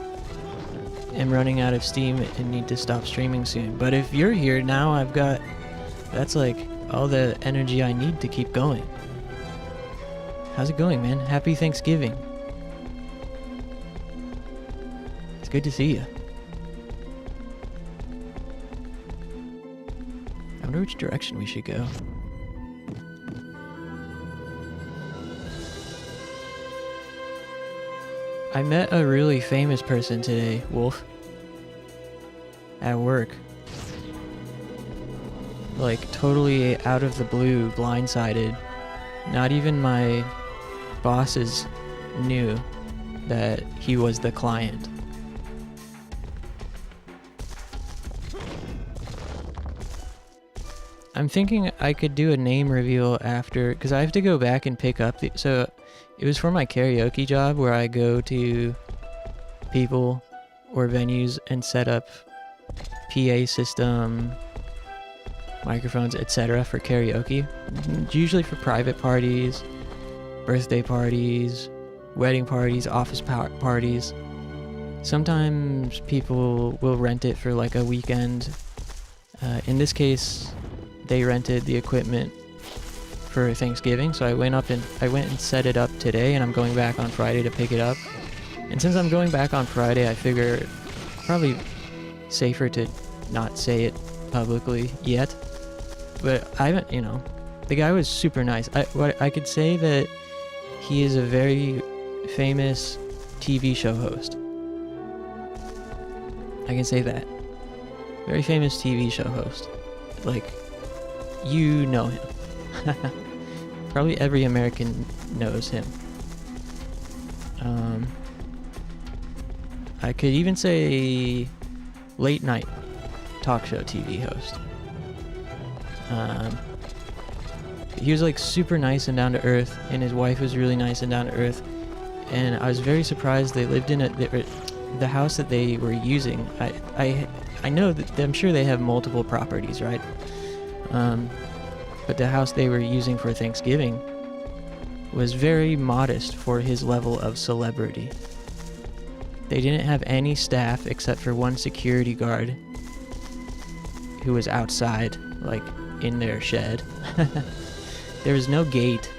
am running out of steam and need to stop streaming soon. But if you're here now, that's like all the energy I need to keep going. How's it going, man? Happy Thanksgiving. It's good to see you. I wonder which direction we should go. I met a really famous person today, Wolf. At work. Like, totally out of the blue, blindsided. Not even my bosses knew that he was the client. I'm thinking I could do a name reveal after, because I have to go back and pick up so it was for my karaoke job where I go to people or venues and set up PA system, microphones, etc. for karaoke. Usually for private parties, birthday parties, wedding parties, office parties. Sometimes people will rent it for like a weekend. In this case, they rented the equipment for Thanksgiving, so I went and set it up today, and I'm going back on Friday to pick it up. And since I'm going back on Friday, I figure probably safer to not say it publicly yet. But I haven't, the guy was super nice. I could say that he is a very famous TV show host. I can say that. Very famous TV show host. Like, you know him. Probably every American knows him. I could even say late night talk show TV host. He was like super nice and down to earth, and his wife was really nice and down to earth. And I was very surprised they lived in the house that they were using. I know that I'm sure they have multiple properties, right? But the house they were using for Thanksgiving was very modest for his level of celebrity. They didn't have any staff except for one security guard who was outside, like in their shed. There was no gate.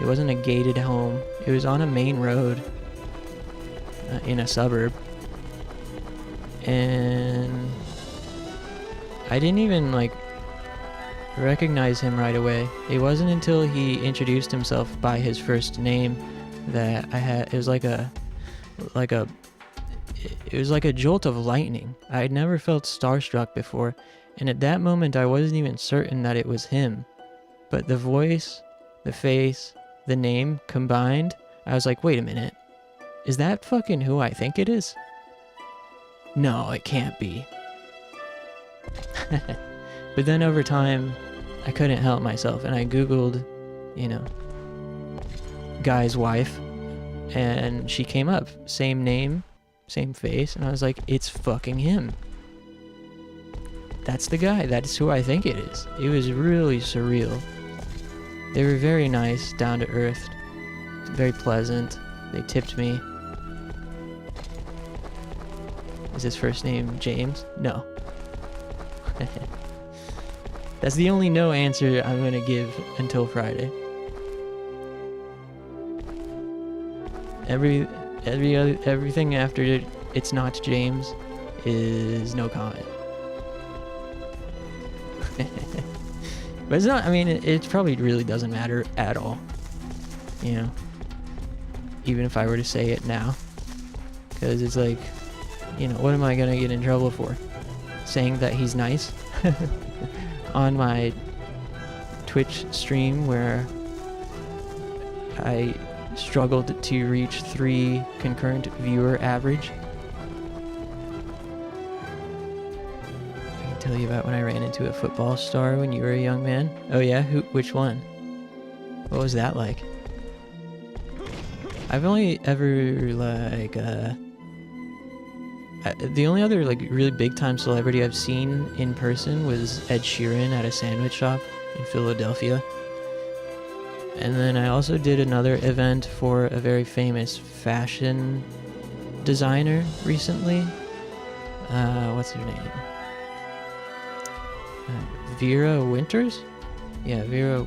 It wasn't a gated home. It was on a main road in a suburb. And I didn't even recognize him right away. It wasn't until he introduced himself by his first name that it was like a jolt of lightning. I had never felt starstruck before, and at that moment I wasn't even certain that it was him. But the voice, the face, the name combined, I was like, wait a minute. Is that fucking who I think it is? No, it can't be. But then over time, I couldn't help myself, and I googled, guy's wife, and she came up. Same name, same face, and I was like, it's fucking him. That's the guy. That is who I think it is. It was really surreal. They were very nice, down to earth, very pleasant. They tipped me. Is his first name James? No. That's the only no answer I'm gonna give until Friday. Everything after it's not James is no comment. But it's not, I mean, it probably really doesn't matter at all. You know? Even if I were to say it now. Because it's like, you know, what am I going to get in trouble for? Saying that he's nice? On my Twitch stream where I struggled to reach 3 concurrent viewer average. I can tell you about when I ran into a football star when you were a young man. Oh yeah? Which one? What was that like? I've only ever, like, the only other, like, really big-time celebrity I've seen in person was Ed Sheeran at a sandwich shop in Philadelphia. And then I also did another event for a very famous fashion designer recently. What's her name? Vera Winters? Yeah, Vera,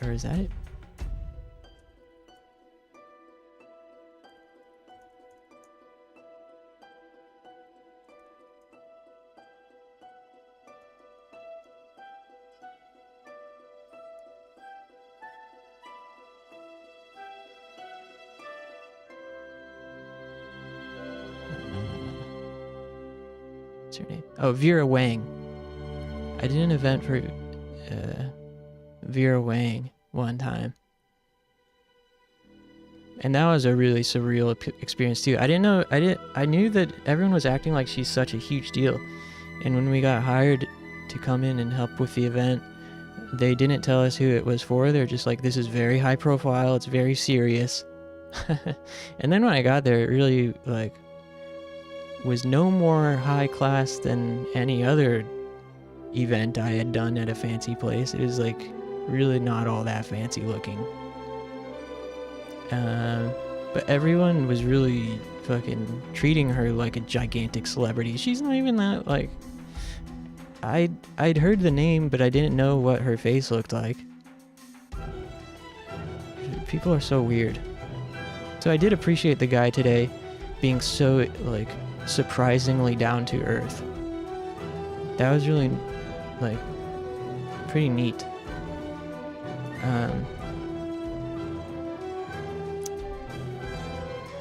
or is that it? What's her name? Oh, Vera Wang. I did an event for Vera Wang one time. And that was a really surreal experience too. I knew that everyone was acting like she's such a huge deal. And when we got hired to come in and help with the event, they didn't tell us who it was for. They're just like, this is very high profile, it's very serious. And then when I got there, it really, like, was no more high class than any other event I had done at a fancy place. It was, like, really not all that fancy looking. But everyone was really fucking treating her like a gigantic celebrity. She's not even that, like... I'd heard the name, but I didn't know what her face looked like. People are so weird. So I did appreciate the guy today being so, like, surprisingly down to earth. That was really, like, pretty neat.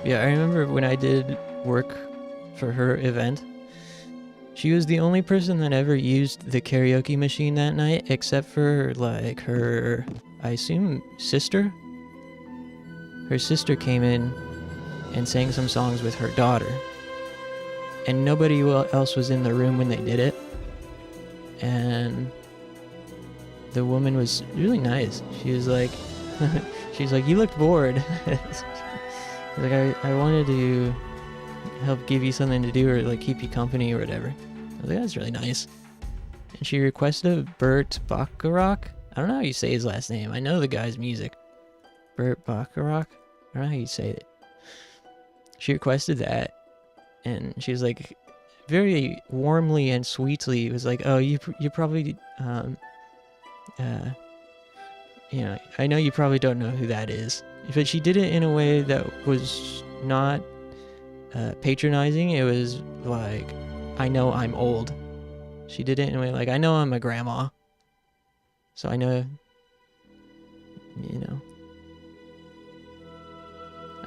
Yeah, I remember when I did work for her event, she was the only person that ever used the karaoke machine that night, except for, like, her, I assume, sister? Her sister came in and sang some songs with her daughter. And nobody else was in the room when they did it. And the woman was really nice. She was like, she's like, you looked bored. Like, I wanted to help give you something to do or, like, keep you company or whatever. I was like, that's really nice. And she requested Burt Bacharach. I don't know how you say his last name. I know the guy's music. Burt Bacharach? I don't know how you say it. She requested that. And she was like, very warmly and sweetly, was like, oh, you probably, you know, I know you probably don't know who that is. But she did it in a way that was not patronizing. It was like, I know I'm old. She did it in a way like, I know I'm a grandma. So I know, you know.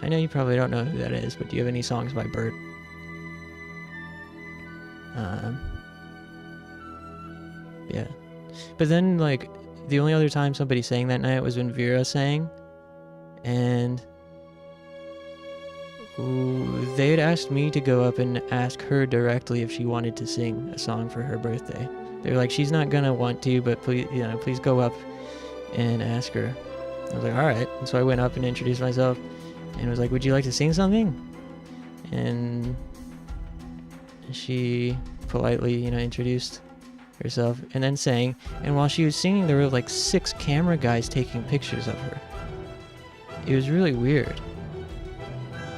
I know you probably don't know who that is, but do you have any songs by Burt? Yeah. But then, like, the only other time somebody sang that night was when Vera sang. And they had asked me to go up and ask her directly if she wanted to sing a song for her birthday. They were like, she's not gonna want to, but please, you know, please go up and ask her. I was like, all right. And so I went up and introduced myself and was like, would you like to sing something? And she politely, you know, introduced herself and then sang. And while she was singing, there were like 6 camera guys taking pictures of her. It was really weird.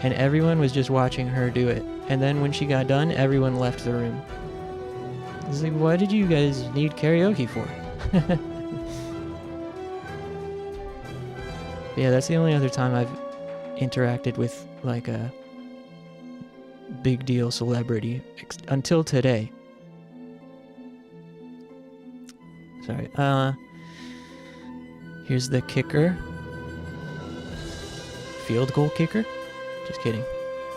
And everyone was just watching her do it. And then when she got done, everyone left the room. I was like, what did you guys need karaoke for? Yeah, that's the only other time I've interacted with, like, a big deal celebrity until today. Sorry. Here's the kicker. Field goal kicker? Just kidding.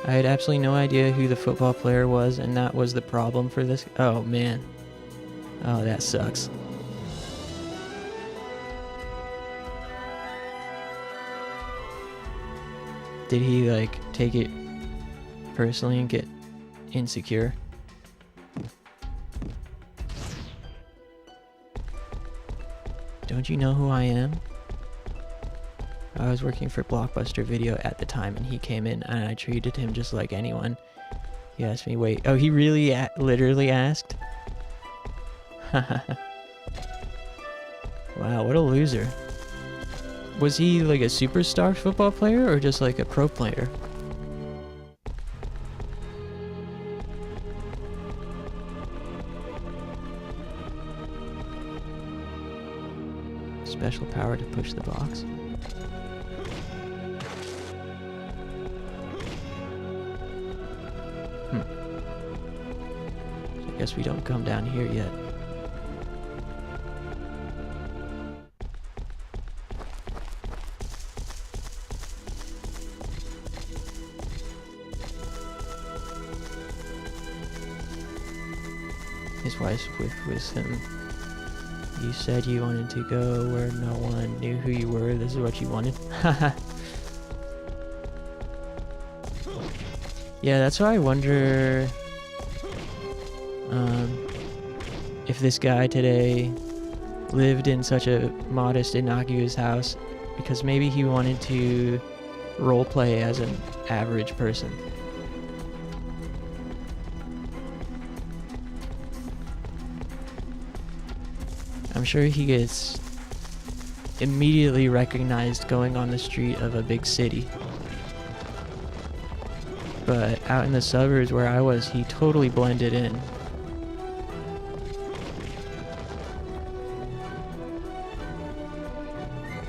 I had absolutely no idea who the football player was, and that was the problem for this. Oh, man. Oh, that sucks. Did he, like, take it personally and get insecure? Don't you know who I am? I was working for Blockbuster Video at the time, and he came in, and I treated him just like anyone. He asked me, wait, oh, he really literally asked? Wow, what a loser. Was he like a superstar football player, or just like a pro player? Special power to push the box. So I guess we don't come down here yet. His wife's with him. You said you wanted to go where no one knew who you were. This is what you wanted. Yeah, that's why I wonder if this guy today lived in such a modest, innocuous house because maybe he wanted to roleplay as an average person. I'm sure he gets immediately recognized going on the street of a big city. But out in the suburbs where I was, he totally blended in.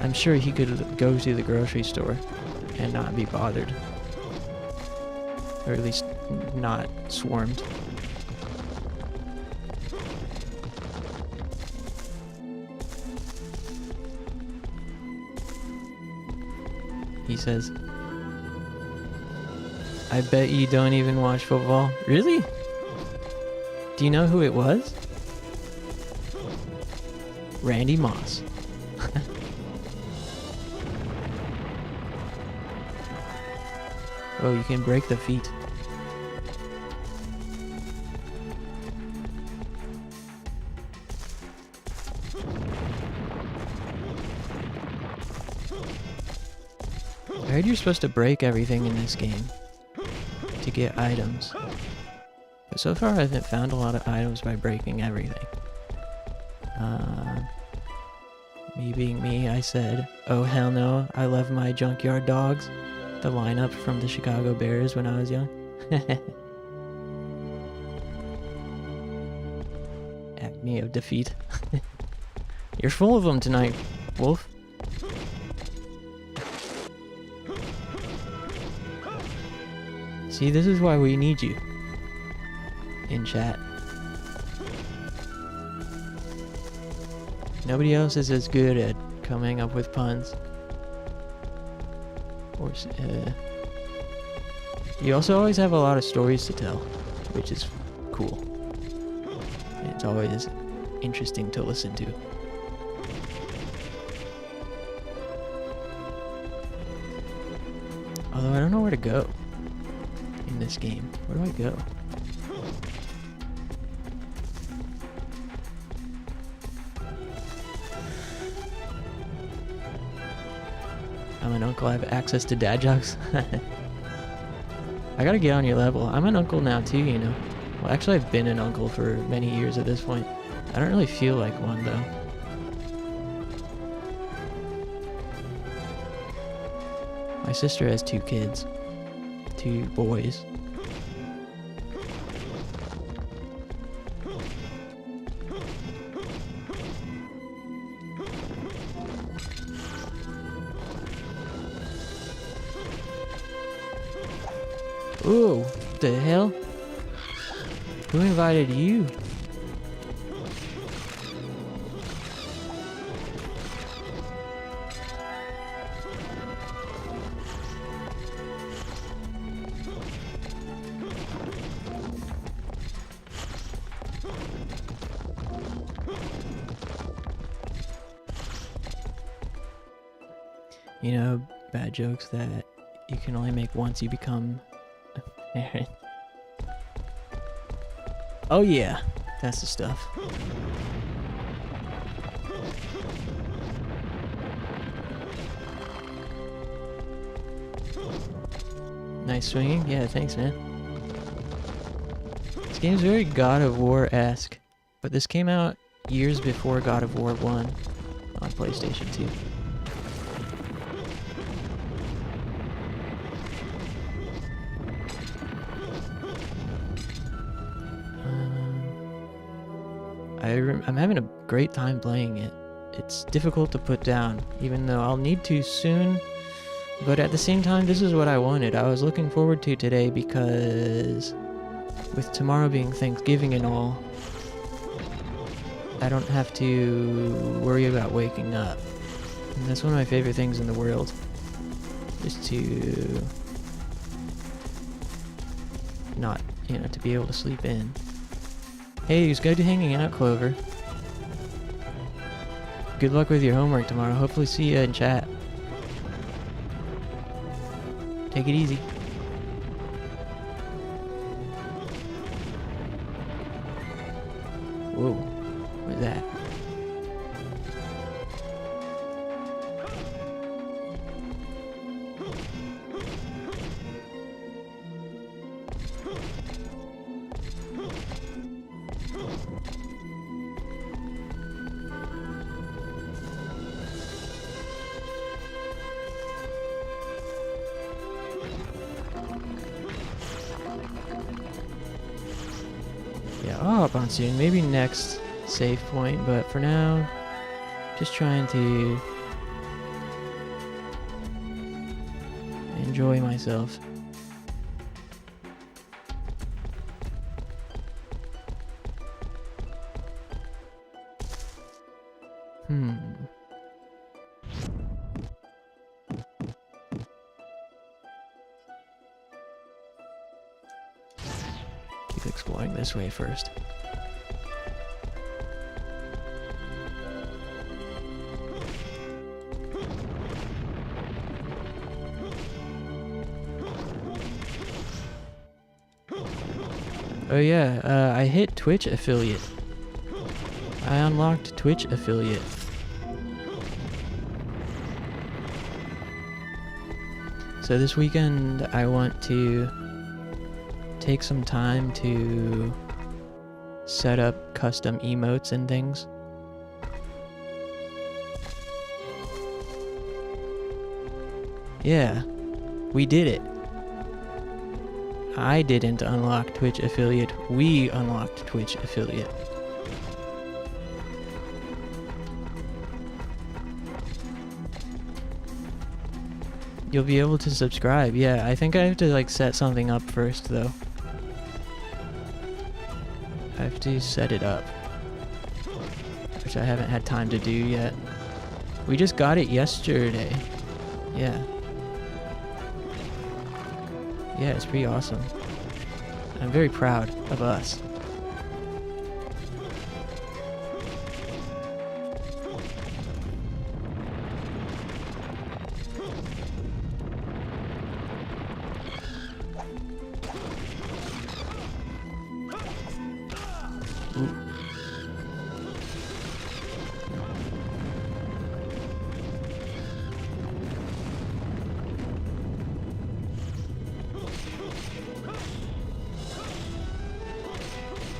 I'm sure he could go to the grocery store and not be bothered. Or at least not swarmed. He says, I bet you don't even watch football. Really? Do you know who it was? Randy Moss. Oh, you can break the feet. I heard you're supposed to break everything in this game to get items. But so far I haven't found a lot of items by breaking everything. Me being me, I said, oh hell no, I love my junkyard dogs. The lineup from the Chicago Bears when I was young. Acme of defeat. You're full of them tonight, Wolf. See, this is why we need you in chat. Nobody else is as good at coming up with puns. Or, you also always have a lot of stories to tell, which is cool. And it's always interesting to listen to. Although I don't know where to go in this game. Where do I go? I'm an uncle, I have access to dad jokes. I gotta get on your level. I'm an uncle now too, you know. Well, actually I've been an uncle for many years at this point. I don't really feel like one though. My sister has 2 kids. 2 boys. Ooh, what the hell? Who invited you? You know, bad jokes that you can only make once you become a parent. Oh yeah, that's the stuff. Nice swinging. Yeah, thanks, man. This game's very God of War-esque, but this came out years before God of War 1 on PlayStation 2. I'm having a great time playing it. It's difficult to put down, even though I'll need to soon. But at the same time, this is what I wanted. I was looking forward to today because with tomorrow being Thanksgiving and all, I don't have to worry about waking up. And that's one of my favorite things in the world, is to not, you know, to be able to sleep in. Hey, it's good hanging out, Clover. Good luck with your homework tomorrow. Hopefully see you in chat. Take it easy. Whoa, what is that? Yeah, I'll hop on soon. Maybe next save point, but for now, just trying to enjoy myself. Keep exploring this way first. Oh yeah, I hit Twitch affiliate. I unlocked Twitch affiliate. So this weekend I want to take some time to set up custom emotes and things. Yeah, we did it. I didn't unlock Twitch affiliate, we unlocked Twitch affiliate. You'll be able to subscribe. Yeah, I think I have to like set something up first though. I have to set it up, which I haven't had time to do yet. We just got it yesterday. Yeah. Yeah, it's pretty awesome. I'm very proud of us. Ooh.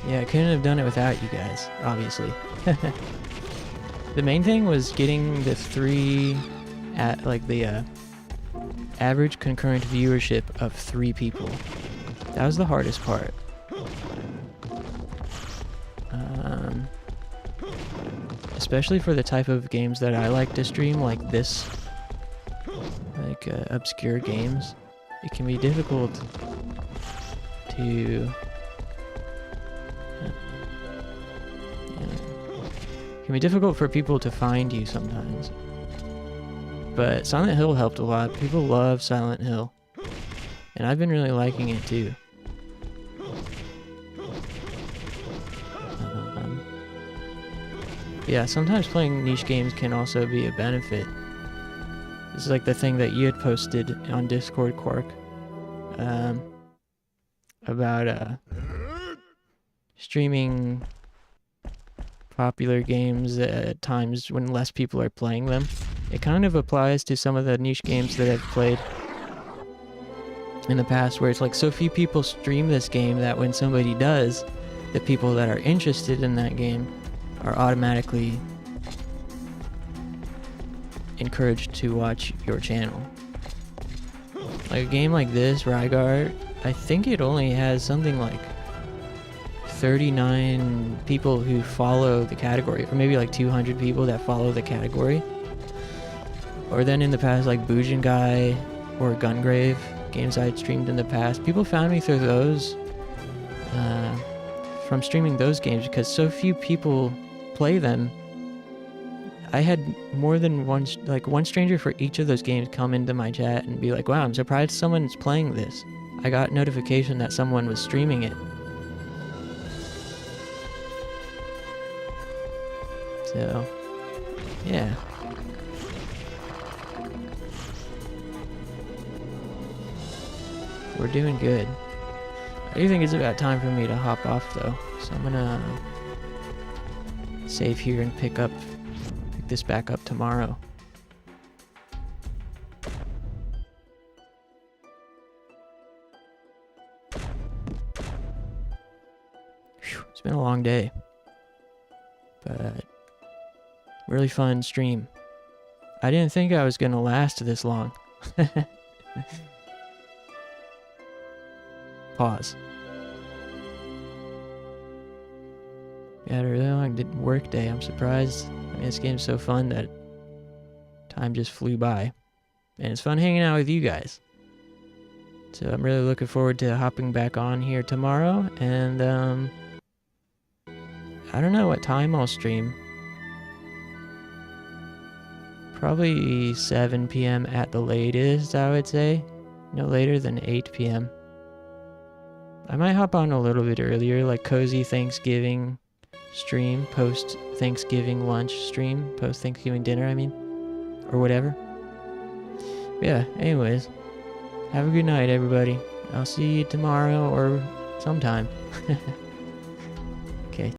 Yeah, I couldn't have done it without you guys, obviously. The main thing was getting the average concurrent viewership of 3 people. That was the hardest part. Especially for the type of games that I like to stream, like this, like obscure games. It can be difficult to it can be difficult for people to find you sometimes. But Silent Hill helped a lot. People love Silent Hill. And I've been really liking it too. Yeah, sometimes playing niche games can also be a benefit. This is like the thing that you had posted on Discord, Quark, about streaming popular games at times when less people are playing them. It kind of applies to some of the niche games that I've played in the past, where it's like so few people stream this game that when somebody does, the people that are interested in that game are automatically encouraged to watch your channel. Like a game like this, RYGAR, I think it only has something like 39 people who follow the category, or maybe like 200 people that follow the category. Or then in the past, like Boojin Guy or Gungrave, games I'd streamed in the past, people found me through those, from streaming those games, because so few people play them. I had more than one stranger for each of those games come into my chat and be like, wow, I'm surprised someone's playing this. I got notification that someone was streaming it. So, yeah. We're doing good. I do think it's about time for me to hop off though, so I'm gonna save here and pick this back up tomorrow. Whew, it's been a long day, but really fun stream. I didn't think I was gonna last this long. Pause. We had a really long work day. I'm surprised. I mean, this game's so fun that time just flew by. And it's fun hanging out with you guys. So I'm really looking forward to hopping back on here tomorrow. And, I don't know what time I'll stream. Probably 7 p.m. at the latest, I would say. No later than 8 p.m. I might hop on a little bit earlier, like cozy Thanksgiving stream, post Thanksgiving lunch stream, post Thanksgiving dinner, I mean, or whatever. But yeah, anyways, have a good night, everybody. I'll see you tomorrow or sometime.